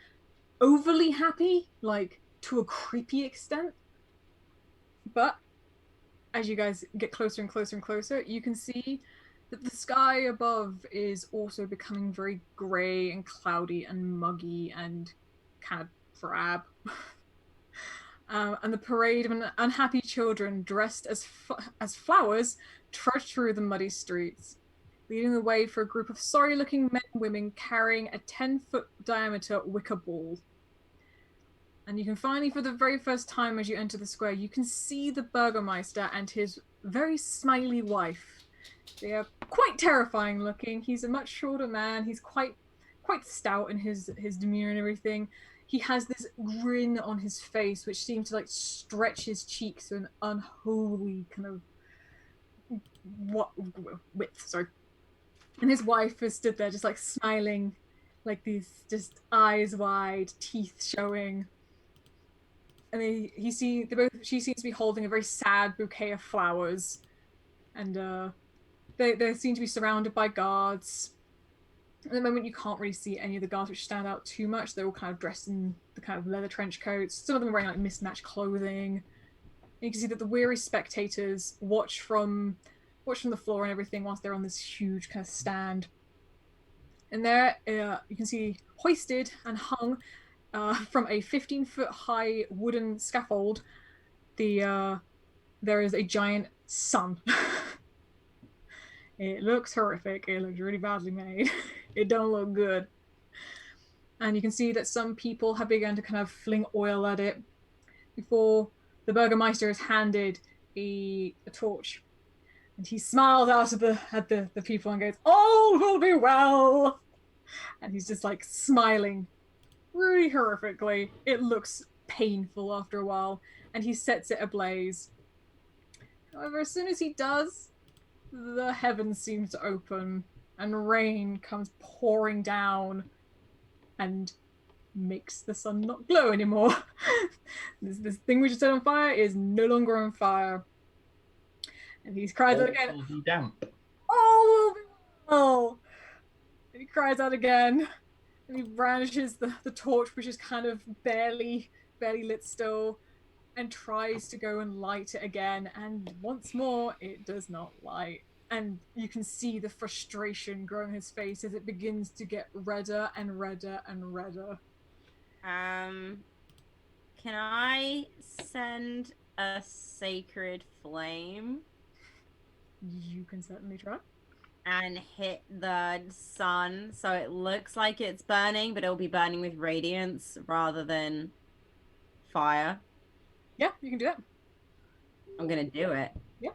overly happy, like to a creepy extent. But as you guys get closer and closer and closer, you can see that the sky above is also becoming very grey and cloudy and muggy and kind of drab. And the parade of unhappy children dressed as flowers trudge through the muddy streets, leading the way for a group of sorry-looking men and women carrying a 10-foot diameter wicker ball. And you can finally, for the very first time as you enter the square, you can see the Burgermeister and his very smiley wife. They are quite terrifying looking. He's a much shorter man. He's quite stout in his demeanor and everything. He has this grin on his face, which seems to like stretch his cheeks to an unholy kind of width. Sorry. And his wife is stood there just like smiling, like these just eyes wide, teeth showing. And she seems to be holding a very sad bouquet of flowers, and they seem to be surrounded by guards. At the moment, you can't really see any of the guards which stand out too much. They're all kind of dressed in the kind of leather trench coats. Some of them are wearing like mismatched clothing. And you can see that the weary spectators watch from the floor and everything whilst they're on this huge kind of stand. And there, you can see hoisted and hung from a 15-foot high wooden scaffold, there is a giant sun. It looks horrific. It looks really badly made. It don't look good. And you can see that some people have begun to kind of fling oil at it before the Burgermeister is handed a torch. And he smiles out at the people and goes, "All will be well." And he's just like smiling really horrifically. It looks painful after a while, and he sets it ablaze. However, as soon as he does, the heavens seem to open, and rain comes pouring down and makes the sun not glow anymore. This thing we just set on fire is no longer on fire. And he cries out again, Will be damp. "All will be well!" And he cries out again, and he brandishes the torch, which is kind of barely lit still, and tries to go and light it again, and once more it does not light. And you can see the frustration growing in his face as it begins to get redder and redder and redder. Can I send a sacred flame You can certainly try. and hit the sun so it looks like it's burning, but it'll be burning with radiance rather than fire? Yeah, you can do that. I'm gonna do it. Yeah.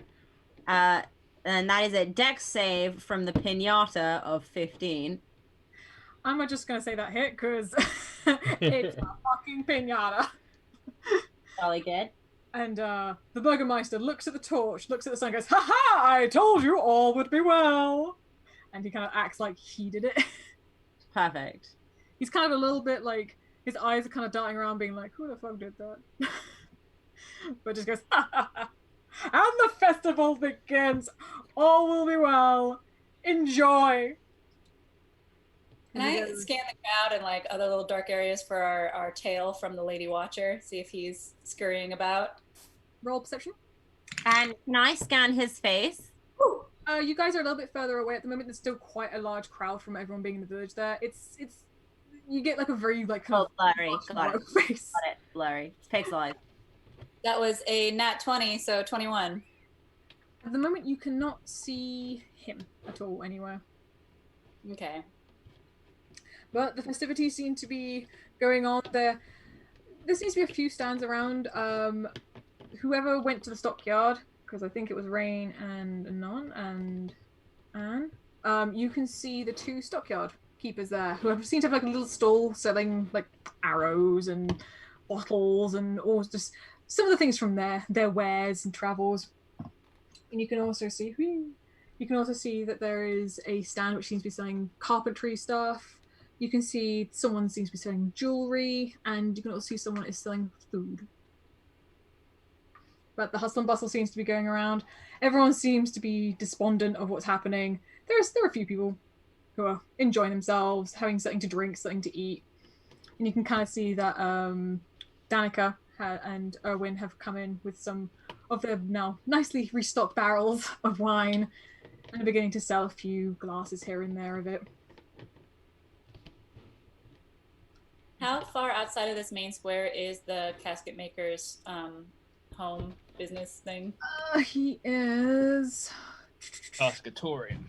And that is a dex save from the pinata of 15. I'm just gonna say that hit because it's a fucking pinata. Jolly good. And the Burgermeister looks at the torch, looks at the sun, and goes, "Ha ha! I told you all would be well." And he kind of acts like he did it. Perfect. He's kind of a little bit like, his eyes are kind of darting around, being like, "Who the fuck did that?" But just goes, "Ha ha ha! And the festival begins. All will be well. Enjoy." Can I scan the crowd and like other little dark areas for our tail from the Lady Watcher? See if he's scurrying about. Roll perception. And can I scan his face? Ooh. You guys are a little bit further away at the moment. There's still quite a large crowd from everyone being in the village there. It's you get like a very like kind blurry. of Got it. face. Got it. Blurry. It's pixelized. That was a nat 20, so 21. At the moment, you cannot see him at all anywhere. Okay. But the festivities seem to be going on there. There seems to be a few stands around. Whoever went to the stockyard, because I think it was Rayne and Anon and Anne, you can see the two stockyard keepers there, who seem to have like a little stall selling like arrows and bottles and all just some of the things from their wares and travels. And you can also see that there is a stand which seems to be selling carpentry stuff. You can see someone seems to be selling jewelry, and you can also see someone is selling food. But the hustle and bustle seems to be going around. Everyone seems to be despondent of what's happening. There are a few people who are enjoying themselves, having something to drink, something to eat. And you can kind of see that Danica and Erwin have come in with some of their now nicely restocked barrels of wine and are beginning to sell a few glasses here and there of it. How far outside of this main square is the casket maker's home business thing? He is... Cascatorium.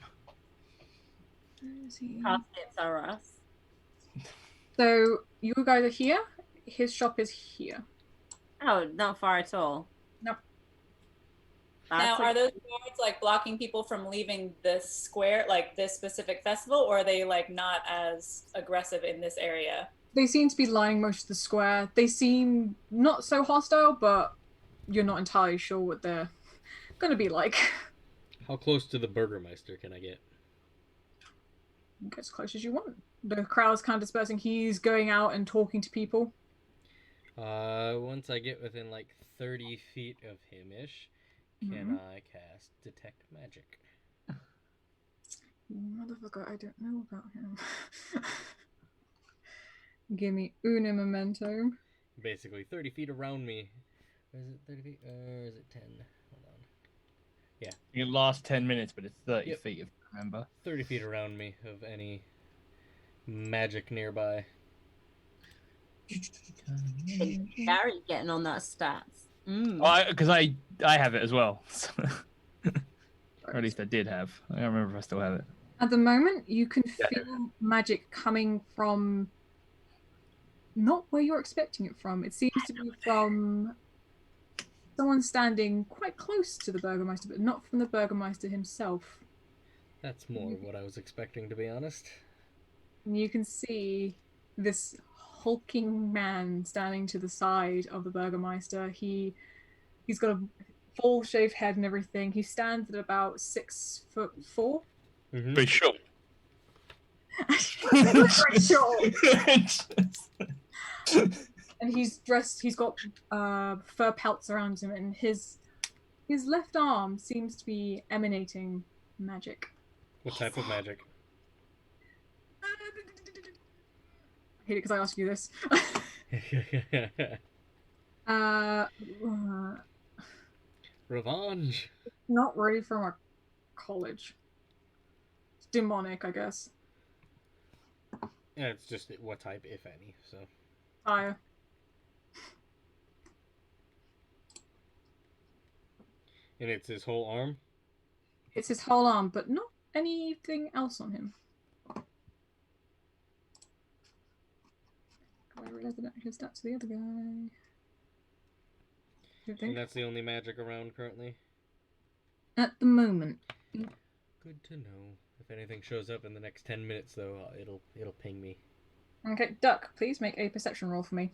Where is he? Caskets are us. So, you guys are here. His shop is here. Oh, not far at all. Nope. Now, are those guards like blocking people from leaving this square, like this specific festival, or are they like not as aggressive in this area? They seem to be lining most of the square. They seem not so hostile, but you're not entirely sure what they're going to be like. How close to the Burgermeister can I get? Get as close as you want. The crowd's kind of dispersing. He's going out and talking to people. Once I get within like 30 feet of him-ish, can I cast Detect Magic? Motherfucker, I don't know about him. Give me una memento. Basically, 30 feet around me. Is it 30 feet? Or is it 10? Hold on. Yeah. You last 10 minutes, but it's 30 Yep. feet, if you remember. 30 feet around me of any magic nearby. Gary getting on that stats. Because I have it as well. Or at least I did have. I don't remember if I still have it. At the moment, you can feel magic coming from not where you're expecting it from. It seems to be from someone standing quite close to the Burgermeister, but not from the Burgermeister himself. That's more of what I was expecting, to be honest. And you can see this hulking man standing to the side of the Burgermeister. He's got a full shaved head and everything. He stands at about 6'4". Mm-hmm. Pretty sure. Very short. And he's dressed. He's got fur pelts around him, and his left arm seems to be emanating magic. What type of magic? I hate it because I asked you this. Revenge. Not really from a college. It's demonic, I guess. Yeah, it's just what type, if any. So. Fire. And it's his whole arm? It's his whole arm, but not anything else on him. I realized I don't have his stats to the other guy. And that's the only magic around currently? At the moment. Good to know. If anything shows up in the next 10 minutes, though, it'll ping me. Okay, Duck, please make a perception roll for me.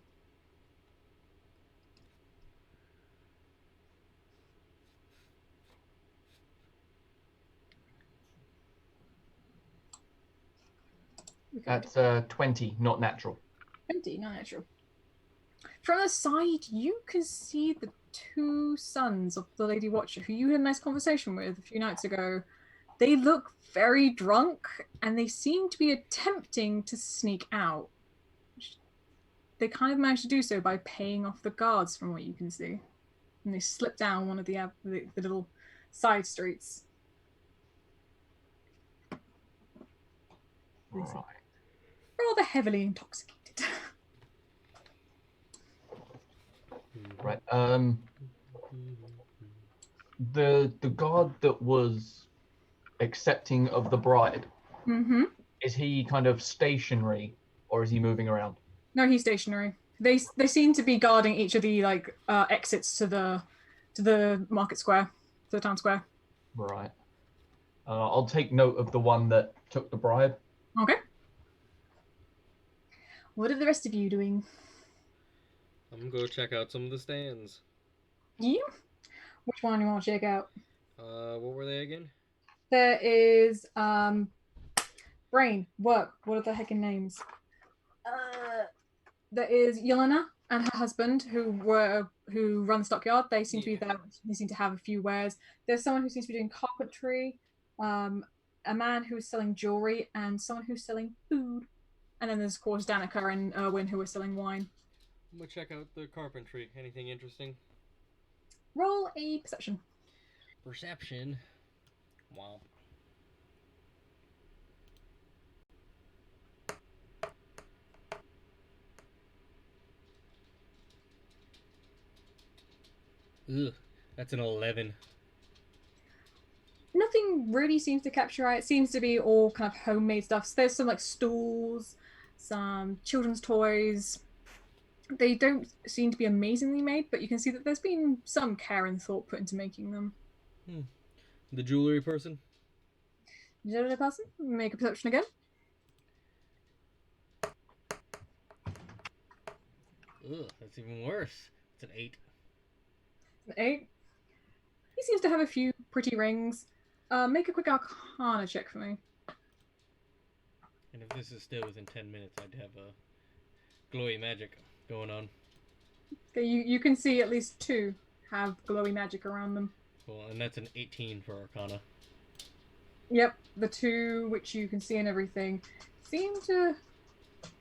That's 20, not natural. 20, not natural. From the side, you can see the two sons of the Lady Watcher, who you had a nice conversation with a few nights ago. They look very drunk, and they seem to be attempting to sneak out. They kind of managed to do so by paying off the guards, from what you can see. And they slip down one of the little side streets. Right. Rather heavily intoxicated. Right. The guard that was accepting of the bride, Mm-hmm. is he kind of stationary or is he moving around? No, he's stationary. They seem to be guarding each of the exits to the market square, to the town square. Right. I'll take note of the one that took the bribe. Okay. What are the rest of you doing? I'm gonna go check out some of the stands. Yeah. Which one do you want to check out? What were they again? There is Rayne, work. What are the heckin' names? There is Yelena and her husband who run the stockyard. They seem to be there. They seem to have a few wares. There's someone who seems to be doing carpentry, a man who is selling jewelry, and someone who's selling food. And then there's of course Danica and Erwin who are selling wine. I'm gonna check out the carpentry. Anything interesting? Roll a perception. Perception. Wow. Ugh, that's an 11. Nothing really seems to capture eye. It seems to be all kind of homemade stuff. So there's some like stools, some children's toys. They don't seem to be amazingly made, but you can see that there's been some care and thought put into making them. The jewelry person? Jewelry person, make a perception again. Ugh, that's even worse. It's an 8. An 8. He seems to have a few pretty rings. Make a quick Arcana check for me. And if this is still within 10 minutes, I'd have a glowy magic going on. Okay, you can see at least 2 have glowy magic around them. Cool, and that's an 18 for Arcana. Yep, the 2 which you can see and everything seem to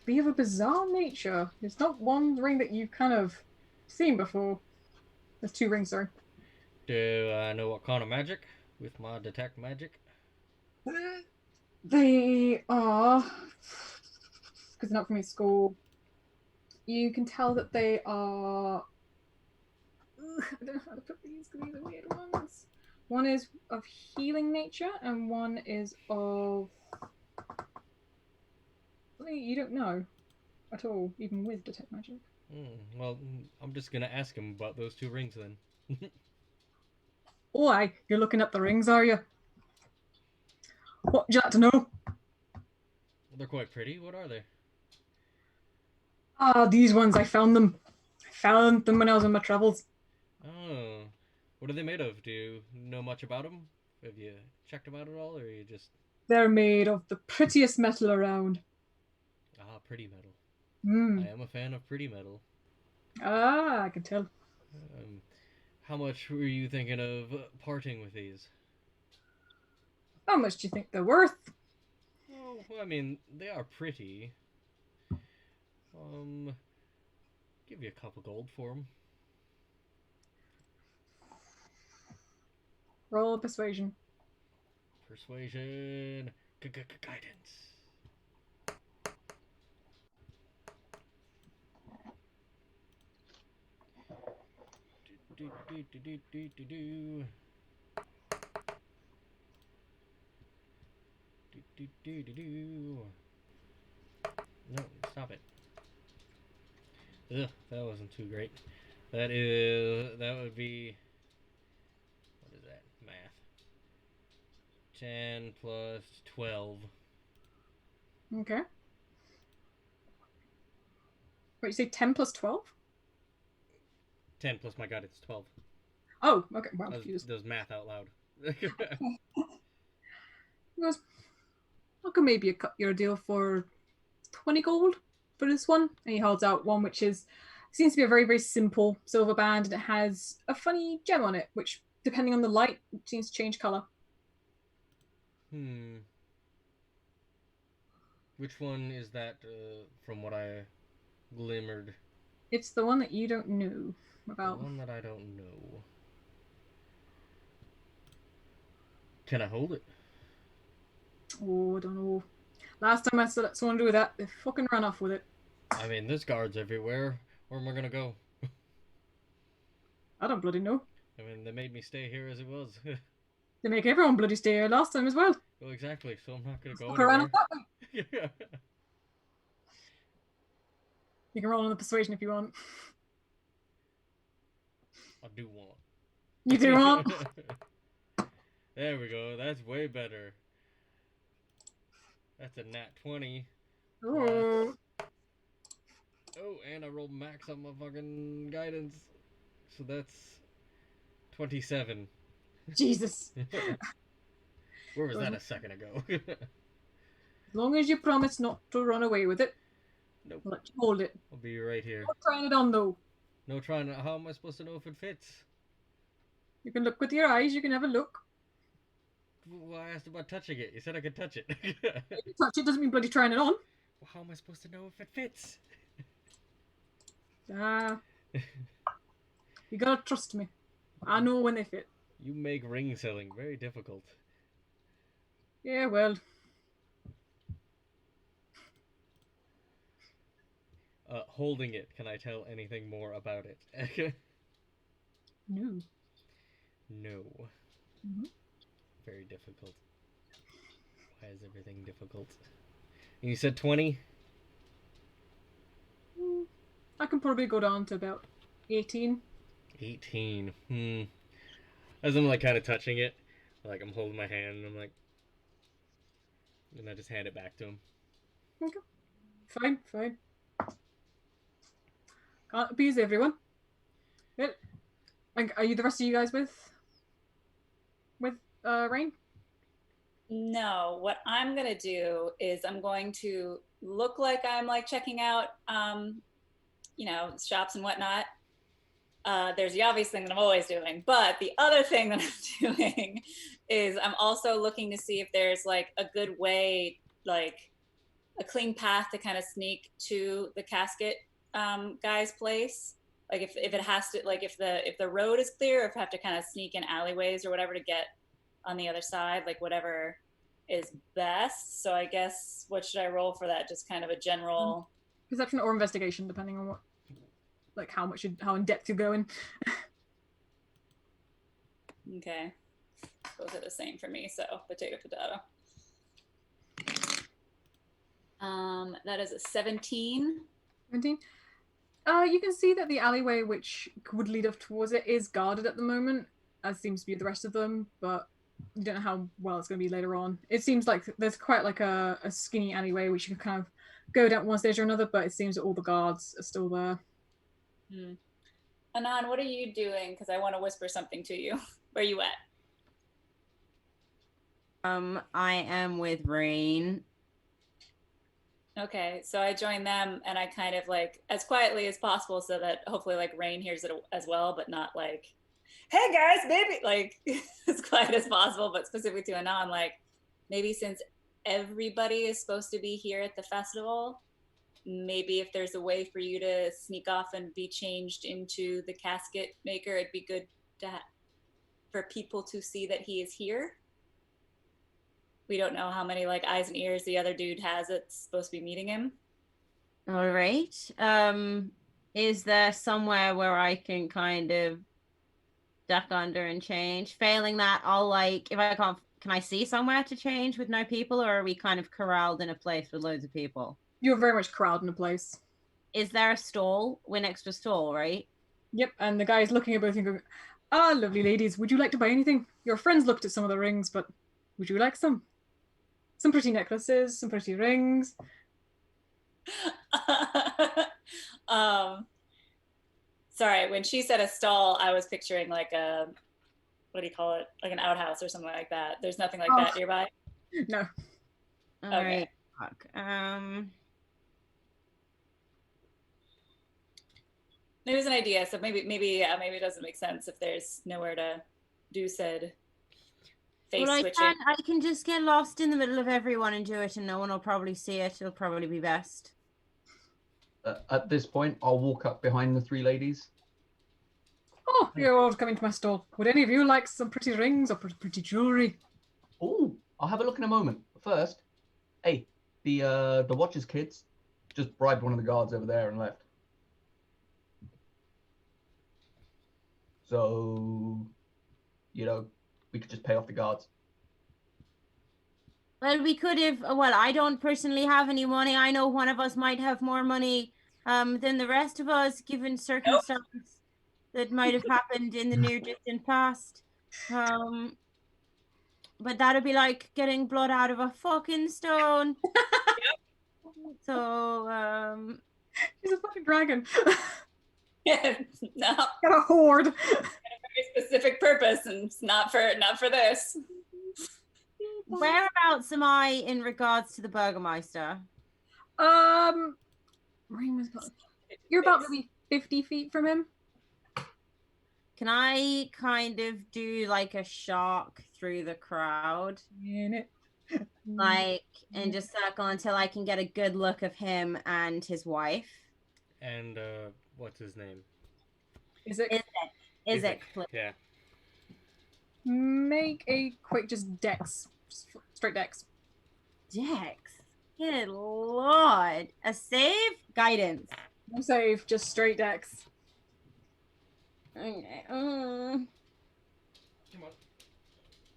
be of a bizarre nature. It's not one ring that you've kind of seen before. There's 2 rings, sorry. Do I know what kind of magic with my detect magic? They are, because they're not from your school, you can tell that they are, I don't know how to put these because these are weird ones. One is of healing nature and one is of, you don't know at all, even with detect magic. Well, I'm just gonna ask him about those 2 rings then. Oh, aye, you're looking at the rings, are you? What would you like to know? They're quite pretty. What are they? These ones, I found them. I found them when I was on my travels. Oh, what are they made of? Do you know much about them? Have you checked them out at all, or are you just... They're made of the prettiest metal around. Pretty metal. Mm. I am a fan of pretty metal. I can tell. How much were you thinking of parting with these? How much do you think they're worth? Oh, well, I mean, they are pretty. Give you a couple gold for them. Roll persuasion. Persuasion. Guidance. No, stop it. Ugh, that wasn't too great. That would be, what is that? Math. 10 plus 12. Okay. Wait, you say 10 plus 12? 10 plus my guidance, 12. Oh, okay. Wow, confused. Does math out loud. He goes, I could maybe cut your deal for 20 gold for this one. And he holds out one which seems to be a very, very simple silver band, and it has a funny gem on it, which, depending on the light, seems to change colour. Which one is that, from what I glimmered? It's the one that you don't know The about. one that I don't know. Can I hold it? Oh, I don't know. Last time I saw someone do that, they fucking ran off with it. I mean, there's guards everywhere. Where am I gonna go? I don't bloody know. I mean, they made me stay here as it was. They make everyone bloody stay here last time as well. Well, exactly. So I'm not gonna go Fuck around anywhere. that way. You can roll on the persuasion if you want. I do want. You do want? There we go. That's way better. That's a nat 20. Oh. Oh, and I rolled max on my fucking guidance. So that's 27. Jesus. Where was that a second ago? As long as you promise not to run away with it, Nope. I'll let you hold it. I'll be right here. Not trying it on though. No trying to. How am I supposed to know if it fits? You can look with your eyes, you can have a look. Well, I asked about touching it. You said I could touch it. If you touch it doesn't mean bloody trying it on. Well, how am I supposed to know if it fits? You gotta trust me. I know when they fit. You make ring selling very difficult. Yeah, well. Holding it, can I tell anything more about it? No. No. Mm-hmm. Very difficult. Why is everything difficult? And you said 20? I can probably go down to about 18. 18. As I'm like kind of touching it, like I'm holding my hand and I'm like, and I just hand it back to him. Okay. Fine. Can't abuse everyone. Good. And are you the rest of you guys with Rayne? No, what I'm gonna do is I'm going to look like I'm like checking out, shops and whatnot. There's the obvious thing that I'm always doing, but the other thing that I'm doing is I'm also looking to see if there's like a good way, like a clean path to kind of sneak to the casket guy's place. Like if it has to, like if the road is clear, if I have to kind of sneak in alleyways or whatever to get on the other side, like whatever is best. So I guess what should I roll for that? Just kind of a general Perception or investigation, depending on what, like how in depth you're going. Okay. Those are the same for me, so potato. That is a 17. 17. You can see that the alleyway which would lead up towards it is guarded at the moment, as seems to be the rest of them, but you don't know how well it's going to be later on. It seems like there's quite like a skinny alleyway which you can kind of go down one stage or another, but it seems that all the guards are still there. Anon, what are you doing? Because I want to whisper something to you. Where are you at? I am with Rayne. Okay, so I join them and I kind of like as quietly as possible so that hopefully like Rayne hears it as well, but not like, hey guys, baby, like as quiet as possible, but specifically to Anon, like maybe since everybody is supposed to be here at the festival, maybe if there's a way for you to sneak off and be changed into the casket maker, it'd be good for people to see that he is here. We don't know how many like eyes and ears the other dude has that's supposed to be meeting him. All right. Is there somewhere where I can kind of duck under and change? Failing that, I'll like, if I can't, can I see somewhere to change with no people, or are we kind of corralled in a place with loads of people? You're very much corralled in a place. Is there a stall? We're next to a stall, right? Yep, and the guy's looking at both and going, lovely ladies, would you like to buy anything? Your friends looked at some of the rings, but would you like some? Some pretty necklaces, some pretty rings. Sorry, when she said a stall, I was picturing like a, what do you call it? Like an outhouse or something like that. There's nothing like that nearby? No. All Okay. right. Fuck. It was an idea, so maybe it doesn't make sense if there's nowhere to do said face Well, switching. I can just get lost in the middle of everyone and do it, and no one will probably see it. It'll probably be best. At this point, I'll walk up behind the three ladies. Oh, you're all coming to my stall. Would any of you like some pretty rings or pretty jewelry? Oh, I'll have a look in a moment. First, hey, the Watchers kids just bribed one of the guards over there and left. So, we could just pay off the guards. Well, we could have. Well, I don't personally have any money. I know one of us might have more money than the rest of us, given circumstance that might have happened in the near distant past. But that'd be like getting blood out of a fucking stone. So, She's a fucking dragon. No, Got a horde. a very specific purpose, and it's not for this. whereabouts am I in regards to the Burgermeister? Rayne was about, you're about maybe 50 feet from him. Can I kind of do like a shark through the crowd? In it. Like, and just circle until I can get a good look of him and his wife. And what's his name? Is it? Is it? Yeah. Make a quick just dex. Just straight dex. Dex. Good lord. A save? Guidance. No save, just straight dex. Okay. Come on.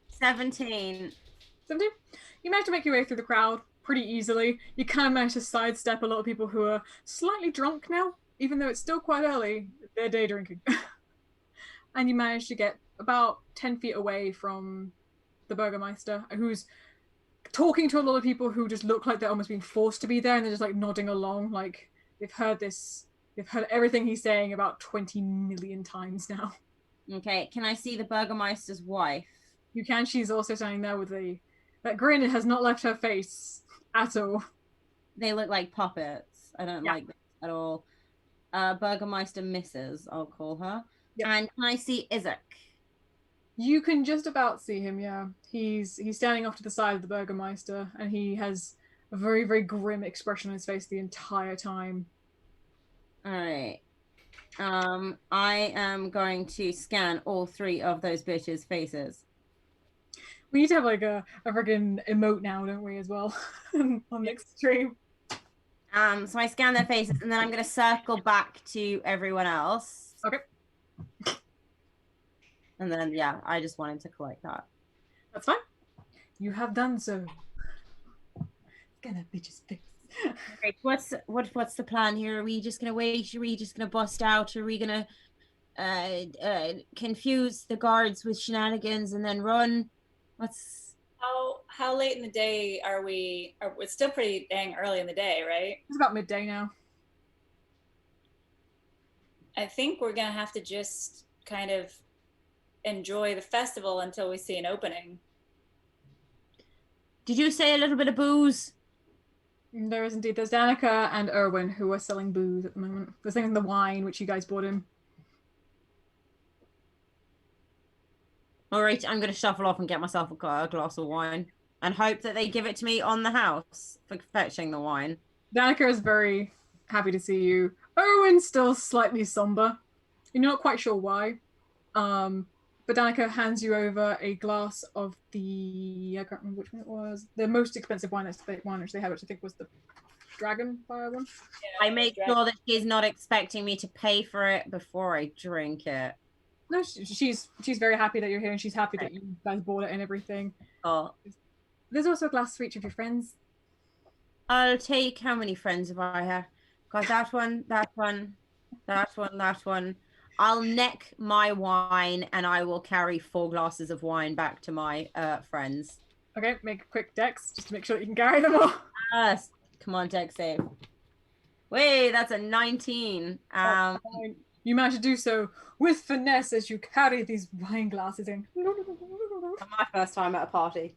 17. 17? You manage to make your way through the crowd pretty easily. You kind of manage to sidestep a lot of people who are slightly drunk now, even though it's still quite early. They're day drinking. And you manage to get about 10 feet away from the Burgermeister, who's talking to a lot of people who just look like they're almost being forced to be there, and they're just like nodding along, like they've heard everything he's saying about 20 million times now. Okay, can I see the Burgermeister's wife? You can. She's also standing there with that grin has not left her face at all. They look like puppets. I don't like this at all. Burgermeister Mrs., I'll call her. Yep. And can I see Isaac? You can just about see him, yeah. He's standing off to the side of the Burgermeister, and he has a very, very grim expression on his face the entire time. Alright. I am going to scan all three of those bitches' faces. We need to have like a friggin' emote now, don't we, as well? On next stream. So I scan their faces, and then I'm going to circle back to everyone else. Okay. And then, yeah, I just wanted to collect that. That's fine. You have done so. Scan that bitch's face. Okay, what's the plan here? Are we just gonna wait? Are we just gonna bust out? Are we gonna confuse the guards with shenanigans and then run? How late in the day are we? It's still pretty dang early in the day, right? It's about midday now. I think we're gonna have to just kind of enjoy the festival until we see an opening. Did you say a little bit of booze? There is indeed. There's Danica and Erwin who are selling booze at the moment. They're selling the wine, which you guys bought him. All right, I'm going to shuffle off and get myself a glass of wine and hope that they give it to me on the house for fetching the wine. Danica is very happy to see you. Erwin's still slightly somber. You're not quite sure why. But Danica hands you over a glass of I can't remember which one it was. The most expensive wine which they had, which I think was the Dragon Fire one. Yeah, I make sure that she's not expecting me to pay for it before I drink it. No, she's very happy that you're here, and she's happy that you guys bought it and everything. Oh. There's also a glass for each of your friends. I'll take how many friends have I have? Got that one, that one, that one, that one. I'll neck my wine, and I will carry 4 glasses of wine back to my friends. Okay, make a quick dex just to make sure that you can carry them all. Yes. Come on, dex save. Wait, that's a 19. You manage to do so with finesse as you carry these wine glasses in. My first time at a party.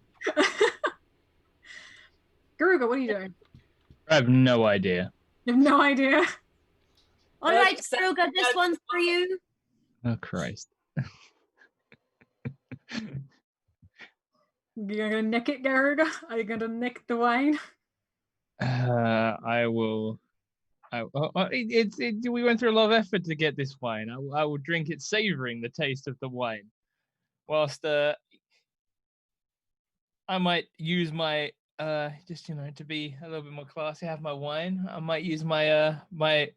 Garuga, what are you doing? I have no idea. You have no idea. All right, Garuga, this one's for you. Oh, Christ. You're gonna nick it, Garuga? Are you gonna nick the wine? I will. We went through a lot of effort to get this wine. I will drink it, savoring the taste of the wine, whilst I might use my just to be a little bit more classy. Have my wine. I might use my my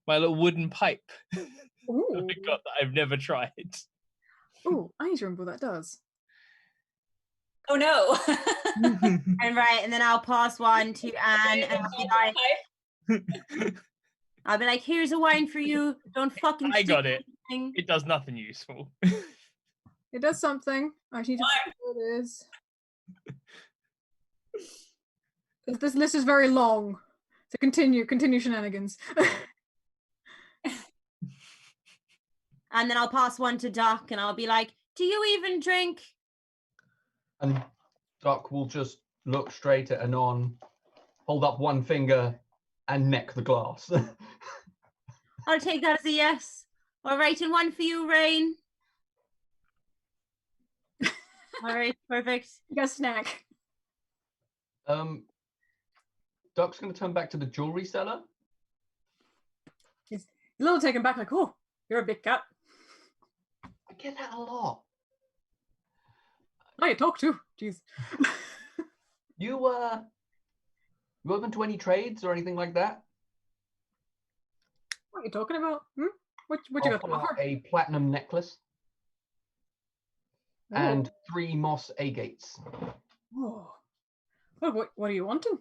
little wooden pipe. Ooh. I got that I've never tried. Ooh, I need to remember what that does. Oh no. And then I'll pass one to Anne, and I'll be like, "Here's a wine for you. Don't fucking." I got it. Anything. It does nothing useful. It does something. I need to figure out what it is. This list is very long. So continue shenanigans. And then I'll pass one to Duck, and I'll be like, "Do you even drink?" And Duck will just look straight at Anon, hold up one finger, and neck the glass. I'll take that as a yes. All right, and one for you, Rayne. All right, perfect. You got a snack. Duck's going to turn back to the jewelry seller. He's a little taken back, like, oh, you're a big cat. I get that a lot. Oh, you talk too. Jeez. You open to any trades or anything like that? What are you talking about? What you I'll got to pull out offer? a platinum necklace and 3 moss agates. Oh. What are you wanting?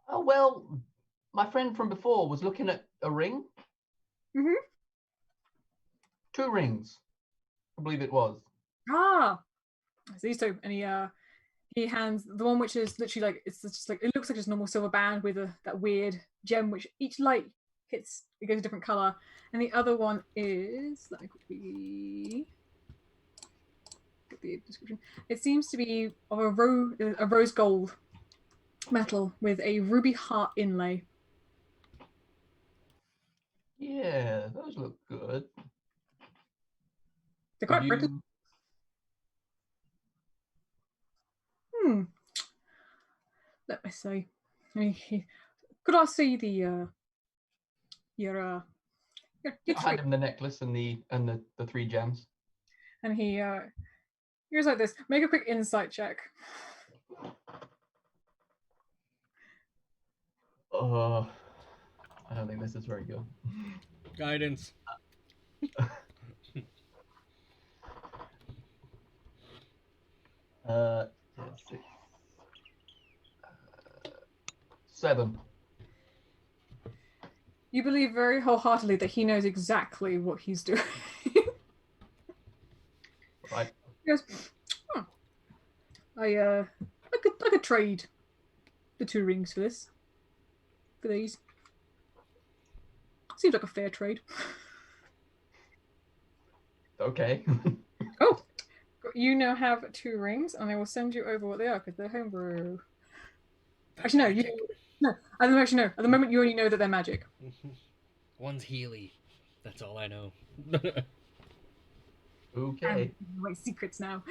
Oh, well, my friend from before was looking at a ring. Mm-hmm. 2 rings, I believe it was. Ah, it's these two, and he hands the one which is literally like it's just like it looks like just a normal silver band with that weird gem, which each light hits it goes a different color, and the other one is let me quickly get the description. It seems to be of a rose gold metal with a ruby heart inlay. Yeah, those look good. They're quite pretty. Let me see. Could I see the your I hand him the necklace and the 3 gems. And he goes like this. Make a quick insight check. I don't think this is very good. Guidance. 6, 7. You believe very wholeheartedly that he knows exactly what he's doing. Right. He goes, oh, I could trade the 2 rings for this. For these. Seems like a fair trade. Okay. Oh, you now have 2 rings, and I will send you over what they are because they're homebrew. Actually, no, you no. At the moment, you only know that they're magic. One's Healy. That's all I know. Okay. Wait, secrets now.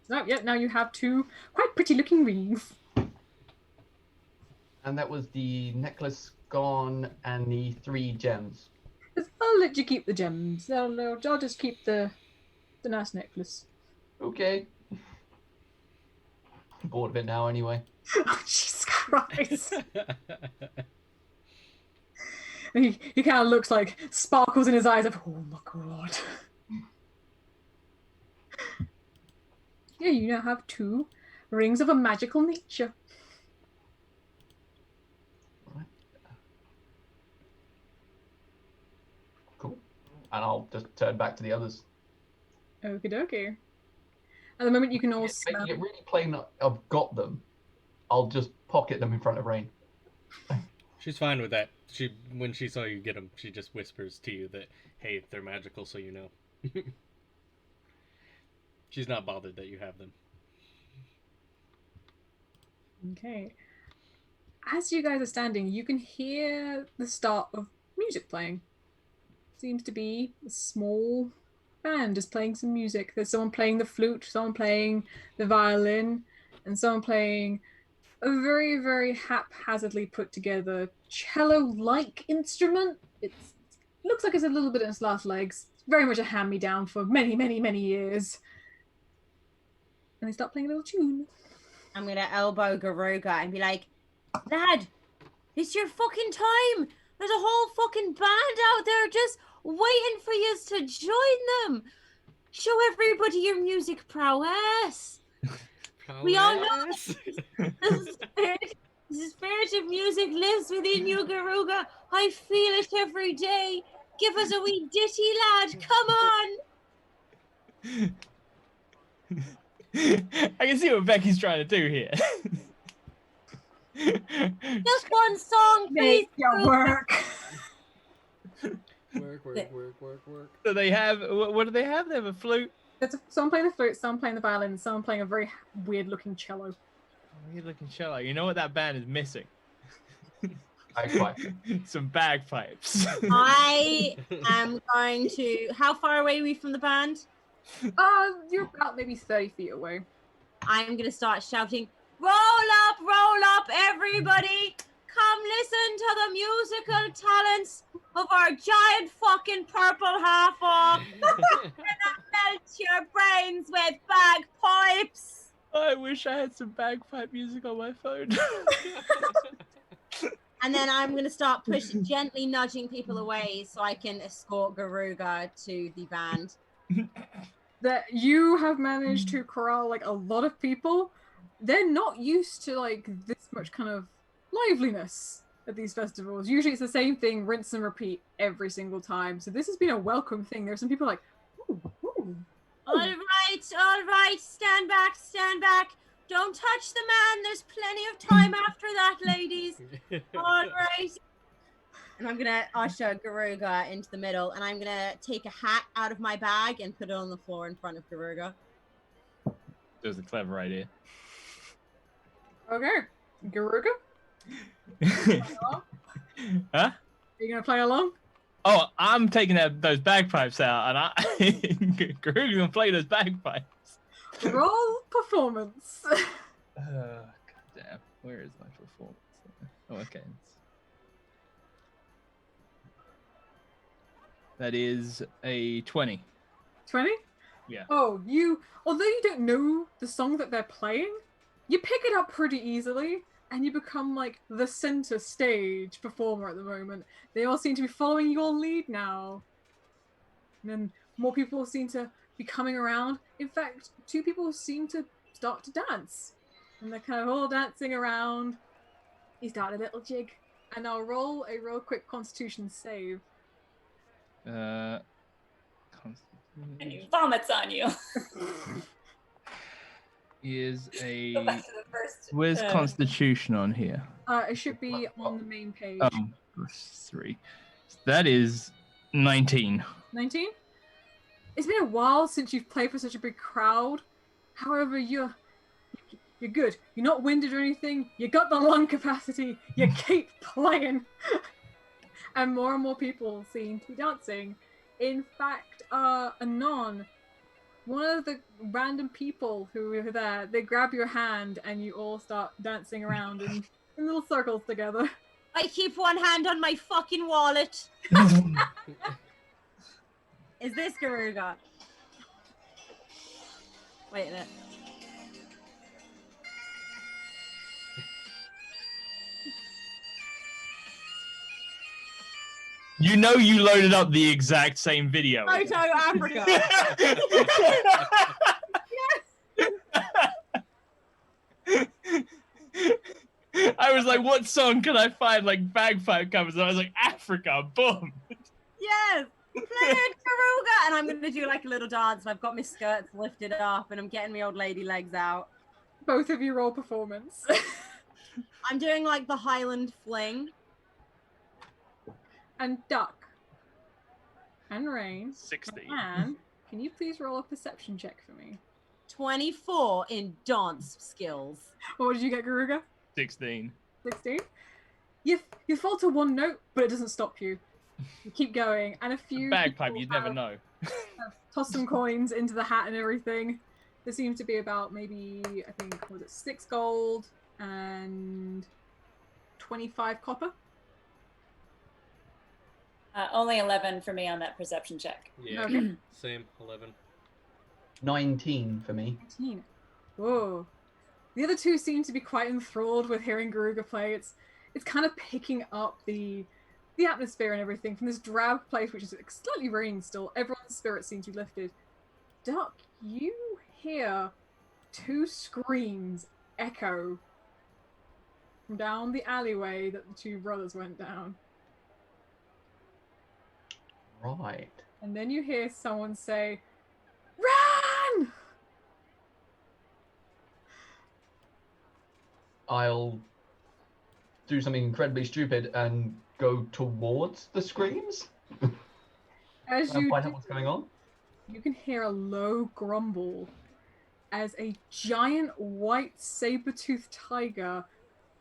So, yeah, now you have 2 quite pretty-looking rings. And that was the necklace gone and the 3 gems. I'll let you keep the gems. I'll just keep the nice necklace. Okay. I'm bored of it now anyway. Oh, Jesus Christ. And he kind of looks like sparkles in his eyes of, oh my God. Yeah, you now have 2 rings of a magical nature. Right. Cool. And I'll just turn back to the others. Okie dokie. At the moment, you can all smell. Making it really plain that I've got them. I'll just pocket them in front of Rayne. She's fine with that. When she saw you get them, she just whispers to you that, hey, they're magical, so you know. She's not bothered that you have them. Okay. As you guys are standing, you can hear the start of music playing. Seems to be a small band is playing some music. There's someone playing the flute, someone playing the violin, and someone playing a very, very haphazardly put together cello-like instrument. It looks like it's a little bit in its last legs. It's very much a hand-me-down for many, many, many years. And they start playing a little tune. I'm gonna elbow Garuga and be like, Lad, it's your fucking time. There's a whole fucking band out there just waiting for you to join them. Show everybody your music prowess. We all know the spirit of music lives within you, Garuga. I feel it every day. Give us a wee ditty, lad. Come on. I can see what Becky's trying to do here. Just one song, please. Make your work. Work. So they have, what do they have? They have a flute. There's someone playing the flute, someone playing the violin, and someone playing a very weird-looking cello. Weird looking cello. You know what that band is missing? Bagpipe. Some bagpipes. I am going to. How far away are we from the band? You're about maybe 30 feet away. I'm gonna start shouting, roll up, everybody! Come listen to the musical talents of our giant fucking purple half-orc. Melt your brains with bagpipes. I wish I had some bagpipe music on my phone. And then I'm gonna start gently nudging people away so I can escort Garuga to the band. That you have managed to corral like a lot of people. They're not used to like this much kind of liveliness at these festivals. Usually it's the same thing, rinse and repeat every single time. So this has been a welcome thing. There's some people like, ooh, ooh. All right, stand back. Don't touch the man. There's plenty of time after that, ladies. All right. And I'm gonna usher Garuga into the middle, and I'm gonna take a hat out of my bag and put it on the floor in front of Garuga. That was a clever idea. Okay, Garuga? Huh? Are you gonna play along? Oh, I'm taking those bagpipes out, and Garuga's gonna play those bagpipes. Roll performance. God damn. Where is my performance? Oh, okay. That is a 20. 20? Yeah. Oh, although you don't know the song that they're playing, you pick it up pretty easily, and you become like the center stage performer at the moment. They all seem to be following your lead now. And then more people seem to be coming around. In fact, 2 people seem to start to dance. And they're kind of all dancing around. You start a little jig. And I'll roll a real quick constitution save. And he vomits on you. Is a Go back to the first. where's Constitution on here? It should be on the main page. +3. That is 19. 19? It's been a while since you've played for such a big crowd. However, you're good. You're not winded or anything. You got the lung capacity. You keep playing. And more people seem to be dancing. In fact, Anon, one of the random people who were there, they grab your hand and you all start dancing around in little circles together. I keep one hand on my fucking wallet. Is this Garuga? Wait a minute. You know you loaded up the exact same video. Photo Africa. I was like, what song can I find like bagpipe covers? And I was like, Africa, boom. Yes. Play it, Garuga. And I'm going to do like a little dance. And I've got my skirts lifted up and I'm getting my old lady legs out. Both of you roll performance. I'm doing like the Highland fling. And Duck. And Rayne. 60. And can you please roll a perception check for me? 24 in dance skills. What did you get, Garuga? 16. 16? You falter one note, but it doesn't stop you. You keep going, and a few Bagpipe, people you'd never have know. tossed some coins into the hat and everything. There seems to be about maybe, I think, what was it, 6 gold and 25 copper. Only 11 for me on that perception check. Yeah. Okay. Same. 11. 19 for me. 19. Whoa. The other two seem to be quite enthralled with hearing Garuga play. It's kind of picking up the atmosphere and everything from this drab place, which is slightly raining still. Everyone's spirits seem to be lifted. Duck, you hear 2 screams echo from down the alleyway that the 2 brothers went down. Right. And then you hear someone say, "Run!" I'll do something incredibly stupid and go towards the screams. As And you find do, out what's going on. you can hear a low grumble as a giant white saber-toothed tiger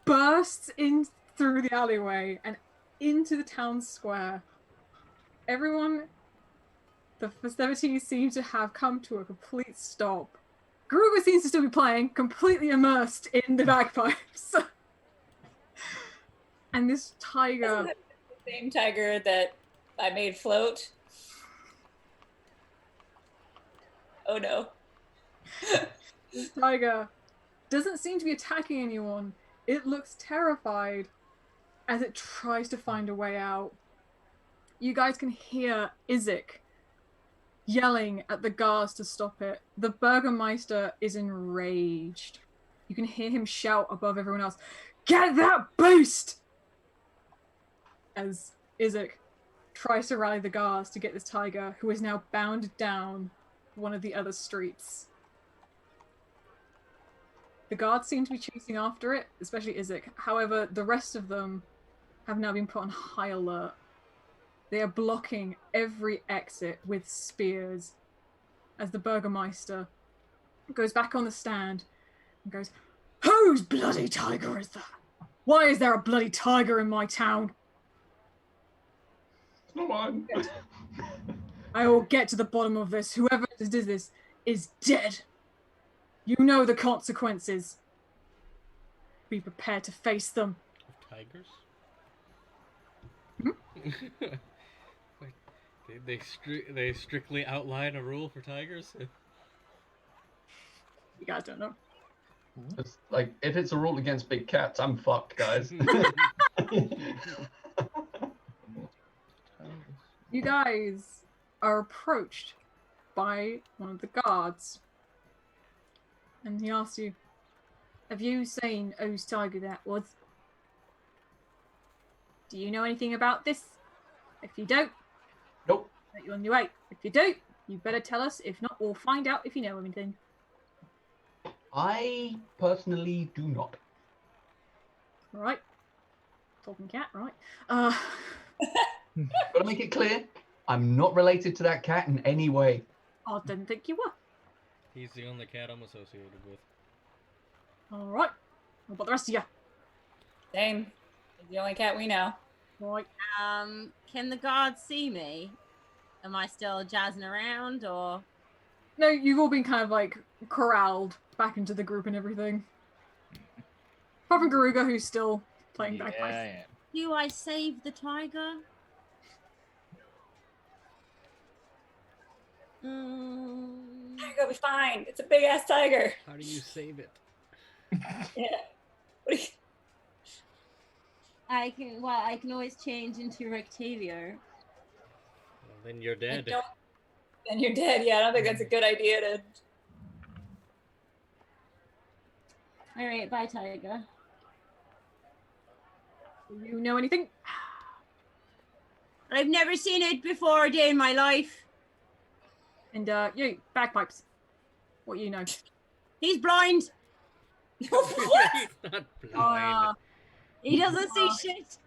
bursts in through the alleyway and into the town square. Everyone, the festivities seem to have come to a complete stop. Garuga seems to still be playing, completely immersed in the bagpipes. And this tiger... Isn't it the same tiger that I made float? Oh no. This tiger doesn't seem to be attacking anyone. It looks terrified as it tries to find a way out. You guys can hear Isaac yelling at the guards to stop it. The Burgermeister is enraged. You can hear him shout above everyone else, "Get that beast!" As Isaac tries to rally the guards to get this tiger, who is now bound down one of the other streets. The guards seem to be chasing after it, especially Isaac. However, the rest of them have now been put on high alert. They are blocking every exit with spears as the Burgermeister goes back on the stand and goes, "Whose bloody tiger is that? Why is there a bloody tiger in my town? It's not mine. I will get to the bottom of this. Whoever did this is dead. You know the consequences. Be prepared to face them." Of tigers? Hmm? They strictly outline a rule for tigers? You guys don't know. It's like, if it's a rule against big cats, I'm fucked, guys. You guys are approached by one of the guards. And he asks you, "Have you seen whose tiger that was? Do you know anything about this? If you don't, Nope. let you on your way. If you do, you better tell us. If not, we'll find out if you know anything." I personally do not. Right. Talking cat, right? Gotta make it clear, I'm not related to that cat in any way. I didn't think you were. He's the only cat I'm associated with. Alright. What about the rest of you? Same. He's the only cat we know. Right. Can the guards see me? Am I still jazzing around, or? No, you've all been kind of like corralled back into the group and everything. Apart from Garuga, who's still playing bagpipes. Yeah. Do I save the tiger? Tiger will be fine. It's a big ass tiger. How do you save it? Yeah. What do you... I can always change into Rectavio. Well, then you're dead. Then you're dead. Yeah, I don't think that's a good idea to. All right, bye, tiger. Do you know anything? I've never seen it before a day in my life. And you, bagpipes. What you know? He's blind. He's not blind. He doesn't see shit.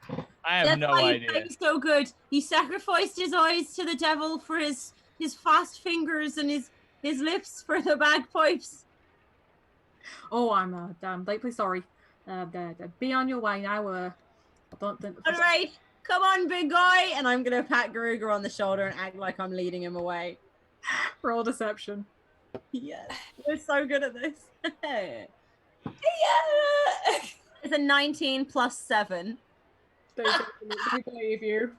I have That's no why idea. he's so good. He sacrificed his eyes to the devil for his fast fingers and his lips for the bagpipes. Oh, I'm damn deeply sorry. Be on your way now. I don't think. All right. come on, big guy. And I'm going to pat Garuga on the shoulder and act like I'm leading him away. Roll deception. Yes, we're so good at this. Yeah. It's a 19 plus 7. They believe you.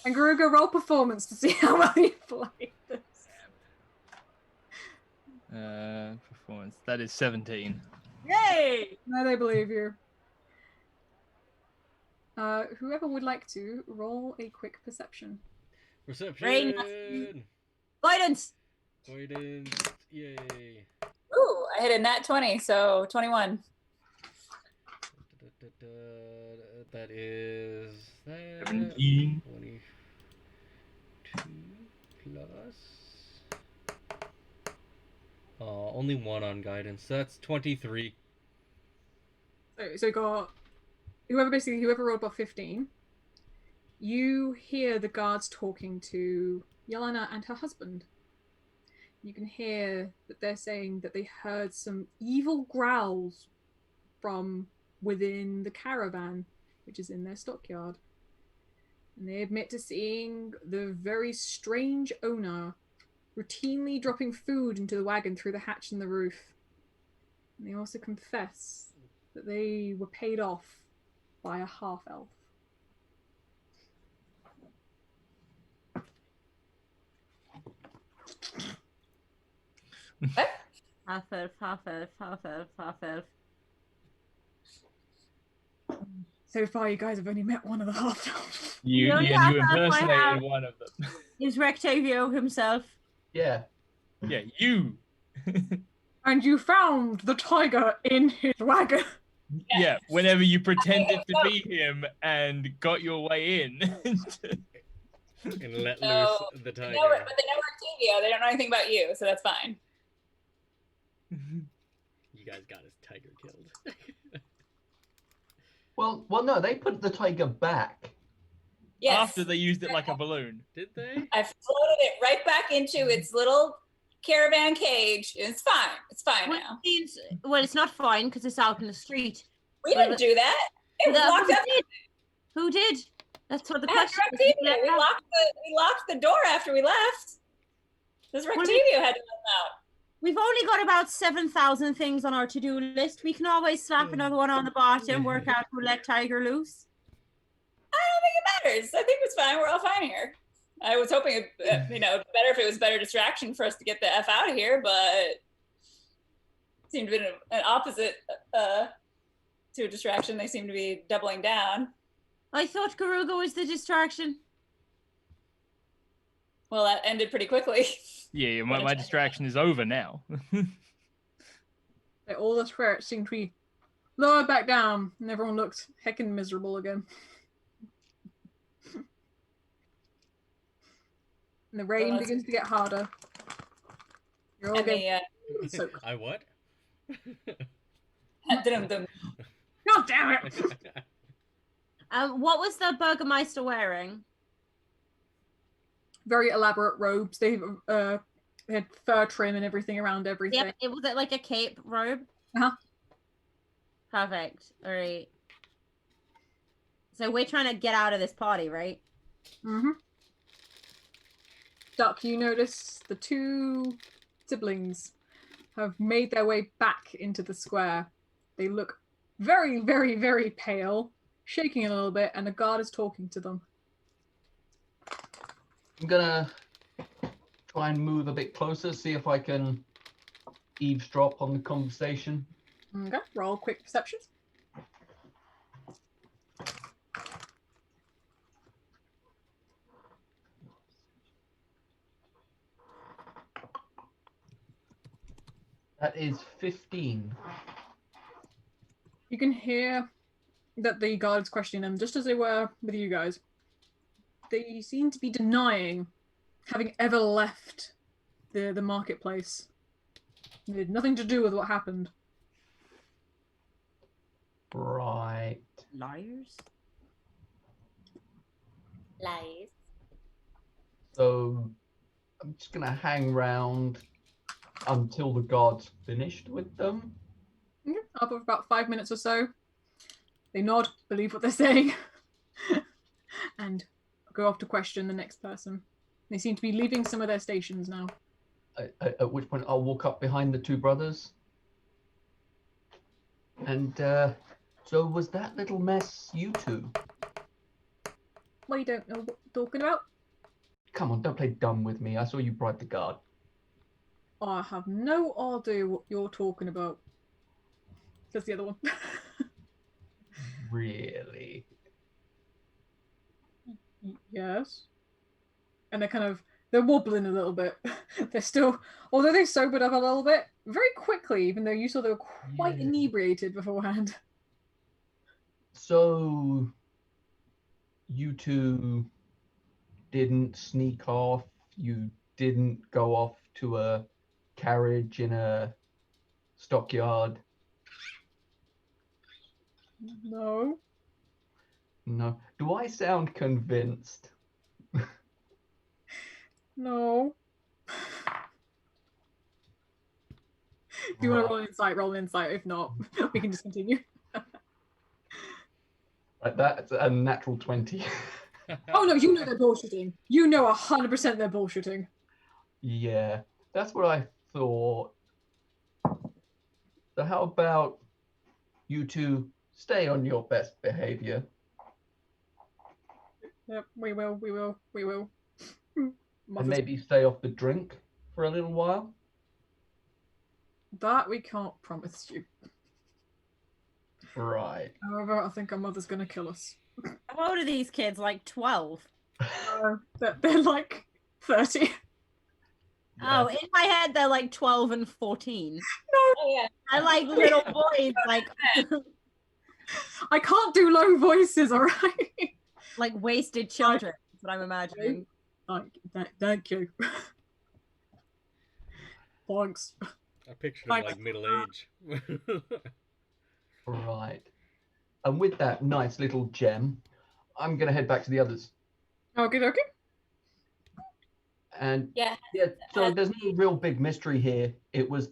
And Garuga, roll performance to see how well you played this. Performance. That is 17. Yay! No, they believe you. Whoever would like to roll a quick perception. Reception. Rayne. Guidance. Guidance. Yay. Ooh, I hit a nat 20, so 21. That is 17. 22 plus. Only 1 on guidance. That's 23. So you got whoever rolled above 15. You hear the guards talking to Yelena and her husband. You can hear that they're saying that they heard some evil growls from within the caravan, which is in their stockyard. And they admit to seeing the very strange owner routinely dropping food into the wagon through the hatch in the roof. And they also confess that they were paid off by a half-elf. Half elf, half elf, half elf, half elf. So far, you guys have only met one of the half-elves. You No, yeah, you yeah, I have. impersonated one of them. Is Rectavio himself? Yeah. Yeah, you. And you found the tiger in his wagon. Yeah, whenever you pretended to be him and got your way in. And let No, loose the tiger. But they know Octavio. They don't know anything about you, so that's fine. You guys got his tiger killed. Well, no, they put the tiger back. Yes. After they used it like a balloon. Did they? I floated it right back into its little caravan cage. It's fine. It's fine now. Well, it's not fine because it's out in the street. We didn't do that. It was locked up. Who did? That's what the Yeah, question is. Rectavio. We locked the door after we left. This Rectavio had to let them out. We've only got about 7,000 things on our to-do list. We can always slap another one on the bottom, work out who let Tiger loose. I don't think it matters. I think it's fine. We're all fine here. I was hoping, better if it was better distraction for us to get the F out of here, but it seemed to be an opposite to a distraction. They seem to be doubling down. I thought Garuga was the distraction. Well, that ended pretty quickly. Yeah, my distraction is over now. All the spirits seem to be lowered back down, and everyone looked heckin' miserable again. And the rain begins to get harder. You're all And getting the, I what? dum-dum. God damn it! What was the Burgermeister wearing? Very elaborate robes. They had fur trim and everything around everything. Yep, was it like a cape robe? Uh-huh. Perfect. All right. So we're trying to get out of this party, right? Mm-hmm. Duck, you notice the two siblings have made their way back into the square. They look very, very, very pale, shaking a little bit, and the guard is talking to them. I'm gonna try and move a bit closer, see if I can eavesdrop on the conversation. Okay, roll quick perceptions. That is 15. You can hear that the guards questioning them, just as they were with you guys. They seem to be denying having ever left the marketplace. It had nothing to do with what happened. Right. Liars? Lies. So I'm just gonna hang round until the guard's finished with them. Okay, after about 5 minutes or so, they nod, believe what they're saying, and go off to question the next person. They seem to be leaving some of their stations now. At which point I'll walk up behind the two brothers. And so was that little mess you two? Well, you don't know what you're talking about? Come on, don't play dumb with me. I saw you bribe the guard. I have no idea what you're talking about. That's the other one. Really? Yes. And they're wobbling a little bit. They're still, although they sobered up a little bit, very quickly, even though you saw they were quite inebriated beforehand. So, you two didn't sneak off? You didn't go off to a carriage in a stockyard? No. No. Do I sound convinced? No. If you want to roll an insight. If not, we can just continue. Right, that's a natural 20. Oh no, you know they're bullshitting. You know 100% they're bullshitting. Yeah, that's what I thought. So how about you two stay on your best behavior? Yep, we will. And maybe stay off the drink for a little while? That we can't promise you. Right. However, I think our mother's gonna kill us. How old are these kids? Like 12? They're like 30. Oh, in my head, they're like 12 and 14. No. Oh, yeah. I like little boys, like I can't do low voices, alright? like wasted children. That's what I'm imagining. Thank you. Thanks. I pictured him like middle age. Right. And with that nice little gem, I'm going to head back to the others. Okay. And Yeah. So there's no real big mystery here. It was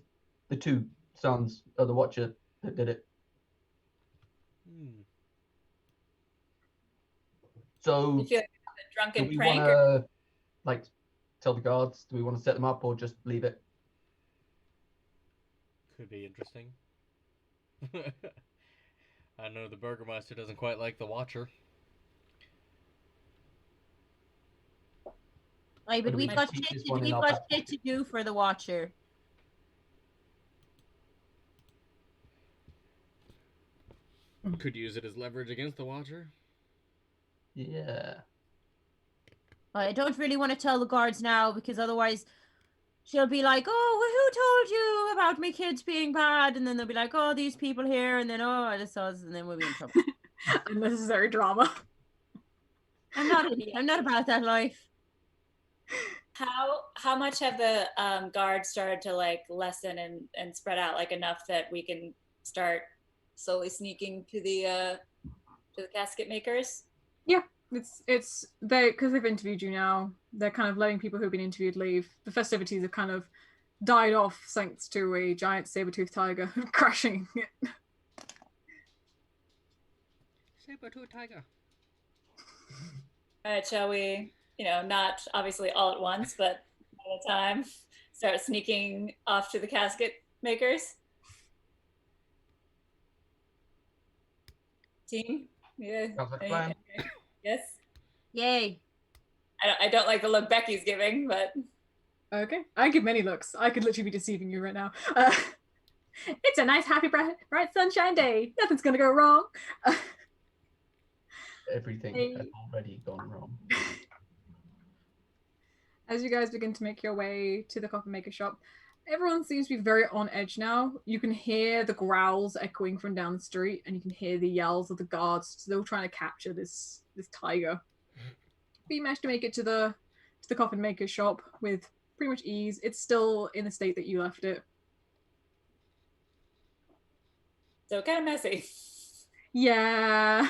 the two sons of the Watcher that did it. So You feel like a do drunken we prank? want to like tell the guards? Do we want to set them up or just leave it? Could be interesting. I know the Burgermeister doesn't quite like the Watcher. Like, but Or do we we've got keep shit this one in our back to do for the Watcher. Could use it as leverage against the Watcher. Yeah. I don't really want to tell the guards now because otherwise she'll be like, oh, well, who told you about my kids being bad? And then they'll be like, oh, these people here. And then, oh, I just saw this. And then we'll be in trouble. Unnecessary drama. I'm not about that life. How much have the guards started to like lessen and spread out, like enough that we can start slowly sneaking to the casket makers? Yeah, it's they, because they've interviewed you now. They're kind of letting people who've been interviewed leave. The festivities have kind of died off thanks to a giant saber-toothed tiger crashing it. Saber-toothed tiger. All right, shall we? Not obviously all at once, but at a time, start sneaking off to the casket makers. Team? Yeah. Sounds like a plan. Yes. Yay. I don't like the look Becky's giving, but Okay, I give many looks. I could literally be deceiving you right now. It's a nice, happy, bright sunshine day. Nothing's gonna go wrong. Everything has already gone wrong. As you guys begin to make your way to the coffin maker shop, everyone seems to be very on edge now. You can hear the growls echoing from down the street, and you can hear the yells of the guards still trying to capture this tiger. But you managed to make it to the coffin maker shop with pretty much ease. It's still in the state that you left it. so kind of messy. Yeah.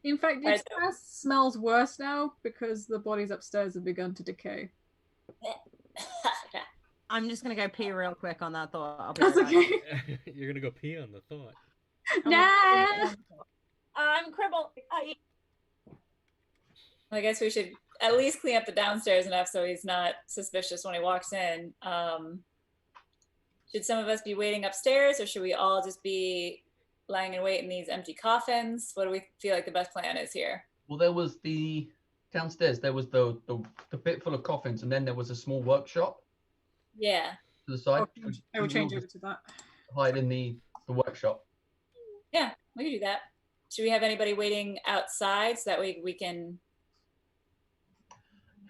In fact, it Right, smells worse now because the bodies upstairs have begun to decay. I'm just going to go pee real quick on that thought. I'll be That's right back. okay. You're gonna go pee on the thought. Nah. I'm crippled. I guess we should at least clean up the downstairs enough so he's not suspicious when he walks in. Should some of us be waiting upstairs, or should we all just be lying in wait in these empty coffins? What do we feel like the best plan is here? Well, there was the downstairs. There was the bit full of coffins, and then there was a small workshop Yeah. to the side. I will change over to that. Hide in the workshop. Yeah, we can do that. Should we have anybody waiting outside so that we can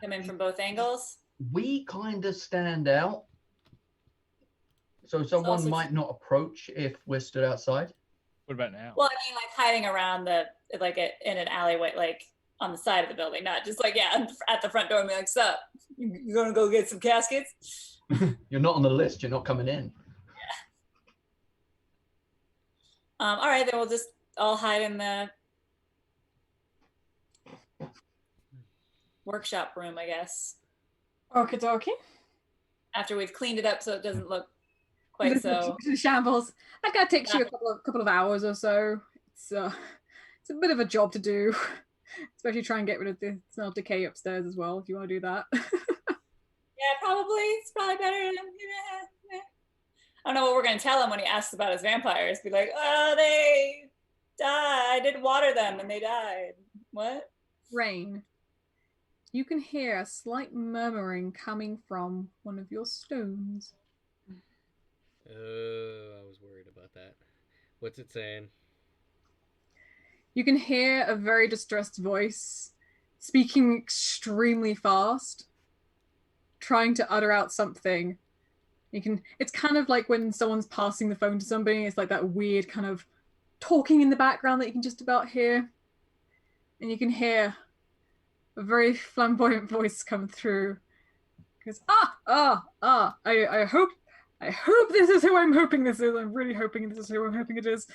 come in from both angles? We kind of stand out, so someone also- might not approach if we're stood outside. What about now? Well, I mean, like hiding around in an alleyway, like on the side of the building, not just like, yeah, at the front door and be like, sup, you gonna go get some caskets? You're not on the list. You're not coming in. All right, then we'll just all hide in the workshop room, I guess. Okie dokie. After we've cleaned it up so it doesn't look quite so. Shambles. That guy takes you a couple of hours or so. It's a bit of a job to do, especially try and get rid of the smell of decay upstairs as well. If you want to do that. Yeah, probably. It's probably better. I don't know what we're gonna tell him when he asks about his vampires. Be like, oh, they died. I didn't water them and they died. What? Rayne, you can hear a slight murmuring coming from one of your stones. I was worried about that. What's it saying? You can hear a very distressed voice speaking extremely fast, trying to utter out something. It's kind of like when someone's passing the phone to somebody, it's like that weird kind of talking in the background that you can just about hear. And you can hear a very flamboyant voice come through. It goes, I hope this is who I'm hoping this is. I'm really hoping this is who I'm hoping it is.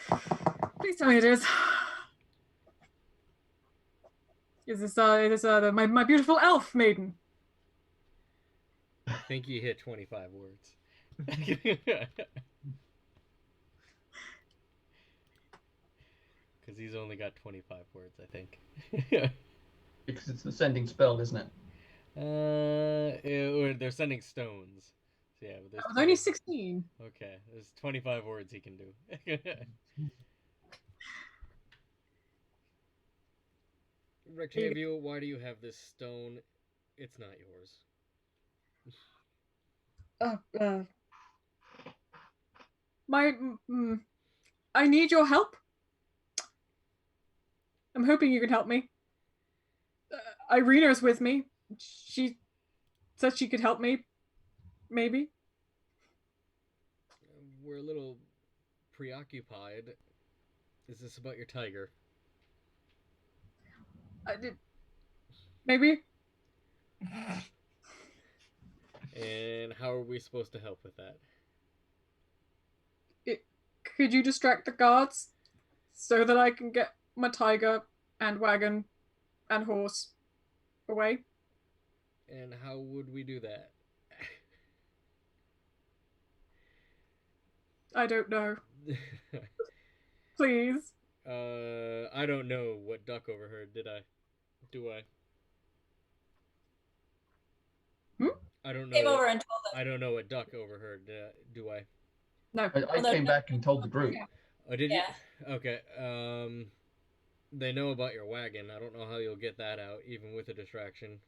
Please tell me it is. Is this my beautiful elf maiden? I think you hit 25 words. Because he's only got 25 words, I think. Because it's the sending spell, isn't it? Or they're sending stones. So yeah, but I was only 16. Okay, there's 25 words he can do. Rectavio, why do you have this stone? It's not yours. I need your help. I'm hoping you can help me. Irina's with me. She said she could help me. Maybe. We're a little preoccupied. Is this about your tiger? Maybe. And how are we supposed to help with that? Could you distract the guards so that I can get my tiger and wagon and horse away? And how would we do that? I don't know. Please. I don't know what Duck overheard, did I? Do I? I don't know. Came over and told us. I don't know what Duck overheard, do I? No. I came back and told the group. Oh, did Yeah. you? Okay. They know about your wagon. I don't know how you'll get that out, even with a distraction.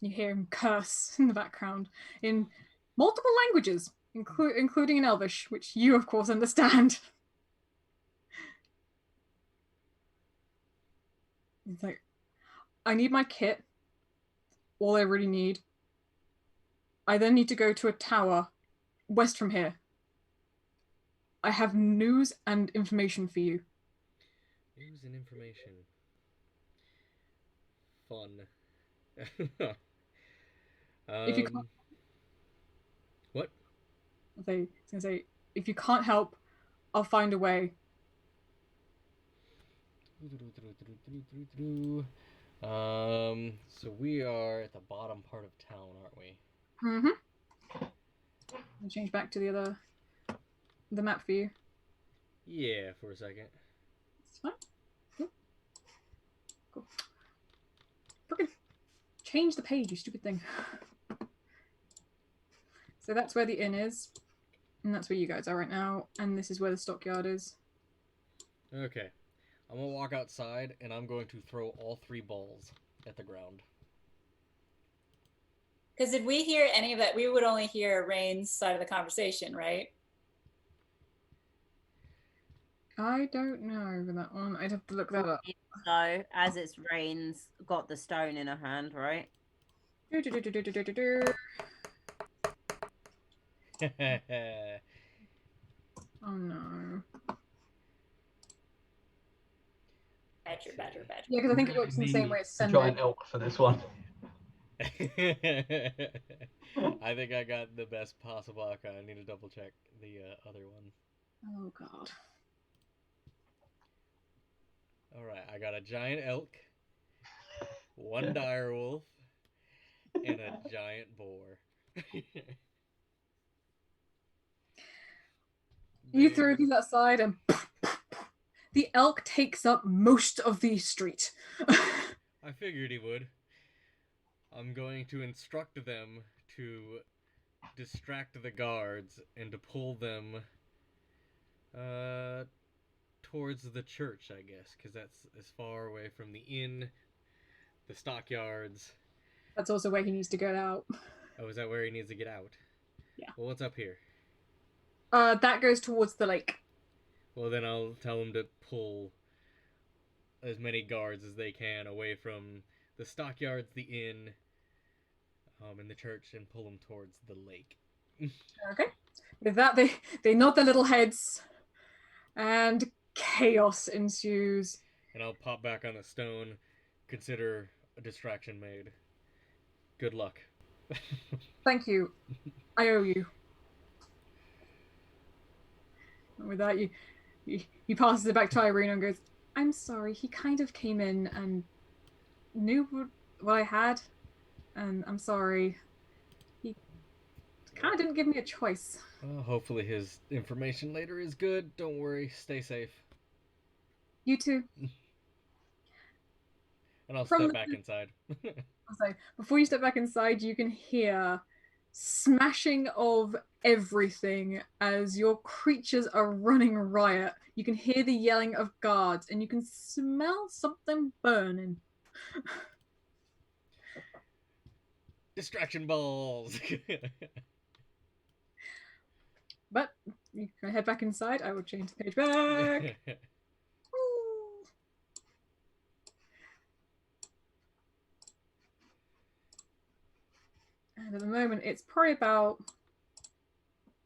You hear him curse in the background in multiple languages, including in Elvish, which you, of course, understand. It's like, I need my kit. All I really need. I then need to go to a tower west from here. I have news and information for you. News and information. Fun. If you can't, what? I was gonna say, if you can't help, I'll find a way. So we are at the bottom part of town, aren't we? Mm-hmm. I'll change back to the map for you. Yeah, for a second. It's fine. Cool. change the page, you stupid thing. So that's where the inn is. And that's where you guys are right now. And this is where the stockyard is. Okay. I'm gonna walk outside and I'm going to throw all 3 balls at the ground. Because did we hear any of that? We would only hear Rayne's side of the conversation, right? I don't know that one. I'd have to look that up. So, as it's Rayne's got the stone in her hand, right? Oh no. Badger. Yeah, because I think it works in the same way as The sending. giant elk for this one. I think I got the best possible outcome. I need to double check the other one. Oh god. Alright, I got a giant elk, 1 direwolf, and a giant boar. You throw these outside and the elk takes up most of the street. I figured he would. I'm going to instruct them to distract the guards and to pull them towards the church, I guess, because that's as far away from the inn, the stockyards. That's also where he needs to get out. Oh, is that where he needs to get out? Yeah. Well, what's up here? That goes towards the lake. Well, then I'll tell them to pull as many guards as they can away from the stockyards, the inn, and the church, and pull them towards the lake. Okay. With that, they nod their little heads, and chaos ensues. And I'll pop back on a stone. Consider a distraction made. Good luck. Thank you. I owe you. And with that, he passes it back to Irene and goes, I'm sorry, he kind of came in and knew what I had, and I'm sorry. He kind of didn't give me a choice. Well, hopefully his information later is good. Don't worry. Stay safe. You too. And I'll step back inside. So before you step back inside, you can hear smashing of everything as your creatures are running riot. You can hear the yelling of guards, and you can smell something burning. Distraction balls! But you can head back inside. I will change the page back. And at the moment, it's probably about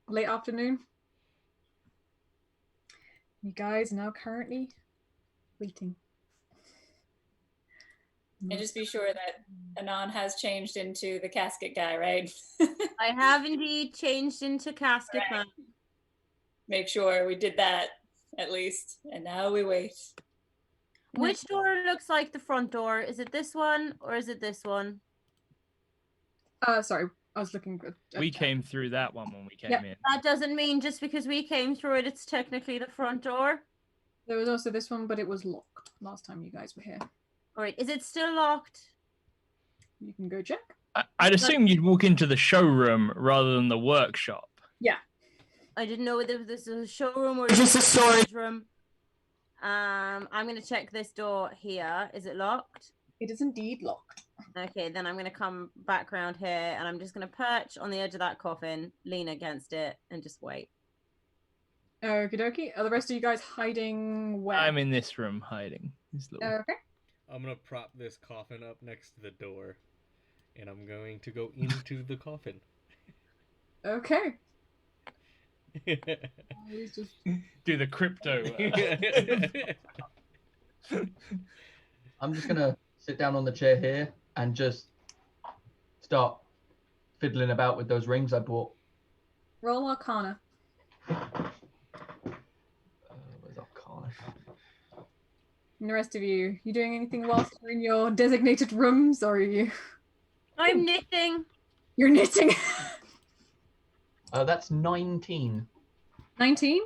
late afternoon. You guys are now currently waiting. And just be sure that Anon has changed into the casket guy, right? I have indeed changed into casket man. Make sure we did that at least. And now we wait. Which door looks like the front door? Is it this one or is it this one? Sorry, I was looking good. We came through that one when we came in. That doesn't mean just because we came through it, it's technically the front door. There was also this one, but it was locked last time you guys were here. All right, is it still locked? You can go check. I'd assume you'd walk into the showroom rather than the workshop. Yeah. I didn't know whether this is a showroom or just a storage room. I'm going to check this door here. Is it locked? It is indeed locked. Okay, then I'm going to come back around here and I'm just going to perch on the edge of that coffin, lean against it, and just wait. Okie dokie. Are the rest of you guys hiding where? I'm in this room hiding. This little... Okay. I'm going to prop this coffin up next to the door, and I'm going to go into the coffin. Okay. Do the crypto. I'm just gonna sit down on the chair here and just start fiddling about with those rings I bought. Roll Arcana. Where's Arcana? And the rest of you doing anything whilst you're in your designated rooms, or are you? I'm knitting. You're knitting. That's 19. 19?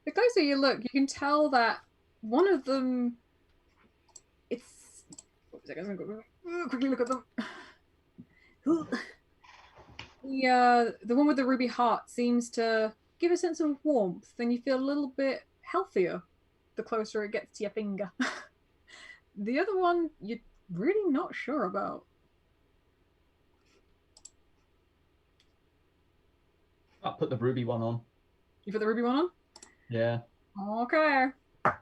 The closer you look, you can tell that one of them, it's I'm gonna quickly look at them. The one with the ruby heart seems to give a sense of warmth, and you feel a little bit healthier the closer it gets to your finger. The other one, you're really not sure about. I'll put the ruby one on. You put the ruby one on? Yeah. Okay. Are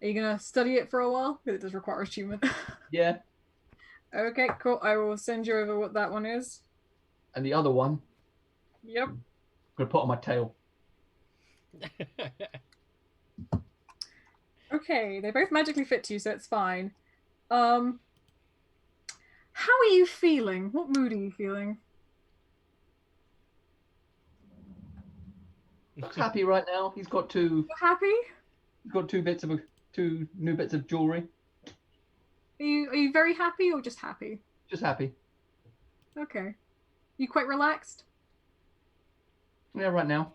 you gonna study it for a while? Because it does require attunement. Yeah. Okay, cool. I will send you over what that one is. And the other one, Yep. I'm gonna put on my tail. Okay, they both magically fit to you, so it's fine. How are you feeling? What mood are you feeling? Looks happy right now. He's got two. Happy? He's got two new bits of jewelry. Are you very happy or just happy? Just happy. Okay. You quite relaxed? Yeah, right now.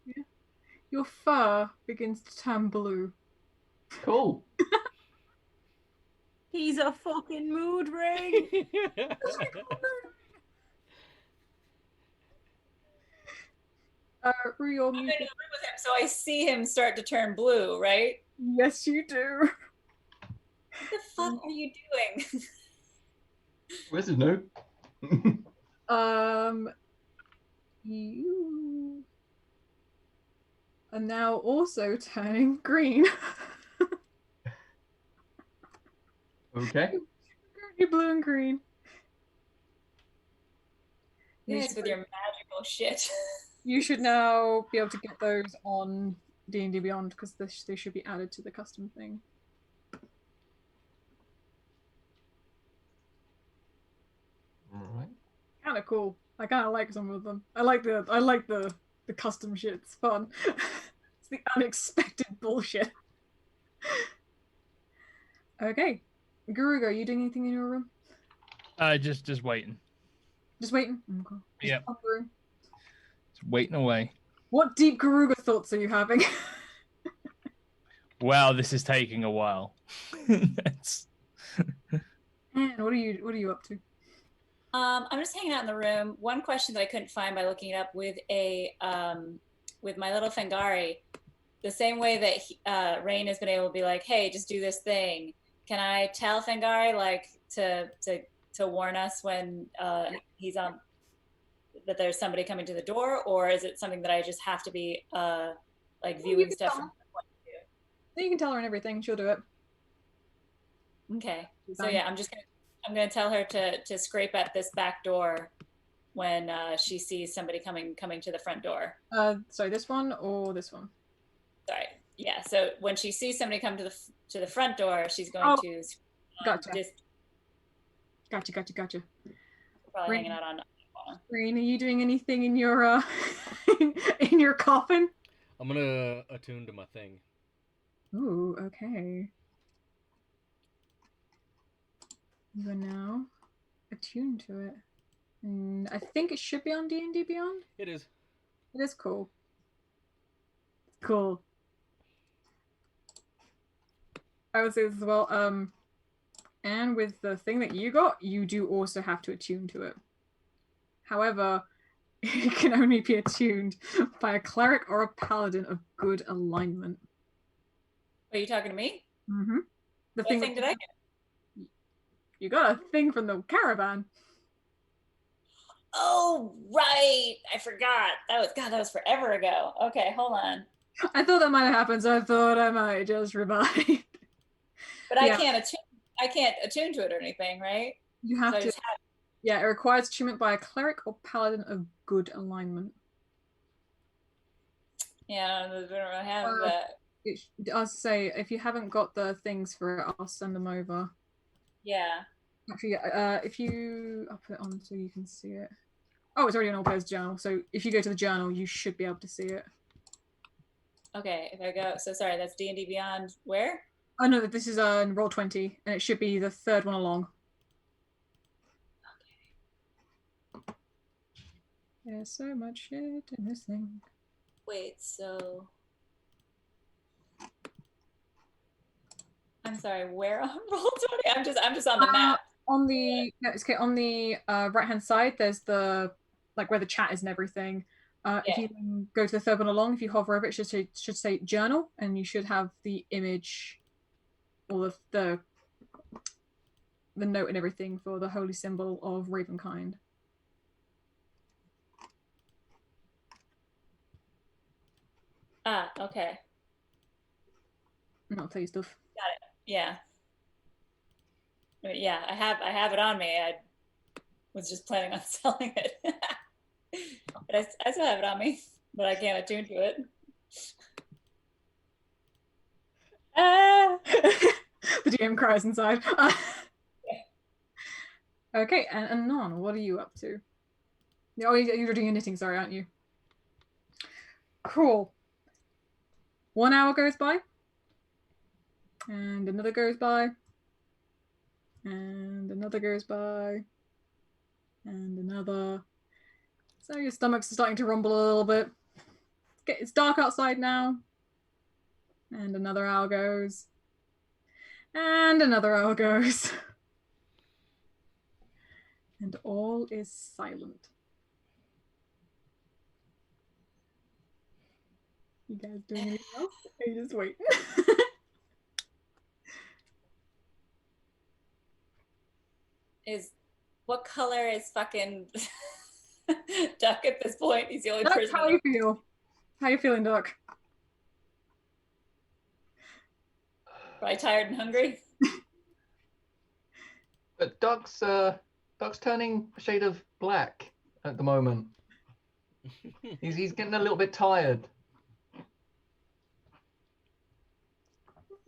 Yeah. Your fur begins to turn blue. Cool. He's a fucking mood ring. Rue, you're I'm in a muted. room with him, so I see him start to turn blue, right? Yes, you do. What the fuck are you doing? Where's his note? You are now also turning green. Okay. You're blue and green. Yes, with your magical shit. You should now be able to get those on D&D Beyond because they should be added to the custom thing. Alright. Kind of cool. I kind of like some of them. I like the custom shit. It's fun. It's the unexpected bullshit. Okay, Garuga, are you doing anything in your room? Just waiting. Just waiting. Okay. Just Yep. pondering. Just waiting away. What deep Garuga thoughts are you having? Wow, this is taking a while. That's... And what are you up to? I'm just hanging out in the room. One question that I couldn't find by looking it up with with my little Fengari, the same way that Rayne has been able to be like, "Hey, just do this thing." Can I tell Fengari like to warn us when he's on that there's somebody coming to the door, or is it something that I just have to be like viewing stuff from her point of view? You can tell her and everything. She'll do it. Okay. So yeah, I'm gonna tell her to scrape at this back door when she sees somebody coming to the front door. Sorry, this one or this one? Sorry. Yeah. So when she sees somebody come to the front door, she's going to. Gotcha. Gotcha. Probably hanging out on. Rayne, are you doing anything in your in your coffin? I'm gonna attune to my thing. Ooh, okay. You are now attuned to it. And I think it should be on D&D Beyond. It is. It is cool. Cool. I would say this as well. And with the thing that you got, you do also have to attune to it. However, it can only be attuned by a cleric or a paladin of good alignment. Are you talking to me? Mm-hmm. What thing did I get? You got a thing from the caravan. Oh, right. I forgot. That was forever ago. Okay, hold on. I thought that might have happened, so I thought I might just revive. But yeah. I can't attune to it or anything, right? You have to. Yeah, it requires attunement by a cleric or paladin of good alignment. Yeah, I don't really have that. I'll say, if you haven't got the things for it, I'll send them over. Yeah. Actually, I'll put it on so you can see it. Oh, it's already on All Players Journal, so if you go to the journal, you should be able to see it. Okay, if I go, so sorry, that's D&D Beyond where? Oh no, this is on Roll20, and it should be the third one along. Okay. There's so much shit in this thing. Wait, so... I'm sorry, where on Roll20? I'm just on the map. On the right hand side, there's the like where the chat is and everything. If you then go to the third one along, if you hover over it, should say journal, and you should have the image, or the note and everything for the holy symbol of Ravenkind. Ah, okay. And I'll tell you stuff. Got it. Yeah. Yeah, I have it on me. I was just planning on selling it. But I still have it on me, but I can't attune to it. The DM cries inside. Okay, and Anon, what are you up to? Oh, you're doing your knitting, sorry, aren't you? Cool. 1 hour goes by. And another goes by. And another goes by. And another. So your stomach's starting to rumble a little bit. It's dark outside now. And another hour goes. And another hour goes. And all is silent. You guys doing anything else? Or you just wait? What color is fucking Duck at this point? He's the only Duck, person. how you feel? How you feeling, Duck? Probably tired and hungry. But Duck's turning a shade of black at the moment. He's getting a little bit tired.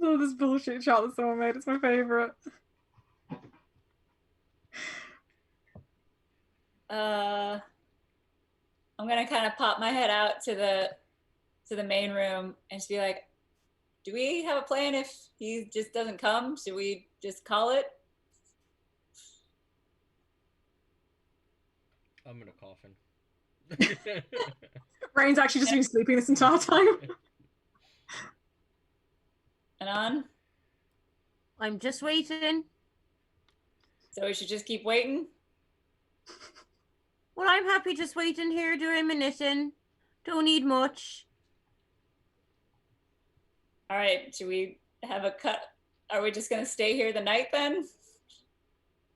Oh, this bullshit shot that someone made. It's my favorite. I'm gonna kind of pop my head out to the main room and just be like, do we have a plan if he just doesn't come? Should we just call it? I'm in a coffin. Rayne's actually just been sleeping this entire time. Anon? I'm just waiting. So we should just keep waiting? Well, I'm happy just waiting here doing my knitting. Don't need much. All right, should we have a cut? Are we just gonna stay here the night then?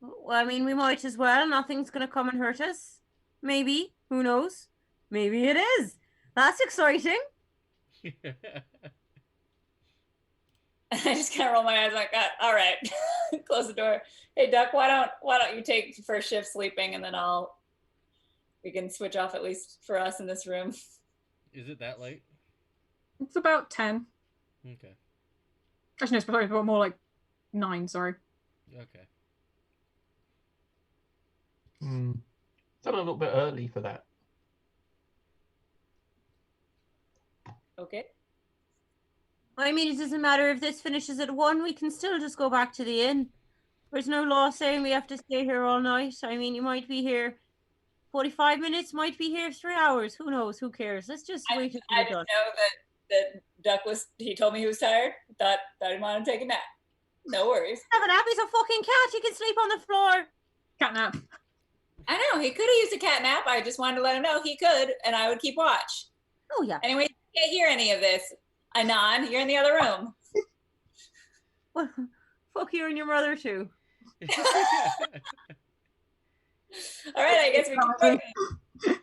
Well, I mean, we might as well. Nothing's going to come and hurt us. Maybe. Who knows? Maybe it is. That's exciting. I just kind of roll my eyes like, all right, close the door. Hey, Duck, why don't you take first shift sleeping, and then we can switch off at least for us in this room. Is it that late? It's about 10. Okay. Actually, no, it's probably more like 9, sorry. Okay. It's a little bit early for that. Okay. I mean, it doesn't matter if this finishes at 1. We can still just go back to the inn. There's no law saying we have to stay here all night. I mean, you might be here 45 minutes, might be here 3 hours. Who knows? Who cares? Let's just wait until I we're didn't done. know that Duck he told me he was tired. Thought he wanted to take a nap. No worries. Have a nap. He's a fucking cat. He can sleep on the floor. Cat nap. I know, he could have used a cat nap. I just wanted to let him know he could, and I would keep watch. Oh, yeah. Anyway, you can't hear any of this. Anon, you're in the other room. Well, fuck you and your mother, too. All right, I guess we keep waiting.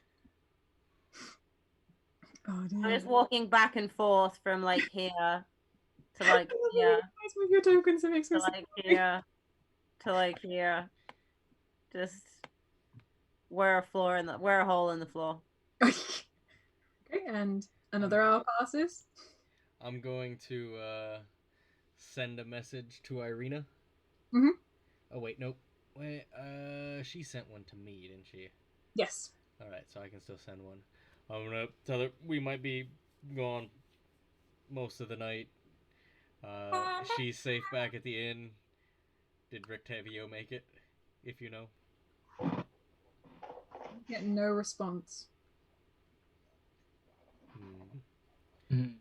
Oh, I'm just walking back and forth from, like, here to, like, here. With your tokens, it makes me To, like, here. To, like, here. Just wear a hole in the floor. Okay, and another hour passes. I'm going to send a message to Irina. Mhm. Oh wait, nope. Wait, she sent one to me, didn't she? Yes. All right, so I can still send one. I'm gonna tell her we might be gone most of the night. She's safe back at the inn. Did Rictavio make it? If you know. Get no response. Don't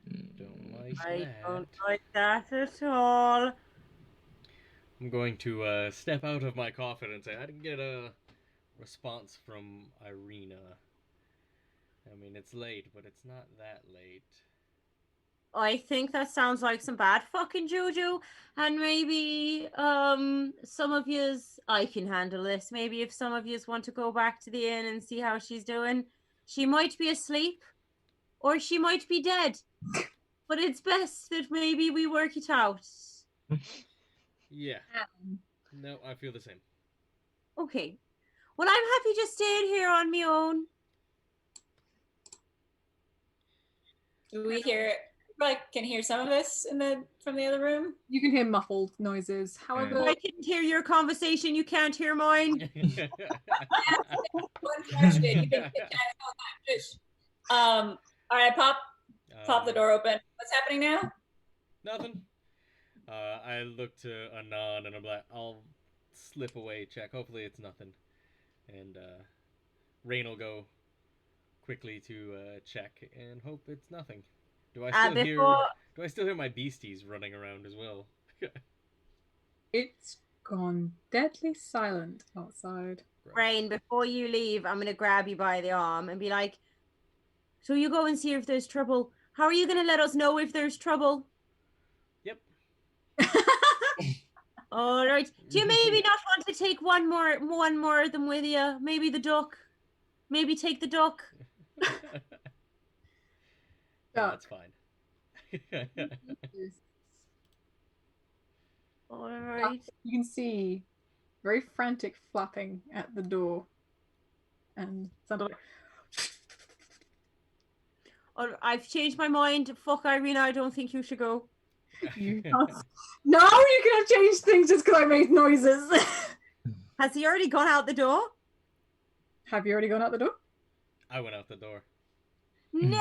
like I that. don't like that at all. I'm going to step out of my coffin and say I didn't get a response from Irina. I mean, it's late, but it's not that late. I think that sounds like some bad fucking juju, and maybe some of yous, I can handle this. Maybe if some of yous want to go back to the inn and see how she's doing, she might be asleep, or she might be dead. But it's best that maybe we work it out. Yeah. No, I feel the same. Okay. Well, I'm happy to stay here on my own. Do we hear? Can hear some of this from the other room. You can hear muffled noises. However, I can hear your conversation. You can't hear mine. One question. You've been all right, pop the door open. What's happening now? Nothing. I look to Anon and I'm like, I'll slip away, check. Hopefully it's nothing. And Rayne will go quickly to check and hope it's nothing. Do I still hear my beasties running around as well? it's gone deadly silent outside. Rayne, before you leave, I'm going to grab you by the arm and be like, so you go and see if there's trouble. How are you going to let us know if there's trouble? Yep. All right. Do you maybe not want to take one more of them with you? Maybe the duck. Maybe take the duck. That's fine. All right. You can see very frantic flapping at the door, and sounded like. I've changed my mind. Fuck Irina, I don't think you should go. You can't. No, you can't change things just because I made noises. Has he already gone out the door? Have you already gone out the door? I went out the door. No!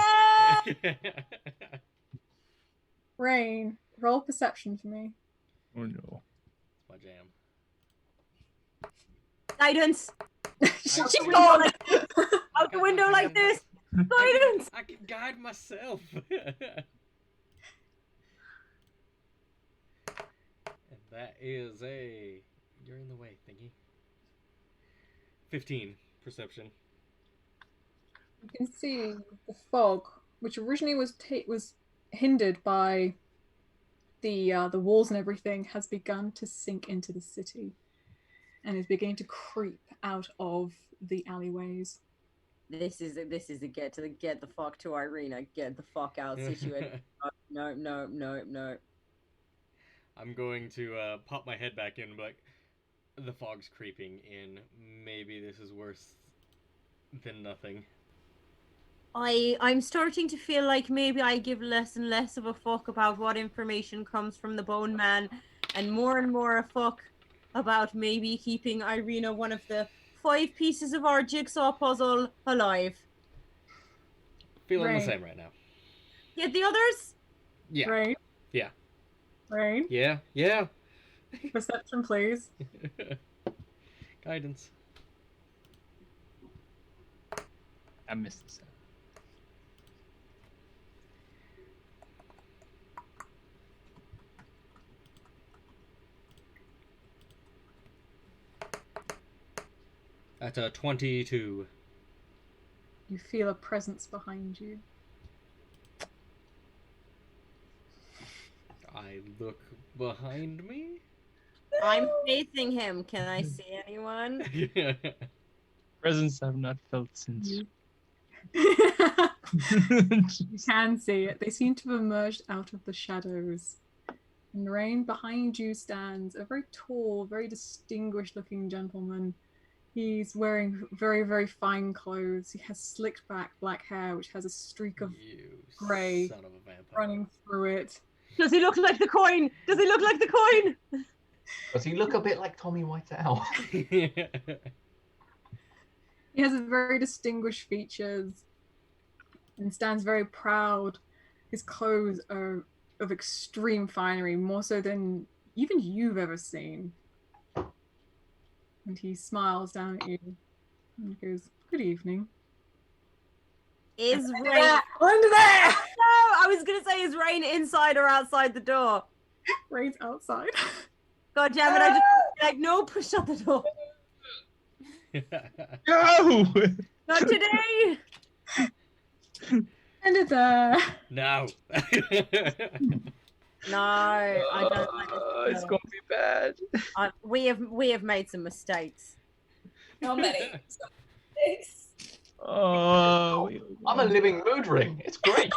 Rayne, roll perception for me. Oh no. It's my jam. Guidance! Shut She's the gone! window. Out the window like this! Guidance! I can guide myself. And that is you're in the way, thingy. 15 perception. You can see the fog, which originally was hindered by the walls and everything, has begun to sink into the city, and is beginning to creep out of the alleyways. This is a get the fuck to Irina, get the fuck out situation. No. I'm going to pop my head back in and be like, the fog's creeping in. Maybe this is worse than nothing. I'm starting to feel like maybe I give less and less of a fuck about what information comes from the Bone Man, and more a fuck about maybe keeping Irina, one of the 5 pieces of our jigsaw puzzle, alive. Feeling the same right now. Yet the others? Yeah. Right? Yeah. Right? Yeah. Perception, please. Guidance. I missed this. At 22. You feel a presence behind you. I look behind me. I'm facing him. Can I see anyone? Presence I've not felt since. You can see it. They seem to have emerged out of the shadows. And Rayne, behind you stands a very tall, very distinguished looking gentleman. He's wearing very, very fine clothes. He has slicked back black hair, which has a streak of grey son of a vampire. running through it. Does he look like the coin? Does he look like the coin? Does he look a bit like Tommy Whiteout? He has very distinguished features and stands very proud. His clothes are of extreme finery, more so than even you've ever seen. And he smiles down at you and goes, "Good evening." Is Rayne Under there! No, I was gonna say, is Rayne inside or outside the door? Rayne's outside. God damn it! I just like no, push shut the door. No! Not today. End it there. No. No, I don't like It's this. gonna be bad. We have made some mistakes. So many. Oh, I'm a living mood ring. It's great.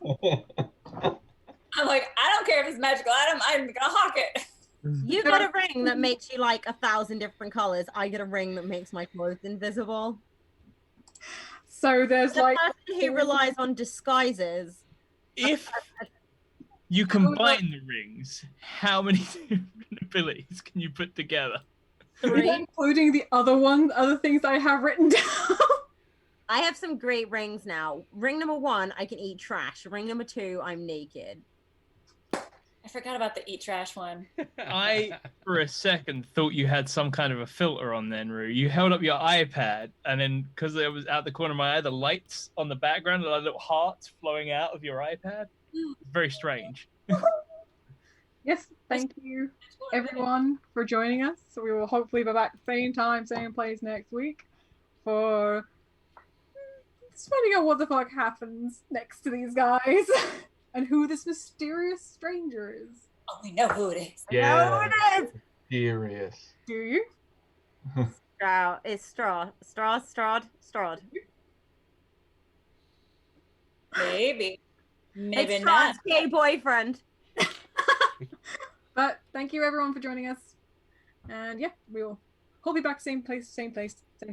I'm like, I don't care if it's a magical item. I'm gonna hawk it. You get a ring that makes you like 1,000 different colors. I get a ring that makes my clothes invisible. So there's The like person who relies on disguises. If you combine the rings, how many different abilities can you put together? 3. including the other things I have written down. I have some great rings now. Ring number 1, I can eat trash. Ring number 2, I'm naked. I forgot about the eat trash one. I, for a second, thought you had some kind of a filter on then, Rue. You held up your iPad, and then, because it was out the corner of my eye, the lights on the background, the little hearts flowing out of your iPad. It's very strange. Yes, thank you everyone for joining us. So we will hopefully be back same time, same place next week for finding out what the fuck happens next to these guys and who this mysterious stranger is. Oh, we know who it is. Yeah. No, it is. Serious. Do you? Strahd. It's Strahd. Maybe. Maybe It's not. Strahd's gay boyfriend. But thank you everyone for joining us. And yeah, we will hopefully back same place, same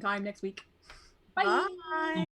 time next week. Bye. Bye.